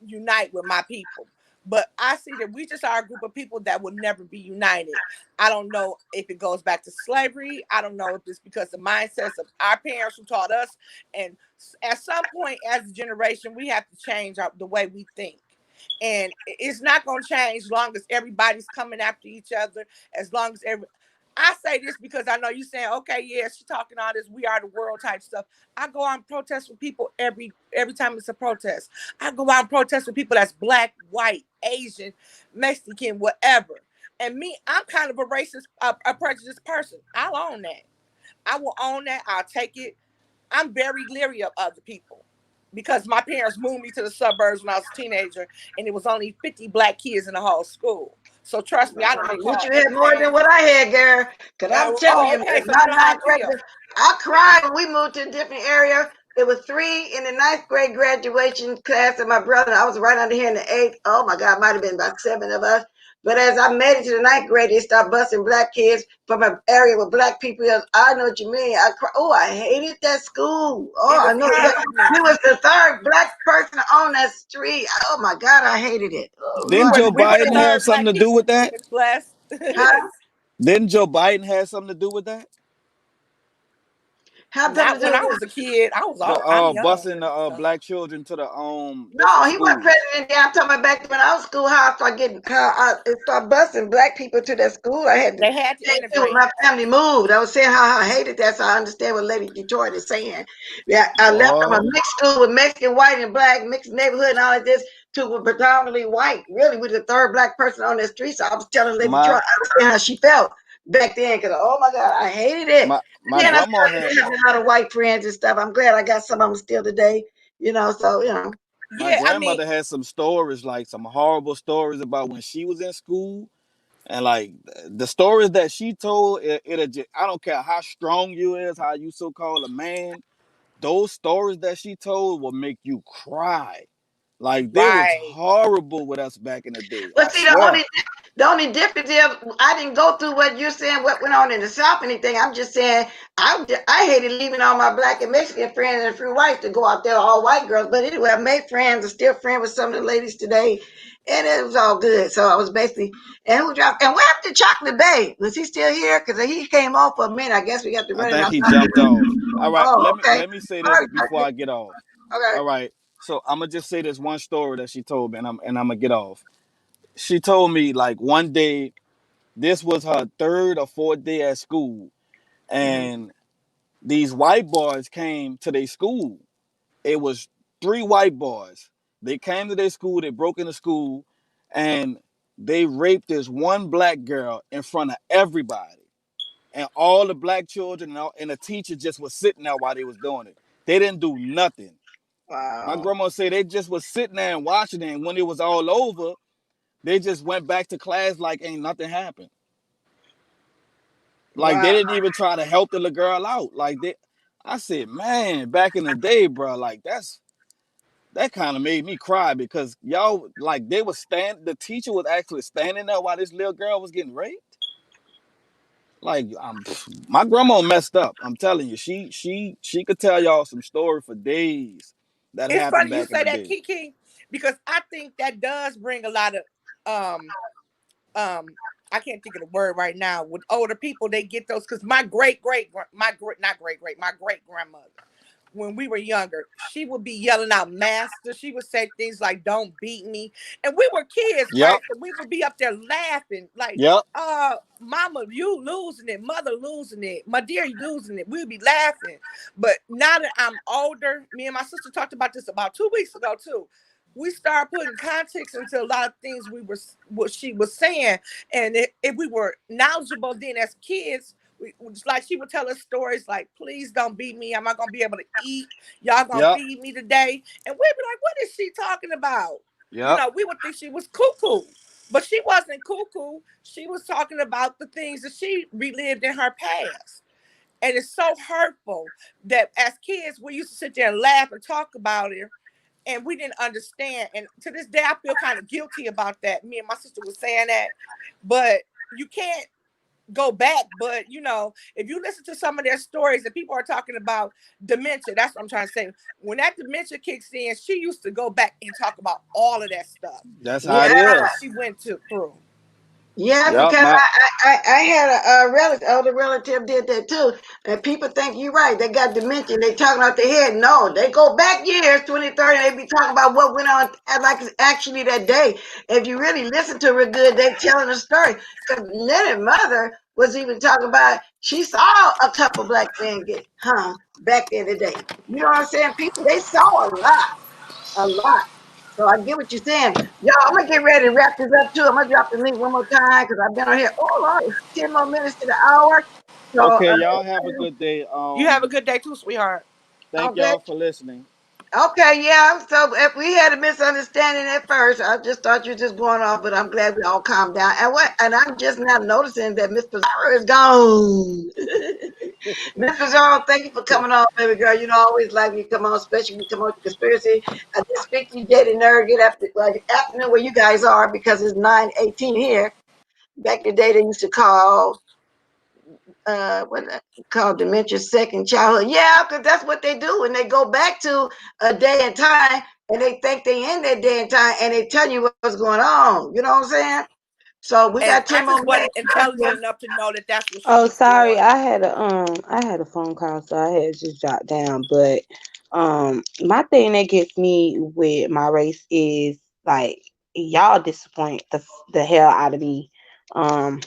unite with my people. But I see that we just are a group of people that will never be united. I don't know if it goes back to slavery. I don't know if it's because the mindsets of our parents who taught us. And at some point, as a generation, we have to change the way we think. And it's not going to change as long as everybody's coming after each other. As long as I say this because I know you saying, okay, yeah, she's talking all this "we are the world" type stuff. I go out and protest with people every time it's a protest. I go out and protest with people that's black, white, Asian, Mexican, whatever. And me, I'm kind of a racist, a prejudiced person. I'll own that. I will own that. I'll take it. I'm very leery of other people because my parents moved me to the suburbs when I was a teenager, and it was only 50 black kids in the whole school. So trust me, I don't But recall you had more everything. than what I had, girl. Because I'm telling Oh, you, okay. it's So you not know how I ninth feel. grade. I cried when we moved to a different area. There were 3 in the ninth grade graduation class of my brother. I was right under here in the eighth. Oh my God, might have been about 7 of us. But as I made it to the ninth grade, they stopped busing black kids from an area with black people. I know what you mean. I cried. Oh, I hated that school. It Oh, I was know that. consciousness. He was the 3rd black person on that street. Oh my God, I hated it. Oh Didn't Lord, Joe We were the Biden have third something black to do people. with that? Miss Bless. huh? Didn't Joe Biden have something to do with that? Have something Not to do when with I was a kid. I was The old. I'm young. busing the So black children to the No, different he wasn't schools. president. Yeah, I'm talking about back when I was school, how I started busing black people to that school. I had to they had to change it when integrate. my family moved. I was saying how I hated that, so I understand what Lady Detroit is saying. Yeah, I left from a Boy, mixed school with Mexican, white, and black, mixed neighborhood and all of this to a predominantly white. Really, we the 3rd black person on the street. So I was telling Lady my Detroit, I understand how she felt back then, because oh my God, I hated it. my Then I grandma started had having a lot of white friends and stuff. I'm glad I got some of them still today. So my Yeah, I mean, grandmother had some stories, like some horrible stories about when she was in school, and like the stories that she told, I don't care how strong you is, how you so called a man, those stories that she told will make you cry. Like they was right. horrible with us back in the day. But I see, the only swear. The only difference is I didn't go through what you're saying, what went on in the South, anything. I'm just saying I hated leaving all my black and Mexican friends and a few whites to go out there, all white girls. But anyway, I made friends. I'm still friends with some of the ladies today, and it was all good. So I was basically, and who dropped, and what happened to Chocolate Bay? Was he still here? Because he came off for a minute. I guess we got to I run it. think he jumped off. All right, Oh, okay. let me say All this right, before I get off. okay. All right, so I'm gonna just say this one story that she told me, and I'm gonna get off. She told me like one day, this was her third or fourth day at school, and these white boys came to their school. It was three white boys. They came to their school. They broke into school, and they raped this one black girl in front of everybody. And all the black children and the teacher just was sitting there while they was doing it. They didn't do nothing. My Wow. grandma said they just was sitting there and watching it. And when it was all over, they just went back to class like ain't nothing happened. Like they Wow. didn't even try to help the little girl out. I said, man, back in the day, bro, like that kind of made me cry because y'all like they was the teacher was actually standing there while this little girl was getting raped. Like my grandma messed up. I'm telling you, she could tell y'all some story for days that It's happened funny you back in say the that, day. Kiki, because I think that does bring a lot of um I can't think of the word right now. With older people, they get those because my great grandmother, when we were younger, she would be yelling out master. She would say things like, "Don't beat me," and we were kids, Yep, right? So we would be up there laughing, like, yep, mama, you losing it, mother losing it, my dear, you losing it. We'd be laughing. But now that I'm older, me and my sister talked about this about 2 weeks ago too. We started putting context into a lot of things what she was saying, and if we were knowledgeable then as kids, like she would tell us stories like, "Please don't beat me. I'm not gonna be able to eat. Y'all gonna yep, feed me today." And we'd be like, "What is she talking about?" yep, We would think she was cuckoo, but she wasn't cuckoo. She was talking about the things that she relived in her past. And it's so hurtful that as kids, we used to sit there and laugh and talk about it, and we didn't understand. And to this day, I feel kind of guilty about that. Me and my sister was saying that, but you can't go back. But if you listen to some of their stories, and people are talking about dementia, that's what I'm trying to say. When that dementia kicks in, she used to go back and talk about all of that stuff, that's how what it Yeah. is. she went through. Yeah, Yep, because my I had a relative, older relative did that too. And people think you're right. They got dementia. They talking out their head. No, they go back years, 20, 30. They be talking about what went on like it's actually that day. If you really listen to her good, they telling a story. Because Leonard's mother was even talking about she saw a couple black men get hung back in the day. You know what I'm saying? People, they saw a lot, a lot. So I get what you're saying. Y'all, I'm gonna get ready to wrap this up too. I'm gonna drop the link one more time because I've been on here. Oh Lord, it's 10 more minutes to the hour. So okay. Y'all have a good day. You have a good day too, sweetheart. Thank okay. y'all for listening. Okay, yeah. So if we had a misunderstanding at first, I just thought you were just going off, but I'm glad we all calmed down. And I'm just now noticing that Miss Pizarro is gone. Miss Pizarro, thank you for coming on, baby girl. You know, I always like when you come on, especially when you come on to conspiracy. I just speak to you, Daddy Nerd. Get after afternoon where you guys are because it's 9:18 here. Back in the day, they used to call what called dementia second childhood. Yeah, because that's what they do when they go back to a day and time and they think they in that day and time and they tell you what's going on. You know what I'm saying? So we And got I 10 more just wasn't minutes. intelligent enough to know that that's what she Oh, was sorry. doing. I had a phone call, so I had to just jot down. But my thing that gets me with my race is like y'all disappoint the hell out of me. Um,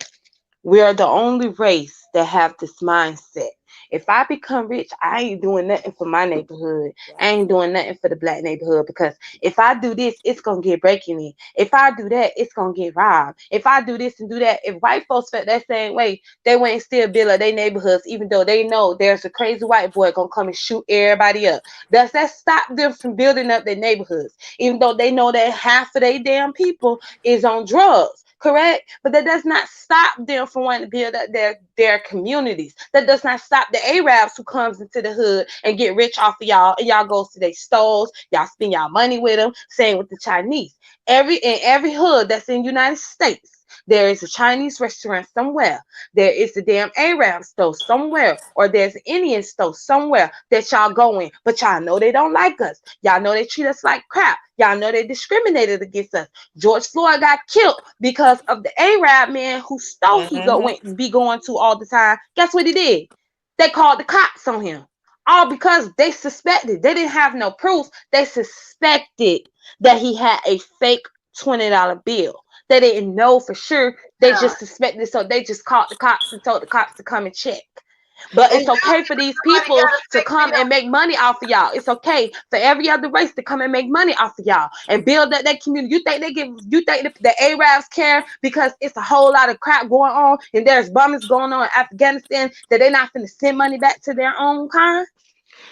we are the only race that have this mindset. If I become rich, I ain't doing nothing for my neighborhood. I Right. ain't doing nothing for the black neighborhood because if I do this, it's gonna get breaking in. If I do that, it's gonna get robbed. If I do this and do that, if white folks felt that same way, they wouldn't still build up their neighborhoods, even though they know there's a crazy white boy gonna come and shoot everybody up. Does that stop them from building up their neighborhoods, even though they know that half of their damn people is on drugs? Correct, but that does not stop them from wanting to build up their communities. That does not stop the Arabs who comes into the hood and get rich off of y'all, and y'all goes to their stores, y'all spend y'all money with them. Same with the Chinese. Every hood that's in United States, There is a Chinese restaurant somewhere. There is a damn Arab store somewhere, or there's an Indian store somewhere that y'all go in. But y'all know they don't like us. Y'all know they treat us like crap. Y'all know they discriminated against us. George Floyd got killed because of the Arab man whose store he be going to all the time. Guess what he did? They called the cops on him. All because they suspected. They didn't have no proof. They suspected that he had a fake $20 bill. They didn't know for sure. They just suspected, so they just called the cops and told the cops to come and check. But it's okay for these people to come and make money off of y'all. It's okay for every other race to come and make money off of y'all and build up that community. You think the Arabs care because it's a whole lot of crap going on and there's bombings going on in Afghanistan that they're not going to send money back to their own kind?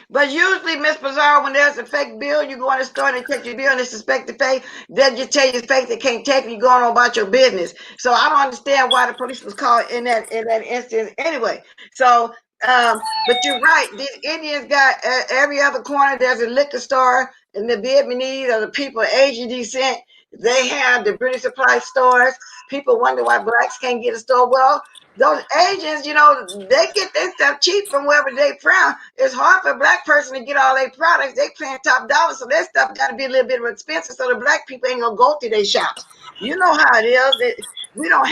But usually, Miss Pizarro, when there's a fake bill, you go in the store and they take your bill and they suspect the fake. They'll just tell you it's fake. They can't take it. You going on about your business. So I don't understand why the police was called in that instance anyway. So, but you're right. These Indians got every other corner. There's a liquor store, and the Vietnamese or the people of Asian descent, they have the British supply stores. People wonder why blacks can't get a store. Well, those Asians, they get their stuff cheap from wherever they from. It's hard for a black person to get all their products. They paying top dollar, so their stuff got to be a little bit more expensive. So the black people ain't gonna go to their shops. You know how it is. We don't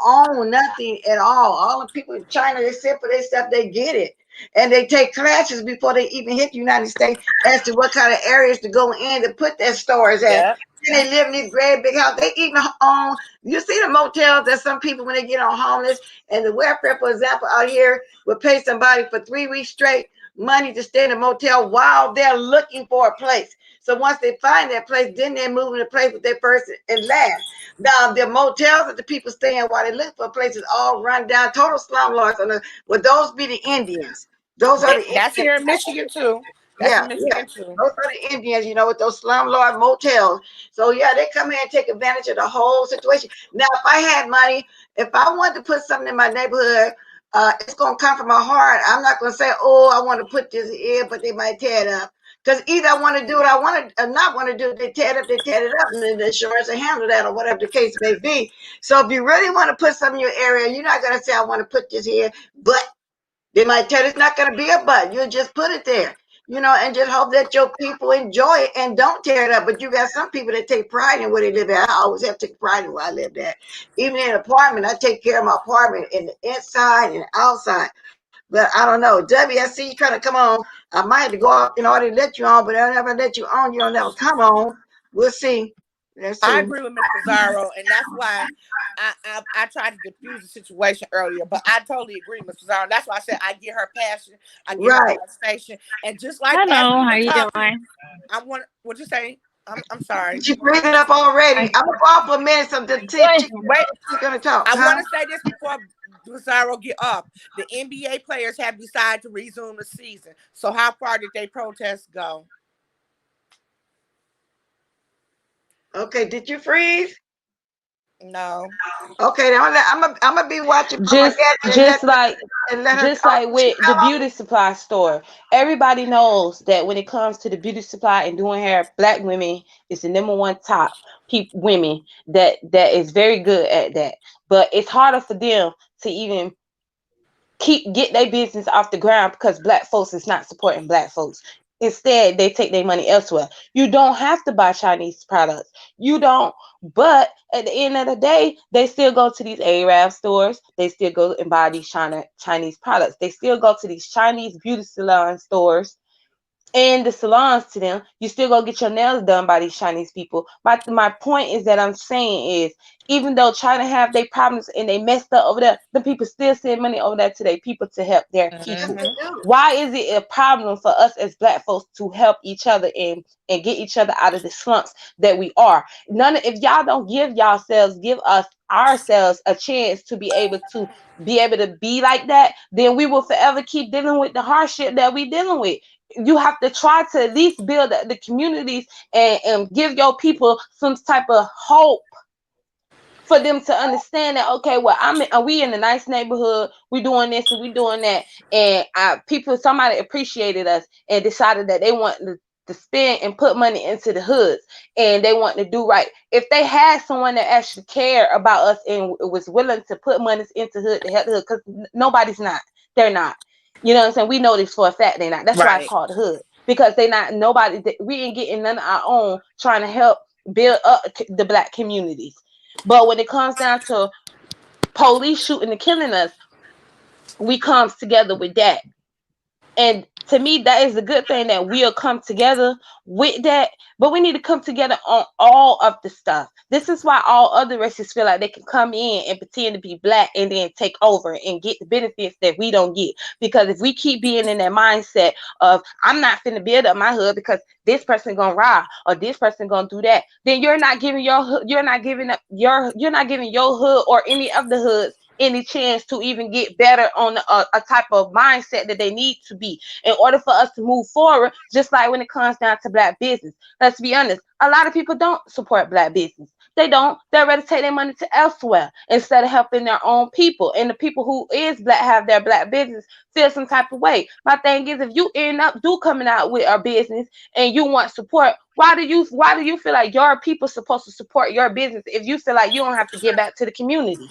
own nothing at all. All the people in China, they send for their stuff, they get it. And they take classes before they even hit the United States as to what kind of areas to go in to put their stores at. Yep. And they live in these great big houses. They even own, you see the motels that some people, when they get on homeless, and the welfare, for example, out here will pay somebody for 3 weeks straight money to stay in a motel while they're looking for a place. So once they find that place, then they're moving to place with their first and last. Now, the motels that the people stay in while they look for places all run down, total slumlords. Would those be the Indians? Those are the Indians. That's here in Michigan too. That's in Michigan too. Those are the Indians, with those slumlord motels. So yeah, they come here and take advantage of the whole situation. Now, if I had money, if I wanted to put something in my neighborhood, it's gonna come from my heart. I'm not gonna say, oh, I want to put this here, but they might tear it up. Because either I want to do what I want to, or not want to do it, they tear it up, and then the insurance will handle that, or whatever the case may be. So if you really want to put something in your area, you're not gonna say, I want to put this here, but they might tell it's not gonna be a but. You'll just put it there. And just hope that your people enjoy it and don't tear it up. But you got some people that take pride in where they live at. I always have to take pride in where I live at. Even in an apartment, I take care of my apartment in the inside and outside. But I don't know. Debbie, I see you trying to come on. I might have to go out in order to let you on, but I'll never let you on. You don't never come on. We'll see. I agree with Ms. Pizarro, and that's why I tried to diffuse the situation earlier. But I totally agree, Ms. Pizarro. That's why I said I get her passion, I get her devastation, and just like hello, how you doing? I want. What'd you say? I'm sorry. She bring it up already. I'm gonna off for a minute. So wait, she's gonna talk. I want to say this before Pizarro get up. The NBA players have decided to resume the season. So how far did they protest go? Okay, did you freeze? No. Okay, I'm gonna be watching. Just like with the beauty supply store, everybody knows that when it comes to the beauty supply and doing hair, black women is the number one top women that is very good at that. But it's harder for them to even get their business off the ground because black folks is not supporting black folks. Instead, they take their money elsewhere. You don't have to buy Chinese products. You don't. But at the end of the day, they still go to these Arab stores. They still go and buy these Chinese products. They still go to these Chinese beauty salon stores and the salons to them. You still go get your nails done by these Chinese people. My point is that I'm saying is, even though China have their problems and they messed up over there, the people still send money over there to their people to help their people. Why is it a problem for us as black folks to help each other and get each other out of the slumps that we are? If y'all don't give us ourselves a chance to be able to be like that, then we will forever keep dealing with the hardship that we dealing with. You have to try to at least build the communities and give your people some type of hope for them to understand that, okay, well, we in a nice neighborhood, we doing this and we doing that, and somebody appreciated us and decided that they want to spend and put money into the hoods, and they want to do right. If they had someone that actually cared about us and was willing to put money into hood to help the hood, because nobody's not, they're not. You know what I'm saying? We know this for a fact they're not. That's why it's called the hood, because they not nobody. We ain't getting none of our own trying to help build up the Black communities. But when it comes down to police shooting and killing us, we comes together with that. And to me, that is a good thing that we'll come together with that. But we need to come together on all of the stuff. This is why all other races feel like they can come in and pretend to be Black and then take over and get the benefits that we don't get. Because if we keep being in that mindset of I'm not finna build up my hood because this person gonna rob or this person gonna do that, then you're not giving your hood or any of the hoods any chance to even get better on a type of mindset that they need to be in order for us to move forward. Just like when it comes down to Black business, let's be honest, a lot of people don't support Black business. They don't. They're ready to take their money to elsewhere instead of helping their own people. And the people who is Black, have their Black business, feel some type of way. My thing is, if you end up coming out with a business and you want support, why do you feel like your people supposed to support your business if you feel like you don't have to give back to the community?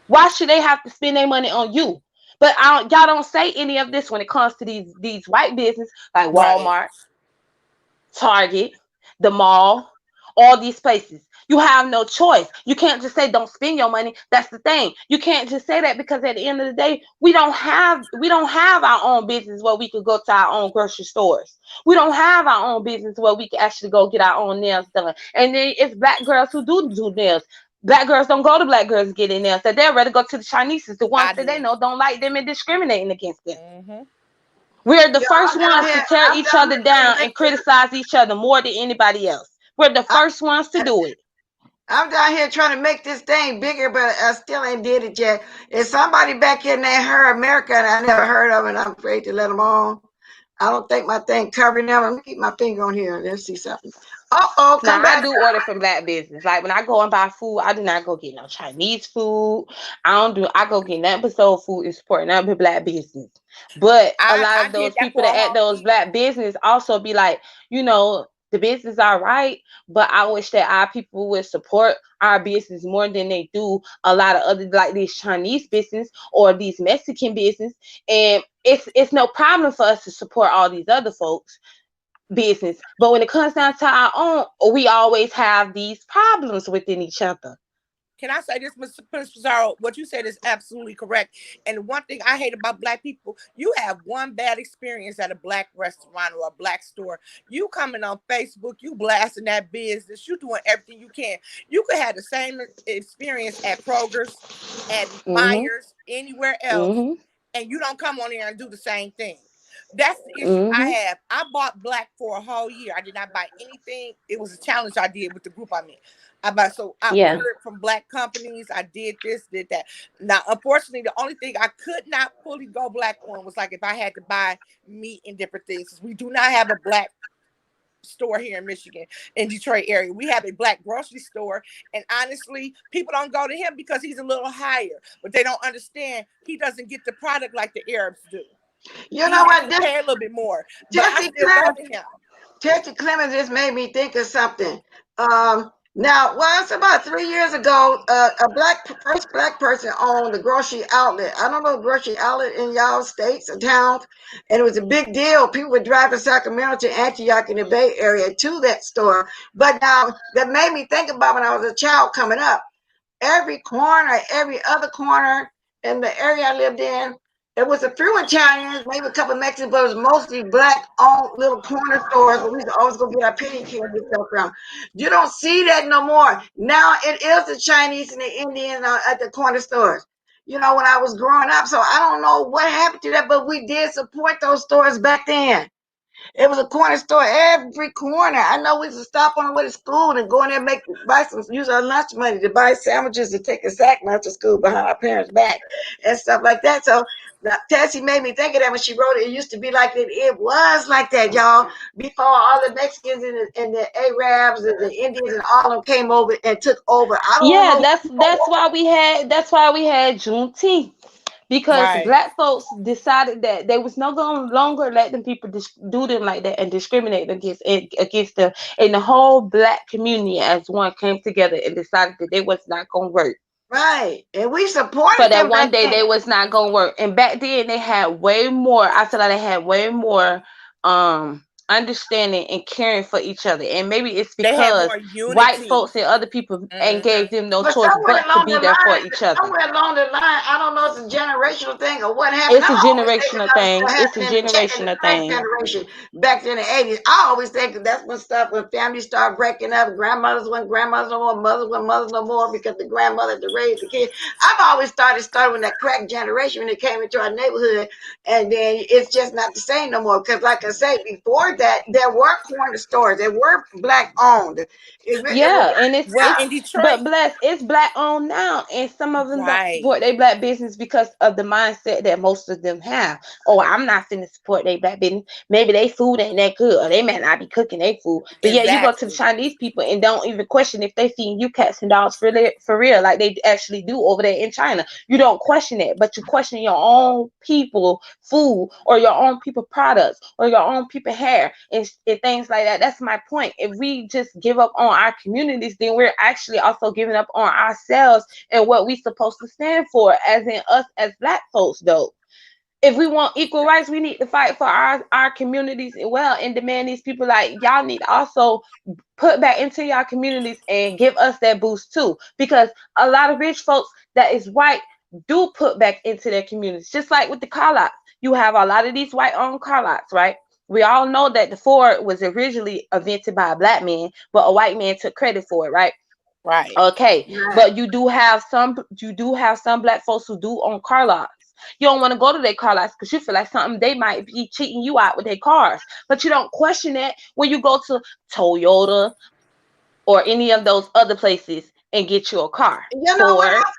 Why should they have to spend their money on you? But y'all don't say any of this when it comes to these white businesses like Walmart, Target, the mall, all these places. You have no choice. You can't just say don't spend your money. That's the thing. You can't just say that, because at the end of the day, we don't have our own business where we could go to our own grocery stores. We don't have our own business where we can actually go get our own nails done. And then it's Black girls who do nails. Black girls don't go to Black girls getting nails. So they'd rather go to the Chinese, the ones that they know don't like them and discriminating against them. Mm-hmm. We're the first ones to tear each other down and criticize each other more than anybody else. We're the first ones to do it. I'm down here trying to make this thing bigger, but I still ain't did it yet. Is somebody back in there heard America and I never heard of it, and I'm afraid to let them on. I don't think my thing covering them. I'm gonna keep my finger on here. Let's see something. Come back. I do order from Black business. Like when I go and buy food, I do not go get no Chinese food. I go get nothing but soul food and support nothing but Black business. But a lot of those people that at those Black business also be like, the business are right, but I wish that our people would support our business more than they do a lot of other, like these Chinese business or these Mexican business. And it's no problem for us to support all these other folks' business, but when it comes down to our own, we always have these problems within each other. Can I say this, Mr. Pizarro? What you said is absolutely correct. And one thing I hate about Black people, you have one bad experience at a Black restaurant or a Black store. You coming on Facebook, you blasting that business, you doing everything you can. You could have the same experience at Kroger's, at Myers, anywhere else, and you don't come on there and do the same thing. That's the issue I have. I bought Black for a whole year. I did not buy anything. It was a challenge I did with the group I'm in. I ordered from Black companies. I did this, did that. Now, unfortunately, the only thing I could not fully go Black on was like if I had to buy meat and different things. We do not have a Black store here in Michigan, in Detroit area. We have a Black grocery store, and honestly, people don't go to him because he's a little higher, but they don't understand he doesn't get the product like the Arabs do. You know what? Pay a little bit more. Jesse Clemens just made me think of something. Now, it's about 3 years ago, first black person owned a grocery outlet. I don't know, grocery outlet in y'all states or towns, and it was a big deal. People would drive from Sacramento to Antioch in the Bay Area to that store. But now that made me think about when I was a child coming up. Every corner, every other corner in the area I lived in, there was a few Italians, maybe a couple of Mexicans, but it was mostly Black-owned little corner stores where we used to always go get our penny candy and stuff from. You don't see that no more. Now it is the Chinese and the Indian at the corner stores. When I was growing up, so I don't know what happened to that, but we did support those stores back then. It was a corner store every corner. I know we used to stop on the way to school and go in there and use our lunch money to buy sandwiches and take a sack lunch to school behind our parents' back and stuff like that. So Tessie made me think of that when she wrote it. It used to be like that. It was like that, y'all. Before all the Mexicans and the Arabs and the Indians and all of them came over and took over. That's why we had Juneteenth. because Right. black folks decided that they was no longer let them people do them like that and discriminate against them. And the whole black community as one came together and decided that they was not gonna work. Right. And we For supported that them one back day then. they was not gonna work. And back then they had way more, I feel like they had way more understanding and caring for each other. And maybe it's They had because more white unity. folks and other people ain't Mm-hmm. gave them no But choice somewhere but to along be the there for line, each other. I don't know if it's a generational thing or what happened. It's I a always think generational about it thing. still It's a happening in the generational current thing. generation back in the 80s. I always think that's when families start breaking up, grandmothers weren't grandmothers no more, mothers weren't mothers no more because the grandmother had to raise the kids. I've always thought it started when that crack generation when it came into our neighborhood, and then it's just not the same no more. Because like I say, before that, there were corner stores, they were black owned. It was Yeah, and Well, it's in Detroit, but bless it's black owned now, and some of them don't right. support their black business because of the mindset that most of them have. Oh, I'm not finna support their black business. Maybe they food ain't that good, or they might not be cooking their food. But yeah, you go to the Exactly. Chinese people and don't even question if they feeding you cats and dogs for real, like they actually do over there in China. You don't question it, but you question your own people food or your own people products or your own people hair and things like that. That's my point. If we just give up on our communities, then we're actually also giving up on ourselves and what we supposed to stand for, as in us as black folks though. If we want equal rights, we need to fight for our communities as well and demand these people like y'all need to also put back into your communities and give us that boost too. Because a lot of rich folks that is white do put back into their communities. Just like with the car lots. You have a lot of these white owned car lots, right? We all know that the Ford was originally invented by a black man, but a white man took credit for it, right? Right. Okay. right. But you do have some black folks who do own car lots. You don't want to go to their car lots because you feel like something they might be cheating you out with their cars. But you don't question it when you go to Toyota or any of those other places and get you a car. You know what Ford. else?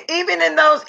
Even in those,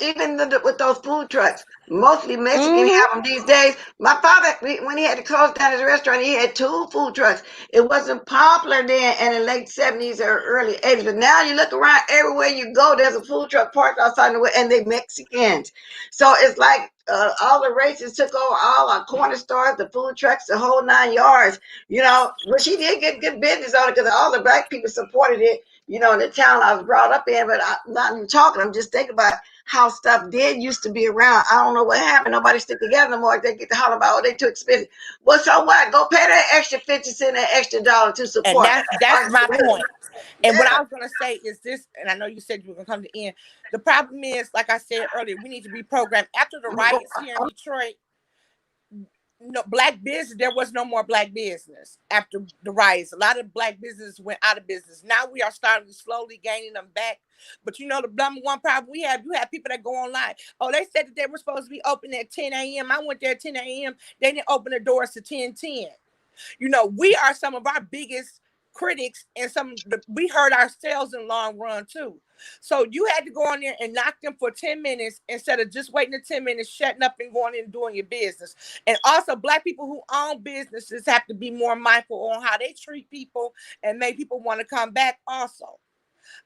with those food trucks, mostly Mexican Mm-hmm. have them these days. My father, when he had to close down his restaurant, he had 2 food trucks. It wasn't popular then in the late 70s or early 80s, but now you look around everywhere you go, there's a food truck parked outside the way, and they Mexicans. So it's like all the races took over all our corner stores, the food trucks, the whole 9 yards. But she did get good business on it because all the black people supported it. In the town I was brought up in, but I'm not even talking. I'm just thinking about how stuff did used to be around. I don't know what happened. Nobody stick together no more. They get to holler about, oh, they too expensive. Well, so what? Go pay that extra 50 cent, that extra dollar to And support. that's my point. And what Yeah. I was gonna say is this, and I know you said you were gonna come to the end. The problem is, like I said earlier, we need to reprogram. After the riots here in Detroit, no black business, there was no more black business after the riots. A lot of black businesses went out of business. Now we are starting to slowly gaining them back. But the number one problem we have, you have people that go online. Oh, they said that they were supposed to be open at 10 a.m. I went there at 10 a.m. They didn't open the doors to 10:10. We are some of our biggest critics, and we hurt ourselves in the long run too. So you had to go on there and knock them for 10 minutes instead of just waiting the 10 minutes, shutting up and going in and doing your business. And also black people who own businesses have to be more mindful on how they treat people and make people want to come back also.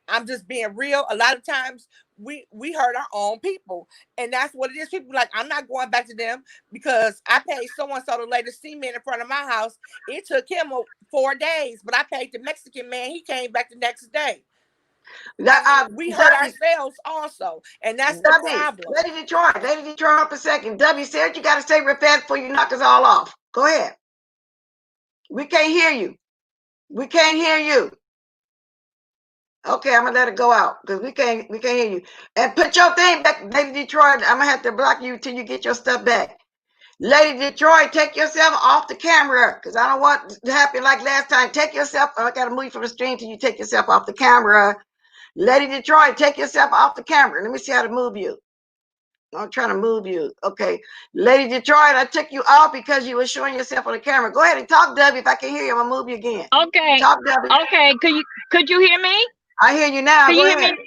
I'm just being real. A lot of times we hurt our own people, and that's what it is. People like, I'm not going back to them because I paid so and so to lay the cement in front of my house. It took him 4 days, but I paid the Mexican man. He came back the next day. We hurt W, ourselves also, and that's the problem. Lady Detroit, up a second. W said you got to stay real fast before you knock us all off. Go ahead. We can't hear you. We can't hear you. Okay, I'm gonna let it go out because we can't hear you. And put your thing back, Lady Detroit. I'm gonna have to block you till you get your stuff back. Lady Detroit, take yourself off the camera because I don't want to happen like last time. Take yourself. I gotta move you from the screen till you take yourself off the camera. Lady Detroit, take yourself off the camera. Let me see how to move you. I'm trying to move you. Okay. Lady Detroit, I took you off because you were showing yourself on the camera. Go ahead and talk, W. If I can hear you, I'm gonna move you again. Okay. Talk, W. Okay. Could you hear me? I hear you now. Can Go you hear ahead. me?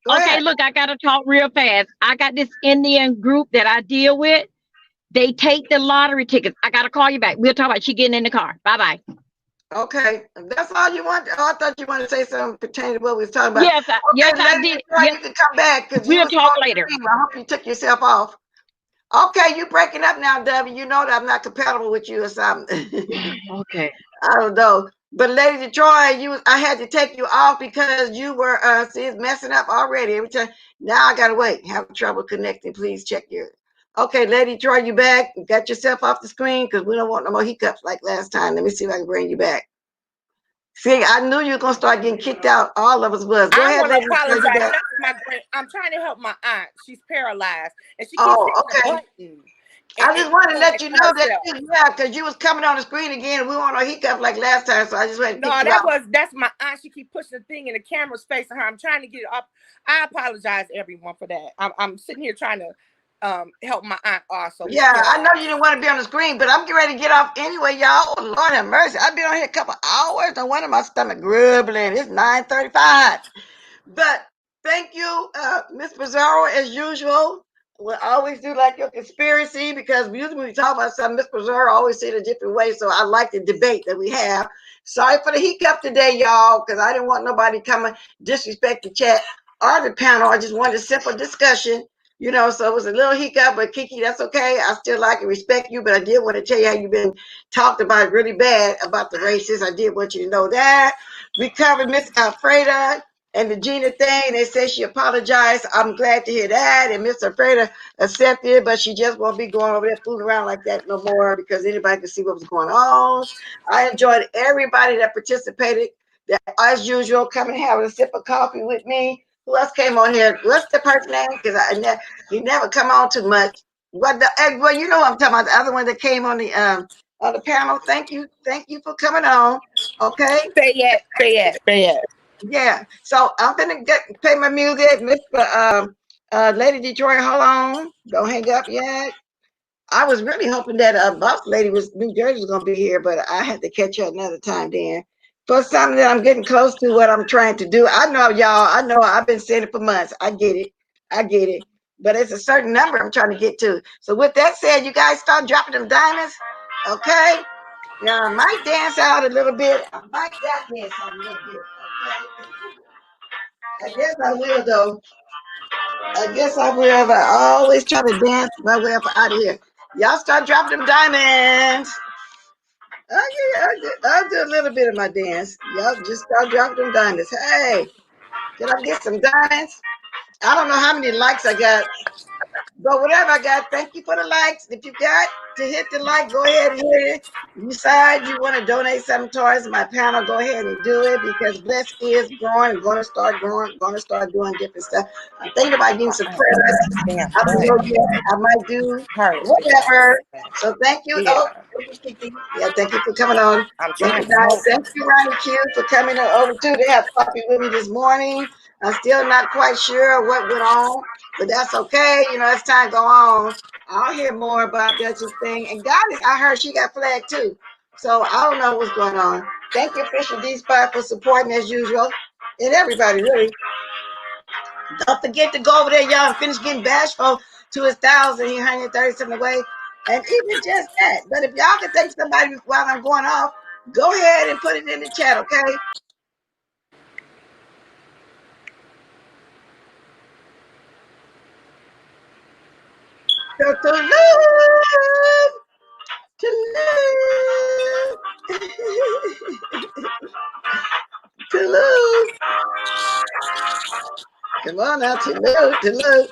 Go Okay, ahead. look, I gotta talk real fast. I got this Indian group that I deal with. They take the lottery tickets. I gotta call you back. We'll talk about it. She getting in the car. Bye bye. Okay, that's all you want. Oh, I thought you wanted to say something pertaining to what we was talking about. Yes, yes, Okay, I Lady did. Detroit, Yes, you can come back because you we'll was talk on the later. screen. I hope you took yourself off. Okay, you breaking up now, W. You know that I'm not compatible with you or something. Okay. I don't know. But Lady Detroit, I had to take you off because you were see it's messing up already. Every time now I gotta wait. Have trouble connecting. Please check your okay, Lady Detroit, you back? You got yourself off the screen because we don't want no more hiccups like last time. Let me see if I can bring you back. See, I knew you were gonna start getting kicked out. All of us was. Go I ahead, want to Lady Detroit, you apologize. back. That's my grand. I'm trying to help my aunt. She's paralyzed, and she keeps Oh, hitting the okay. button I and just wanted to let you disconnecting know that herself. because you was coming on the screen again and we weren't on hiccup like last time, so I just wanted to No, kick you out. that's my aunt. She keep pushing the thing and the camera's facing her. I'm trying to get it up. I apologize everyone for that. I'm sitting here trying to help my aunt also. Yeah, I know you didn't want to be on the screen, but I'm getting ready to get off anyway, y'all. Oh, Lord have mercy. I've been on here a couple hours. No wonder my stomach grumbling. It's 9:35. But thank you, Miss Pizarro, as usual. We'll always do like your conspiracy because usually when we talk about something, Miss Pizarro always see it a different way. So I like the debate that we have. Sorry for the hiccup today, y'all, because I didn't want nobody coming disrespect the chat or the panel. I just wanted a simple discussion. So it was a little hiccup, but Kiki, that's okay. I still like and respect you, but I did want to tell you how you've been talked about really bad about the races. I did want you to know that. We covered Miss Alfreda and the Gina thing. They say she apologized. I'm glad to hear that. And Miss Alfreda accepted it, but she just won't be going over there fooling around like that no more because anybody can see what was going on. I enjoyed everybody that participated. That, as usual, coming and having a sip of coffee with me. Who else came on here? What's the person name? Because he never come on too much. Well, you know what I'm talking about. The other one that came on the panel. Thank you for coming on. Okay. Say it. Yeah. So I'm gonna play my music, Mr. Lady Detroit. Hold on. Don't hang up yet. I was really hoping that boss lady was New Jersey was gonna be here, but I had to catch her another time then. For something that I'm getting close to what I'm trying to do. I know y'all, I know I've been saying it for months. I get it. But it's a certain number I'm trying to get to. So with that said, you guys start dropping them diamonds. Okay. Yeah, I might dance out a little bit. I might dance out a little bit. Okay. I guess I will though. I guess I will. But I always try to dance my way up out of here. Y'all start dropping them diamonds. I'll do a little bit of my dance. Y'all just start dropping them diamonds. Hey, can I get some diamonds? I don't know how many likes I got, but whatever I got, thank you for the likes. If you got to hit the like, go ahead and hit it. You decide you want to donate something towards my panel, go ahead and do it because Bless is growing, going to start growing, going to start doing different stuff. I'm thinking about getting some prayers. Damn I don't know button. yet. I might do Hurt. whatever. So thank you. Yeah. Oh, thank you, Kiki. Yeah, thank you for coming on. I'm Thank trying you, to guys. help. Thank you, Ronnie Q, for coming over to have coffee with me this morning. I'm still not quite sure what went on, but that's okay. As time go on, I'll hear more about Duchess thing. And Goddess, I heard she got flagged too. So I don't know what's going on. Thank you, Fisher D Spot, for supporting as usual. And everybody, really. Don't forget to go over there, y'all, and finish getting Bashful to his 1,000. He 137 away. And even just that. But if y'all can take somebody while I'm going off, go ahead and put it in the chat, okay? So to love, to love. Come on now, to love.